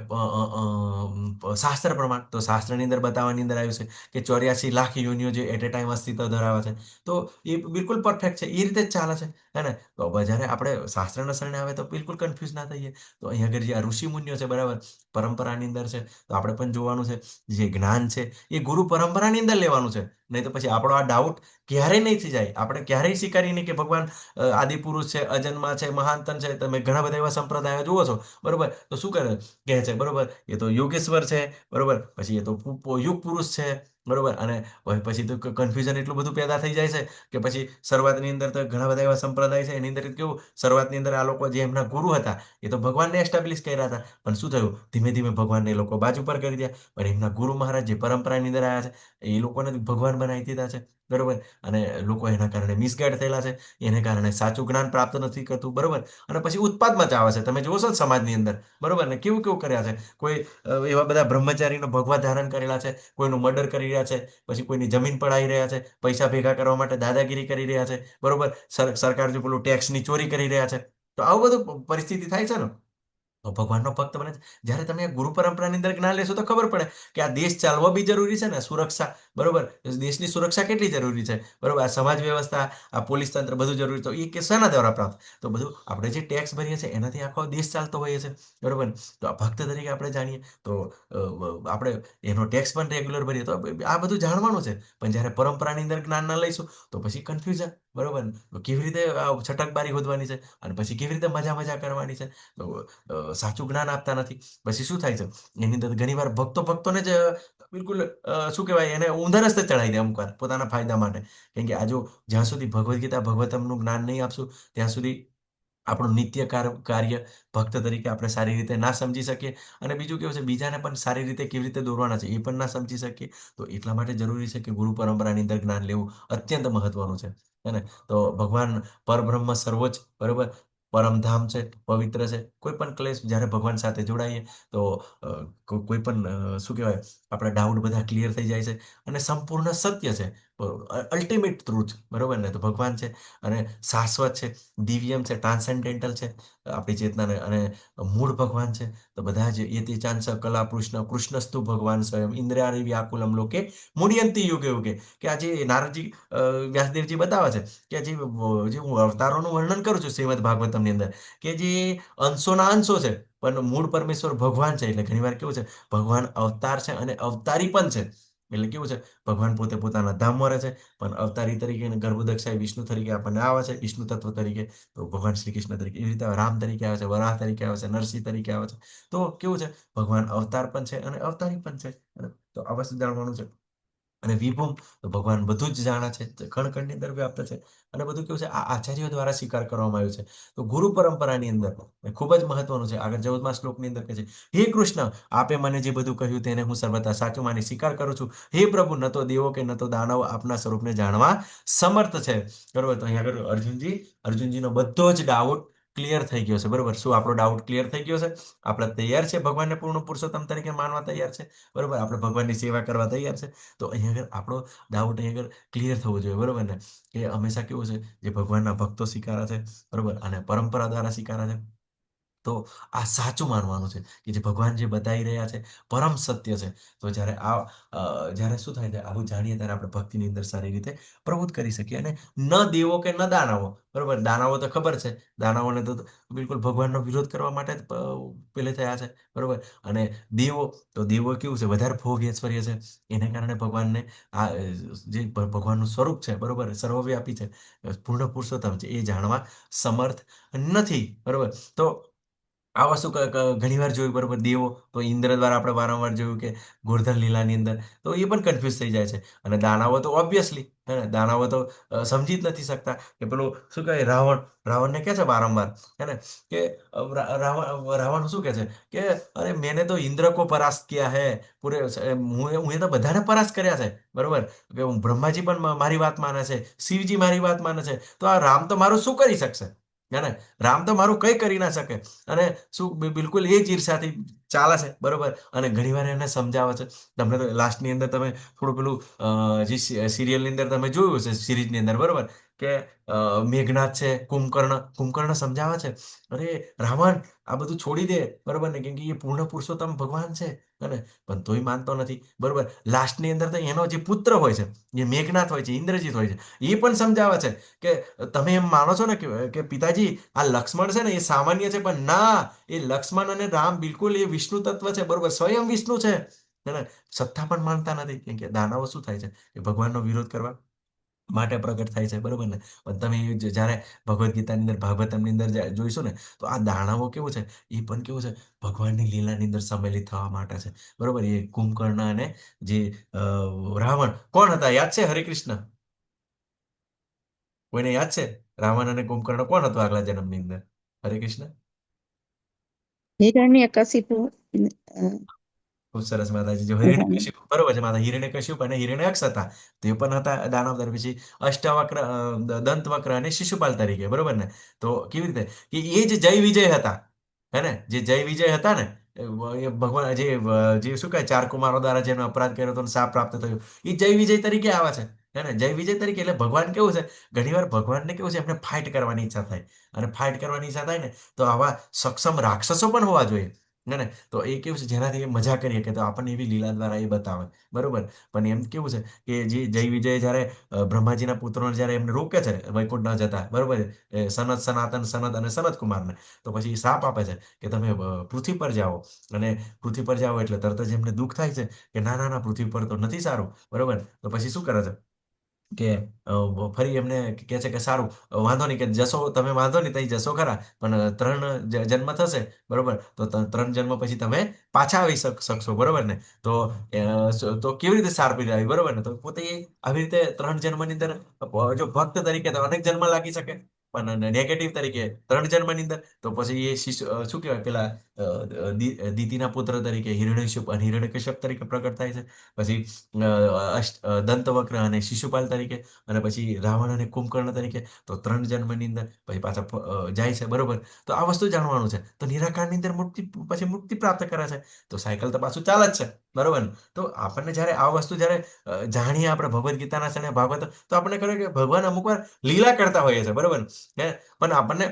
Speaker 1: શાસ્ત્ર પ્રમાણ. તો શાસ્ત્રની અંદર બતાવવાની અંદર આવ્યું છે કે 84 લાખ યોનિઓ જે એટ એ ટાઈમ અસ્તિત્વ ધરાવે છે. તો એ બિલકુલ પરફેક્ટ છે, એ રીતે જ ચાલે છે, હે ને. તો જ્યારે આપણે શાસ્ત્રના શરણે આવે તો બિલકુલ કન્ફ્યુઝ ના થઈએ. તો અહીંયા આગળ જે આ ઋષિ મુનિઓ છે, બરાબર, પરંપરાની અંદર છે, તો આપણે પણ જોવાનું છે જે જ્ઞાન છે એ ગુરુ પરંપરાની અંદર લેવાનું છે. નહીં તો પછી આપણો આ ડાઉટ ક્યારેય નહીં થઈ જાય. આપણે ક્યારેય સ્વીકારીએ નહીં કે ભગવાન આદિપુરુષ છે, અજન્મા છે, મહાનતન છે. તમે ઘણા બધા એવા સંપ્રદાયો જુઓ છો, બરોબર. તો શું કહે છે, બરોબર, એ તો યોગેશ્વર છે, બરોબર, પછી એ તો યુગ પુરુષ છે, બરોબર. અને પછી તો કન્ફ્યુઝન એટલું બધું પેદા થઈ જાય છે કે પછી શરૂઆતની અંદર તો ઘણા બધા એવા સંપ્રદાય છે, એની અંદર કેવું, શરૂઆતની અંદર આ લોકો જે એમના ગુરુ હતા એ તો ભગવાનને એસ્ટાબ્લિશ કર્યા હતા. પણ શું થયું, ધીમે ધીમે ભગવાનને એ લોકો બાજુ પર કરી દયા. પણ એમના ગુરુ મહારાજ જે પરંપરાની અંદર આવ્યા છે, એ લોકોને ભગવાન બનાવી દીધા છે, બરોબર. અને લોકો એના કારણે મિસગાઈડ થયેલા છે, એને કારણે સાચું જ્ઞાન પ્રાપ્ત નથી કરતું, બરોબર. અને પછી ઉત્પાદમાં જ આવે છે. તમે જોશો ને સમાજની અંદર, બરોબર ને, કેવું કેવું કર્યા છે. કોઈ એવા બધા બ્રહ્મચારીનો ભગવા ધારણ કરેલા છે, કોઈનું મર્ડર કરી રહ્યા છે, પછી કોઈની જમીન પડાવી રહ્યા છે, પૈસા ભેગા કરવા માટે દાદાગીરી કરી રહ્યા છે, બરોબર. સરકાર જો પેલું ટેક્સની ચોરી કરી રહ્યા છે. તો આવું બધું પરિસ્થિતિ થાય છે ને. તો ભગવાનનો ભક્ત બને છે. જ્યારે તમે આ ગુરુ પરંપરાની અંદર જ્ઞાન લેશો તો ખબર પડે કે આ દેશ ચાલવો બી જરૂરી છે ને, સુરક્ષા, બરોબર. દેશની સુરક્ષા કેટલી જરૂરી છે, બરોબર. આ સમાજ વ્યવસ્થા, આ પોલીસ તંત્ર બધું જરૂરી. તો એ કે શાના દ્વારા પ્રાપ્ત? તો બધું આપણે જે ટેક્સ ભરીએ છીએ એનાથી આખો દેશ ચાલતો હોઈએ છે, બરોબર. તો આ ભક્ત તરીકે આપણે જાણીએ તો આપણે એનો ટેક્સ પણ રેગ્યુલર ભરીએ. તો આ બધું જાણવાનું છે. પણ જ્યારે પરંપરાની અંદર જ્ઞાન ના લઈશું તો પછી કન્ફ્યુઝન, બરોબર. તો કેવી રીતે છટકબારી હોદવાની છે અને પછી કેવી રીતે મજા કરવાની છે. તો સાચું જ્ઞાન આપતા નથી. પછી શું થાય છે, એની અંદર ઘણીવાર ભક્તોને જ બિલકુલ શું કહેવાય, એને ઊંધા રસ્તે ચડાવી દે અમુક વાર પોતાના ફાયદા માટે. કેમ કે આ જો જ્યાં સુધી ભગવદ્ ગીતા ભગવતમનું જ્ઞાન નહીં આપશું ત્યાં સુધી આપણું નિત્ય કાર્ય ભક્ત તરીકે આપણે સારી રીતે ના સમજી શકીએ. અને બીજું કેવું છે, બીજાને પણ સારી રીતે કેવી રીતે દોરવાના છે એ પણ ના સમજી શકીએ. તો એટલા માટે જરૂરી છે કે ગુરુ પરંપરાની અંદર જ્ઞાન લેવું અત્યંત મહત્વનું છે, હે ને. તો ભગવાન પરબ્રહ્મ સર્વોચ્ચ, બરોબર, પરમધામ છે, પવિત્ર છે. કોઈ પણ ક્લેશ જ્યારે ભગવાન સાથે જોડાઈએ તો કોઈ પણ શું કહેવાય, આપણા ડાઉટ બધા ક્લિયર થઈ જાય છે. અને સંપૂર્ણ સત્ય છે, અલ્ટિમેટ ટ્રુથ, બરોબર ને. તો ભગવાન છે અને શાશ્વત છે, દિવ્યમ છે, ટ્રાન્સેન્ડેન્ટલ છે, આપણી ચેતનાને. અને મૂળ ભગવાન છે. તો બધા જ યતિ ચાંસ કલા કૃષ્ણસ્તુ ભગવાન સ્વયં ઇન્દ્રિયાણી વ્યાકુલમ લોકે મુડ્યંતી યુગે યુગે. કે આ જે નારદજી વ્યાસદેવજી બતાવે છે કે જે હું અવતારોનું વર્ણન કરું છું શ્રીમદ ભાગવતમની અંદર, કે જે અંશોના અંશો છે પણ મૂળ પરમેશ્વર ભગવાન છે. એટલે ઘણીવાર કેવું છે, ભગવાન અવતાર છે અને અવતારી પણ છે. એટલે કેવું છે, ભગવાન પોતે પોતાના ધામમાં રહે છે, પણ અવતારી તરીકે અને ગર્ભોદક્ષાય વિષ્ણુ તરીકે આપણને આવે છે, વિષ્ણુ તત્વ તરીકે. તો ભગવાન શ્રી કૃષ્ણ તરીકે એવી રીતે રામ તરીકે આવે છે, વરાહ તરીકે આવે છે, નરસિંહ તરીકે આવે છે. તો કેવું છે, ભગવાન અવતાર પણ છે અને અવતારી પણ છે. તો આ વસ્તુ જાણવાનું છે. અને વિભૂમ, તો ભગવાન બધું જ જાણે છે, કણ કણની અંદર વ્યાપ્ત છે. અને બધું કેવું છે, આ આચાર્યો દ્વારા સ્વીકાર કરવામાં આવ્યું છે. તો ગુરુ પરંપરાની અંદર ખૂબ જ મહત્વનું છે. આગળ 14મા શ્લોકની અંદર કહે છે, હે કૃષ્ણ, આપે મને જે બધું કહ્યું તેને હું સર્વથા સાચું માની સ્વીકાર કરું છું. હે પ્રભુ, ન તો દેવો કે ન તો દાનવો આપના સ્વરૂપને જાણવા સમર્થ છે. બરોબર. તો અહીંયા આગળ અર્જુનજીનો બધો જ ડાઉટ ક્લિયર થઈ ગયો છે. બરોબર. શું આપણો ડાઉટ ક્લિયર થઈ ગયો છે? આપણે તૈયાર છે ભગવાનને પૂર્ણ પુરુષોત્તમ તરીકે માનવા તૈયાર છે? બરોબર. આપણે ભગવાનની સેવા કરવા તૈયાર છે? તો અહીંયા આગળ આપણો ડાઉટ અહીંયા આગળ ક્લિયર થવો જોઈએ. બરોબર ને? કે હંમેશા કેવું છે, જે ભગવાનના ભક્તો સ્વીકારે છે, બરોબર, અને પરંપરા દ્વારા સ્વીકારે છે, તો આ સાચું માનવાનું છે કે જે ભગવાન જે બતાવી રહ્યા છે પરમ સત્ય છે. તો જ્યારે શું થાય છે, આવું જાણીએ ત્યારે આપણે ભક્તિની અંદર સારી રીતે પ્રવૃત્ત કરી શકીએ. અને ન દેવો કે ન દાનવો, બરોબર. દાનવો તો ખબર છે, દાનવોને તો બિલકુલ ભગવાનનો વિરોધ કરવા માટે જ પેલે થયા છે, બરોબર. અને દેવો કેવું છે, વધારે ભોગ ઐશ્વર્ય છે, એને કારણે ભગવાનને આ જે ભગવાનનું સ્વરૂપ છે, બરોબર, સર્વવ્યાપી છે, પૂર્ણ પુરુષોત્તમ છે, એ જાણવા સમર્થ નથી, બરોબર. તો આ વસ્તુ ઘણીવાર જોયું, બરોબર. દેવો તો ઇન્દ્ર દ્વારા આપણે વારંવાર જોયું કે ગોર્ધન લીલાની અંદર તો એ પણ કન્ફ્યુઝ થઈ જાય છે. અને દાનવો તો ઓબ્વિયસલી, દાનવો તો સમજી જ નથી શકતા કે પેલું શું કહે, રાવણને કહે છે વારંવાર, હે ને, કે રાવણ શું કહે છે કે અરે મેને તો ઇન્દ્ર કો પરાસ્ત કિયા હે પૂરે, હું તો બધાને પરાસ્ત કર્યા છે, બરોબર. કે હું બ્રહ્માજી પણ મારી વાત માને છે, શિવજી મારી વાત માને છે, તો આ રામ તો મારું શું કરી શકશે? હે ને, રામ તો મારું કંઈ કરી ના શકે. અને શું બિલકુલ એ જ ઈર્ષાથી ચાલે છે, બરોબર. અને ઘણીવાર એને સમજાવે છે. તમને તો લાસ્ટની અંદર તમે થોડું પેલું જે સિરિયલની અંદર તમે જોયું હશે, સિરીઝની અંદર, બરોબર, કે મેઘનાથ છે, કુંભકર્ણ સમજાવે છે, અરે રાવણ, આ બધું છોડી દે, બરોબર ને, કેમ કે એ પૂર્ણ પુરુષોત્તમ ભગવાન છે. અને પણ તોય માનતો નથી, બરોબર. લાસ્ટની અંદર તો એનો જે પુત્ર હોય છે, એ મેઘનાથ હોય છે, ઇન્દ્રજીત હોય છે, એ પણ સમજાવે છે કે તમે એમ માનો છો ને કે પિતાજી, આ લક્ષ્મણ છે ને એ સામાન્ય છે, પણ ના, એ લક્ષ્મણ અને રામ બિલકુલ એ વિષ્ણુ તત્વ છે, બરોબર, સ્વયં વિષ્ણુ છે. ને છતાં પણ માનતા નથી, કેમ કે દાનવો શું થાય છે, એ ભગવાનનો વિરોધ કરવા માટે પ્રગટ થાય છે, બરોબર ને. પણ તમે જ્યારે ભગવદ્ ગીતાની અંદર, ભાગવતમની અંદર જોઈશું ને, તો આ દાનવો કેવું છે, એ પણ કેવું છે, ભગવાનની લીલાની અંદર સંમેલિત થવા માટે છે, બરોબર. એ કુંભકર્ણ અને જે રાવણ કોણ હતા, યાદ છે? હરે કૃષ્ણ. કોઈને યાદ છે? રાવણ અને કુંભકર્ણ કોણ હતું આગલા જન્મની અંદર? હરે કૃષ્ણ.
Speaker 4: હિરણ્યકશિપુ અ,
Speaker 1: ખૂબ સરસ માતાજી. જો
Speaker 4: ભગવાન.
Speaker 1: હિરણ્યકશિપુ, બરોબર છે, માતા હિરણ્યકશિપુ અને હિરણ્યક્ષ હતા. તો એ પણ હતા દાનવ ધર્મ. પછી અષ્ટવક્ર, દંતવક્ર અને શિશુપાલ તરીકે, બરોબર ને. તો કેવી રીતે કે એ જ જય વિજય હતા, હે ને, જે જય વિજય હતા ને, એ ભગવાન જે શું કહે, ચાર કુમારો દ્વારા જેનો અપરાધ કર્યો હતો અને શાપ પ્રાપ્ત થયો, એ જય વિજય તરીકે આવે છે, હે ને, જય વિજય તરીકે. એટલે ભગવાન કેવું છે, ઘણીવાર ભગવાનને કેવું છે, એમને ફાઇટ કરવાની ઈચ્છા થાય. અને ફાઇટ કરવાની ઈચ્છા થાય ને, તો આવા સક્ષમ રાક્ષસો પણ હોવા જોઈએ, હે ને. તો એ કેવું છે, જેનાથી એ મજા કરીએ કે, તો આપણને એવી લીલા દ્વારા એ બતાવે, બરોબર. પણ એમ કેવું છે કે જે જય વિજય જ્યારે બ્રહ્માજીના પુત્રોને જ્યારે એમને રોકે છે વૈકુંઠ ન જતા, બરોબર, સનત, સનાતન, સનત અને સનત કુમારને, તો પછી શાપ આપે છે કે તમે પૃથ્વી પર જાઓ. અને પૃથ્વી પર જાઓ એટલે તરત જ એમને દુઃખ થાય છે કે ના ના ના, પૃથ્વી પર તો નથી સારું, બરોબર. તો પછી શું કરે છે કે ફરી એમને કહે છે કે સારું, વાંધો નહીં, કે જશો તમે, વાંધો નહીં, ત્યાં જશો ખરા, પણ 3 જન્મ થશે, બરોબર. તો 3 જન્મ પછી તમે પાછા આવી શકશો, બરોબર ને. તો તો કેવી રીતે સારપી આવી, બરોબર ને. તો પોતે આવી રીતે 3 જન્મની અંદર જો ભક્ત તરીકે તો અનેક જન્મ લાગી શકે, પણ નેગેટિવ તરીકે 3 જન્મની અંદર તો પછી એ શિશુ શું કહેવાય, પેલા દીતિના પુત્ર તરીકે હિરણ્યકશ્યપ તરીકે પ્રગટ થાય છે. પછી દંતવક્ર અને શિશુપાલ તરીકે, અને પછી રાવણ અને કુંભકર્ણ તરીકે. તો 3 જન્મની અંદર પછી પાછા જાય છે, બરોબર. તો આ વસ્તુ જાણવાનું છે. તો નિરાકારની અંદર પછી મુક્તિ પ્રાપ્ત કરે છે. તો સાયકલ તો પાછું ચાલે જ છે, બરોબર ને. તો આપણને જ્યારે આ વસ્તુ જ્યારે જાણીએ આપણે ભગવદ્ ગીતાના શરણે ભાગવત, તો આપણને કહે કે ભગવાન અમુક વાર લીલા કરતા હોઈએ છે, બરોબર ને. પણ આપણને,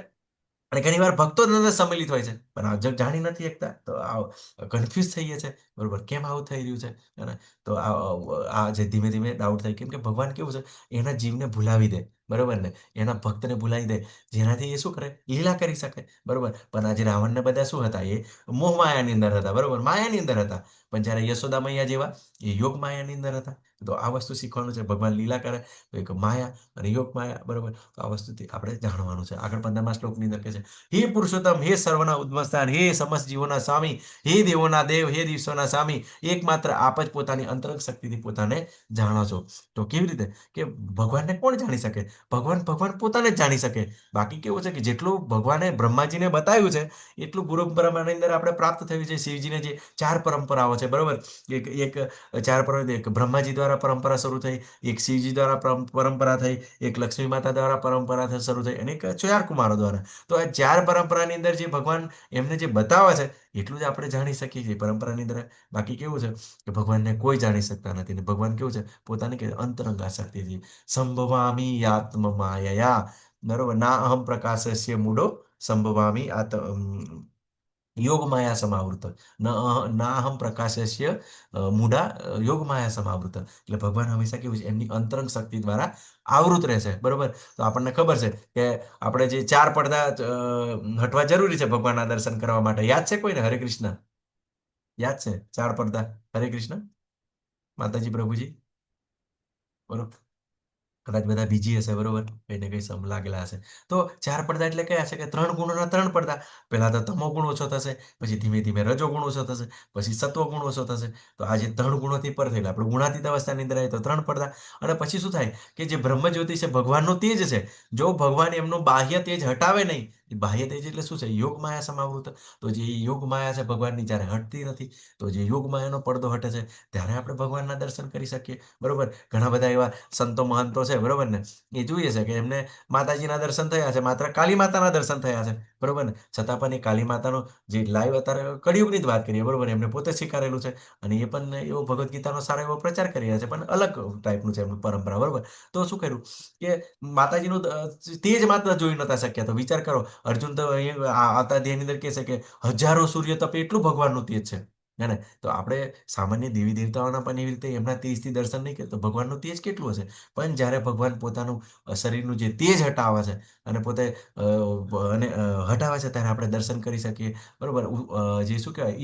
Speaker 1: અને ઘણી વાર ભક્તો જ અંદર સંમેલિત હોય છે, પણ આ જગ જાણી નથી શકતા, તો આ કન્ફ્યુઝ થઈએ છે, બરોબર, કેમ આવું થઈ રહ્યું છે, હે ને. તો આ જે ધીમે ધીમે ડાઉટ થાય, કેમ કે ભગવાન કેવું છે, એના જીવને ભૂલાવી દે, બરોબર ને, એના ભક્તને ભૂલાવી દે, જેનાથી એ શું કરે, લીલા કરી શકે. બરોબર, પણ આજે રાવણને બધા શું હતા, એ મોહ માયાની અંદર હતા. બરોબર, માયાની અંદર હતા. પણ જ્યારે યશોદા મૈયા જેવા એ યોગ માયાની અંદર હતા. તો આ વસ્તુ શીખવાનું છે, ભગવાન લીલા કરે તો એક માયા અને યોગ માયા. બરોબર, તો આ વસ્તુથી આપણે જાણવાનું છે. આગળ 15મા શ્લોકની અંદર કહે છે, હે પુરુષોત્તમ, હે સર્વના ઉદ્ભવસ્થાન, હે સમસ્ત જીવોના સ્વામી, હે દેવોના દેવ, હે દિવસોના સ્વામી, એકમાત્ર આપ જ પોતાની અંતરંગ શક્તિથી પોતાને જાણો છો. તો કેવી રીતે કે ભગવાનને કોણ જાણી શકે? ભગવાન પોતાને જ જાણી શકે. બાકી કેવું છે કે જેટલું ભગવાને બ્રહ્માજીને બતાવ્યું છે એટલું ગુરુ પરંપરાની અંદર આપણે પ્રાપ્ત થયું છે. શિવજીને જે 4 પરંપરાઓ છે, બરોબર, એક 4 પરંપરા, એક બ્રહ્માજી દ્વારા પરંપરા શરૂ થઈ, એક શિવજી દ્વારા પરંપરા થઈ, એક લક્ષ્મી માતા દ્વારા પરંપરા શરૂ થઈ, અને એક 4 કુમારો દ્વારા. તો આ 4 પરંપરાની અંદર જે ભગવાન એમને જે બતાવે છે એટલું જ આપણે જાણી શકીએ છીએ પરંપરાની અંદર. બાકી કેવું છે કે ભગવાનને કોઈ જાણી શકતા નથી. ને ભગવાન કેવું છે, પોતાની કે અંતરંગ શક્તિથી સંભવામી આત્મ માયયા. બરોબર, ના અહમ પ્રકાશસ્ય મૂઢો સંભવામી યોગ માયા સમાવૃત. ના અહમ પ્રકાશસ્ય મૂઢા યોગ માયા સમાવૃત. એટલે ભગવાન હંમેશા કેવું છે, એમની અંતરંગ શક્તિ દ્વારા આવૃત રહેશે. બરોબર, તો આપણને ખબર છે કે આપણે જે 4 પડદા હટવા જરૂરી છે ભગવાનના દર્શન કરવા માટે. યાદ છે કોઈને? હરે કૃષ્ણ યાદ છે? 4 પડદા. હરે કૃષ્ણ માતાજી, પ્રભુજી. બરોબર, કદાચ બધા બીજી હશે. બરોબર, કઈ ને કઈ સમ લાગેલા હશે. તો 4 પડદા એટલે કયા છે કે 3 ગુણોના 3 પડદા. પહેલા તો તમો ગુણ ઓછો થશે, પછી ધીમે ધીમે રજો ગુણ ઓછો થશે, પછી સત્વ ગુણ ઓછો થશે. તો આ જે 3 ગુણોથી પર થયેલા આપણે ગુણાતીત અવસ્થાની અંદર આવે તો 3 પડદા. અને પછી શું થાય કે જે બ્રહ્મ જ્યોતિ છે, ભગવાનનું તેજ છે, જો ભગવાન એમનું બાહ્ય તેજ હટાવે નહીં, બાહ્ય તેજ એટલે શું છે? યોગ માયા સમાવૃત. તો જે યોગ માયા છે ભગવાનની જ્યારે હટતી નથી, તો જે યોગ માયાનો પડદો હટે છે ત્યારે આપણે ભગવાનના દર્શન કરી શકીએ. બરોબર, ઘણા બધા એવા સંતો મહંતો છે, બરોબર ને, એ જોઈએ છે કે એમને માતાજીના દર્શન થયા છે, માત્ર કાળી માતાના દર્શન થયા છે. બરોબર ને, છતાં પણ એ કાળી માતાનો જે લાઈવ અત્યારે કળિયુગની જ વાત કરીએ, બરોબર, એમને પોતે સ્વીકારેલું છે. અને એ પણ એવો ભગવદ્ ગીતાનો સારો એવો પ્રચાર કરી રહ્યા છે, પણ અલગ ટાઈપનું છે એમનું પરંપરા. બરોબર, તો શું કર્યું કે માતાજીનું તેજ માત્ર જોઈ નતા શક્યા. તો વિચાર કરો, અર્જુન તો આતા દેહની અંદર કહે છે કે હજારો સૂર્ય તપે એટલું ભગવાનનું તેજ છે. હે ને? તો આપણે સામાન્ય દેવી દેવતાઓના પણ એવી રીતે એમના તેજથી દર્શન નહીં કરીએ તો ભગવાનનું તેજ કેટલું હશે? પણ જ્યારે ભગવાન પોતાનું શરીરનું જે તેજ હટાવે છે અને પોતે હટાવે છે, ત્યારે આપણે દર્શન કરી શકીએ. બરોબર, જે શું કહેવાય,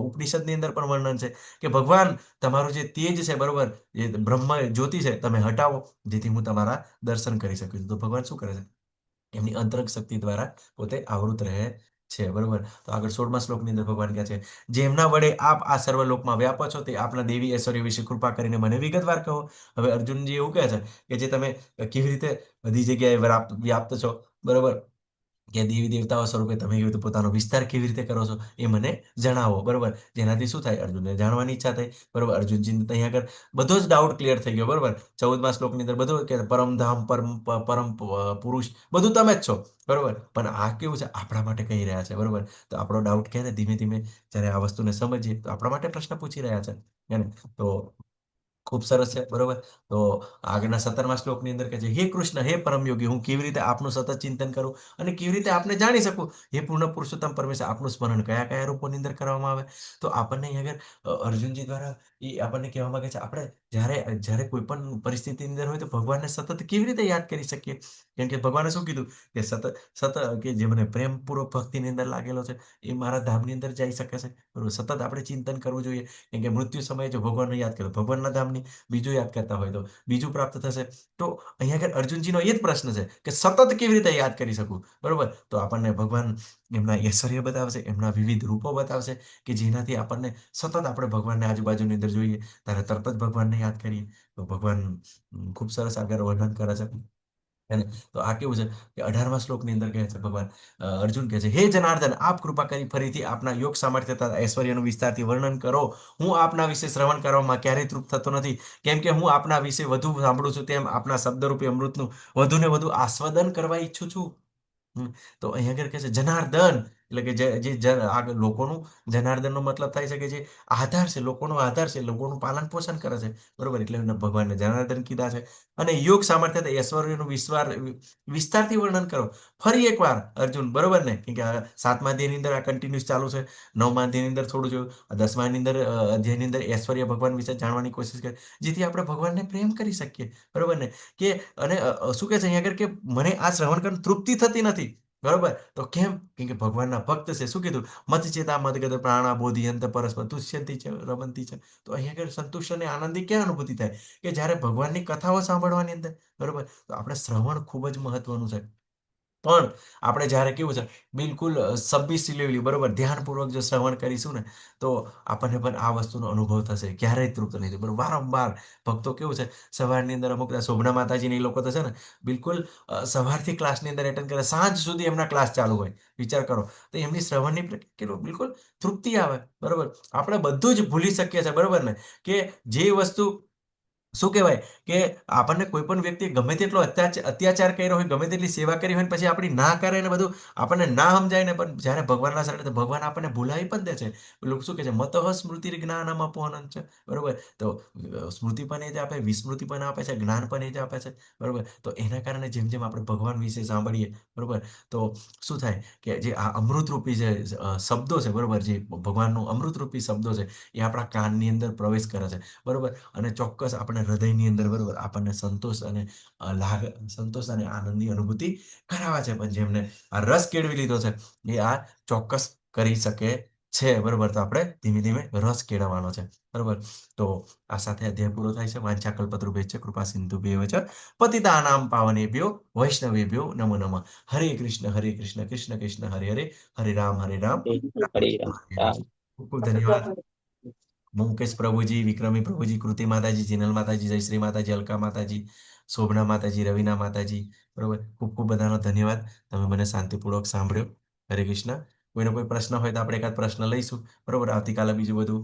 Speaker 1: ઉપનિષદની અંદર પણ વર્ણન છે કે ભગવાન તમારું જે તેજ છે, બરોબર, જે બ્રહ્મ જ્યોતિ છે, તમે હટાવો જેથી હું તમારા દર્શન કરી શકું. તો ભગવાન શું કરે છે? એમની અંતરંગ શક્તિ દ્વારા પોતે આવૃત રહે છે. બરોબર, તો આગળ 16મા શ્લોકની અંદર ભગવાન કહે છે, જેમના વડે આપ આ સર્વ લોકમાં વ્યાપો છો, તે આપના દેવી ઐશ્વર્ય વિશે કૃપા કરીને મને વિગતવાર કહો. હવે અર્જુનજી એવું કહે છે કે જે તમે કેવી રીતે બધી જગ્યાએ વ્યાપ્ત છો. બરોબર, કે દેવી દેવતાઓ સ્વરૂપે તમે કેવી રીતે પોતાનો વિસ્તાર કેવી રીતે કરો છો એ મને જણાવો. બરોબર, જેનાથી શું થાય, અર્જુનને જાણવાની ઈચ્છા થઈ. બરોબર, અર્જુનજીને અહીંયા આગળ બધો જ ડાઉટ ક્લિયર થઈ ગયો. બરોબર, 14મા શ્લોકની અંદર બધું કે પરમધામ, પરમ પુરુષ બધું તમે જ છો. બરોબર, પણ આ કેવું છે, આપણા માટે કહી રહ્યા છે. બરોબર, તો આપણો ડાઉટ ક્યારે ધીમે ધીમે જ્યારે આ વસ્તુને સમજીએ તો આપણા માટે પ્રશ્ન પૂછી રહ્યા છે. એને તો ખૂબ સરસ છે. બરોબર, તો આગળના 17મા શ્લોકની અંદર કહે છે, હે કૃષ્ણ, હે પરમયોગી, હું કેવી રીતે આપનું સતત ચિંતન કરું અને કેવી રીતે આપને જાણી શકું? હે પૂર્ણ પુરુષોત્તમ પરમેશ્વર, આપનું સ્મરણ કયા કયા રૂપોની અંદર કરવામાં આવે? તો આપણને અહીંયા આગળ અર્જુનજી દ્વારા એ આપણને કહેવા માંગે છે, આપણે જ્યારે જ્યારે કોઈ પણ પરિસ્થિતિની અંદર હોય તો ભગવાનને સતત કેવી રીતે યાદ કરી શકીએ? કેમ કે ભગવાને શું કીધું કે સતત કે જે મને પ્રેમપૂર્વક ભક્તિની અંદર લાગેલો છે એ મારા ધામની અંદર જઈ શકે છે. બરોબર, સતત આપણે ચિંતન કરવું જોઈએ. કેમ કે મૃત્યુ સમયે જો ભગવાનને યાદ કરો, ભગવાનના ધામની બીજું યાદ કરતા હોય તો બીજું પ્રાપ્ત થશે. તો અહીંયા આગળ અર્જુનજીનો એ જ પ્રશ્ન છે કે સતત કેવી રીતે યાદ કરી શકું? બરોબર, તો આપણને ભગવાન એમના ઐશ્વર્ય બતાવશે, એમના વિવિધ રૂપો બતાવશે કે જેનાથી આપણને સતત આપણે ભગવાનને આજુબાજુની અંદર જોઈએ ત્યારે તરત જ ભગવાનને યાદ કરીએ. તો ભગવાન ખૂબ સરસ આગળ વર્ણન કરે છે. અને તો આ કેવું છે કે 18મા શ્લોકની અંદર કહે છે ભગવાન, અર્જુન કહે છે, હે જનાર્દન, આપ કૃપા કરી ફરીથી આપના યોગ સામર્થ્ય તથા ઐશ્વર્યનું વિસ્તારથી વર્ણન કરો. હું આપના વિશે શ્રવણ કરવામાં ક્યારેય તૃપ્ત થતો નથી, કેમ કે હું આપના વિશે વધુ સાંભળું છું તેમ આપના શબ્દરૂપી અમૃતનું વધુ ને વધુ આસ્વાદન કરવા ઈચ્છું છું. તો અહીંયા આગળ કહે છે, જનાર્દન, એટલે કે આગળ લોકોનું જનાર્દનનો મતલબ થાય છે કે જે આધાર છે, લોકોનો આધાર છે, લોકોનું પાલન પોષણ કરે છે, બરોબર. એટલે એમને ભગવાનને જનાર્દન કીધા છે. અને યોગ સામર્થ્ય ઐશ્વર્યનું વિસ્તારથી વર્ણન કરો. ફરી એકવાર અર્જુન, બરોબર ને, કેમ કે આ 7મા અધ્યાયની અંદર આ કન્ટિન્યુઅસ ચાલુ છે. 9મા અધ્યાયની અંદર થોડું જોયું, 10માની અંદર અધ્યાયની અંદર ઐશ્વર્ય ભગવાન વિશે જાણવાની કોશિશ કરી, જેથી આપણે ભગવાનને પ્રેમ કરી શકીએ, બરોબર ને. કે અને શું કહે છે અહીંયા આગળ કે મને આ શ્રવણ કરીને તૃપ્તિ થતી નથી, બરોબર. તો કેમ? કેમ કે ભગવાનના ભક્ત છે. શું કીધું? મત ચેતા મત ગત પ્રાણા બોધિયંત પરસ્પર તુષ્યંતી છે, રમંતી છે. તો અહીંયા આગળ સંતુષ્ટ અને આનંદી ક્યાં અનુભૂતિ થાય? કે જ્યારે ભગવાનની કથાઓ સાંભળવાની અંદર, બરોબર. તો આપણે શ્રવણ ખૂબ જ મહત્વનું છે. પણ આપણે જ્યારે કેવું છે, બિલકુલ સબમિસિવલી, બરોબર, ધ્યાનપૂર્વક જો શ્રવણ કરીશું ને, તો આપણને પણ આ વસ્તુનો અનુભવ થશે. ક્યારેય તૃપ્ત નહીં થાય, બરોબર. વારંવાર ભક્તો કેવું છે, સવારની અંદર અમુક શોભના માતાજીને એ લોકો તો છે ને, બિલકુલ સવારથી ક્લાસની અંદર એટેન્ડ કરે, સાંજ સુધી એમના ક્લાસ ચાલુ હોય. વિચાર કરો તો એમની શ્રવણની કેટલું બિલકુલ તૃપ્તિ આવે, બરોબર. આપણે બધું જ ભૂલી શકીએ છીએ, બરોબર ને. કે જે વસ્તુ શું કહેવાય કે આપણને કોઈ પણ વ્યક્તિ ગમે તેટલો અત્યાચાર કર્યો હોય, ગમે તેટલી સેવા કરી હોય, ને પછી આપણી ના કરે ને બધું આપણને ના સમજાય ને, પણ જ્યારે ભગવાનના શરણે તો ભગવાન આપણને ભૂલાવી પણ દે છે. લોકો શું કહે છે, મતઃ સ્મૃતિ જ્ઞાનમ અપોહનં છે, બરોબર. તો સ્મૃતિ પણ એ જ આપે, વિસ્મૃતિ પણ આપે છે, જ્ઞાન પણ એ જ આપે છે, બરોબર. તો એના કારણે જેમ જેમ આપણે ભગવાન વિશે સાંભળીએ, બરોબર, તો શું થાય કે જે આ અમૃતરૂપી જે શબ્દો છે, બરોબર, જે ભગવાનનું અમૃતરૂપી શબ્દો છે, એ આપણા કાનની અંદર પ્રવેશ કરે છે, બરોબર. અને ચોક્કસ આપણે હૃદયની અંદર, બરોબર, આપણને સંતોષ અને આનંદની અનુભૂતિ કરાવે છે. પણ જેમને આ રસ કેળવી લીધો છે, એ આ ચોક્કસ કરી શકે છે, બરોબર. તો આપણે ધીમે ધીમે રસ કેળવવાનો છે, બરોબર. તો આ સાથે અધ્યાય પૂરો થાય છે. વાંછા કલ્પતરુભ્યશ્ચ કૃપા સિંધુભ્યેવ ચ પતિતાનાં પાવનેભ્યો વૈષ્ણવેભ્યો નમો નમઃ. હરે કૃષ્ણ કૃષ્ણ કૃષ્ણ હરે હરે, હરે રામ
Speaker 2: હરે
Speaker 1: રામ
Speaker 2: રામ.
Speaker 1: હરે હરે. ખૂબ ખૂબ ધન્યવાદ. મુકેશ પ્રભુજી, વિક્રમી પ્રભુજી, કૃતિ માતાજી, જીનલ માતાજી, જયશ્રી માતાજી, અલકા માતાજી, શોભના માતાજી, રવિના માતાજી, બરોબર. ખૂબ ખૂબ બધાનો ધન્યવાદ. તમે મને શાંતિપૂર્વક સાંભળ્યો. હરે કૃષ્ણ. કોઈનો કોઈ પ્રશ્ન હોય તો આપણે એકાદ પ્રશ્ન લઈશું, બરોબર. આવતીકાલે બીજું બધું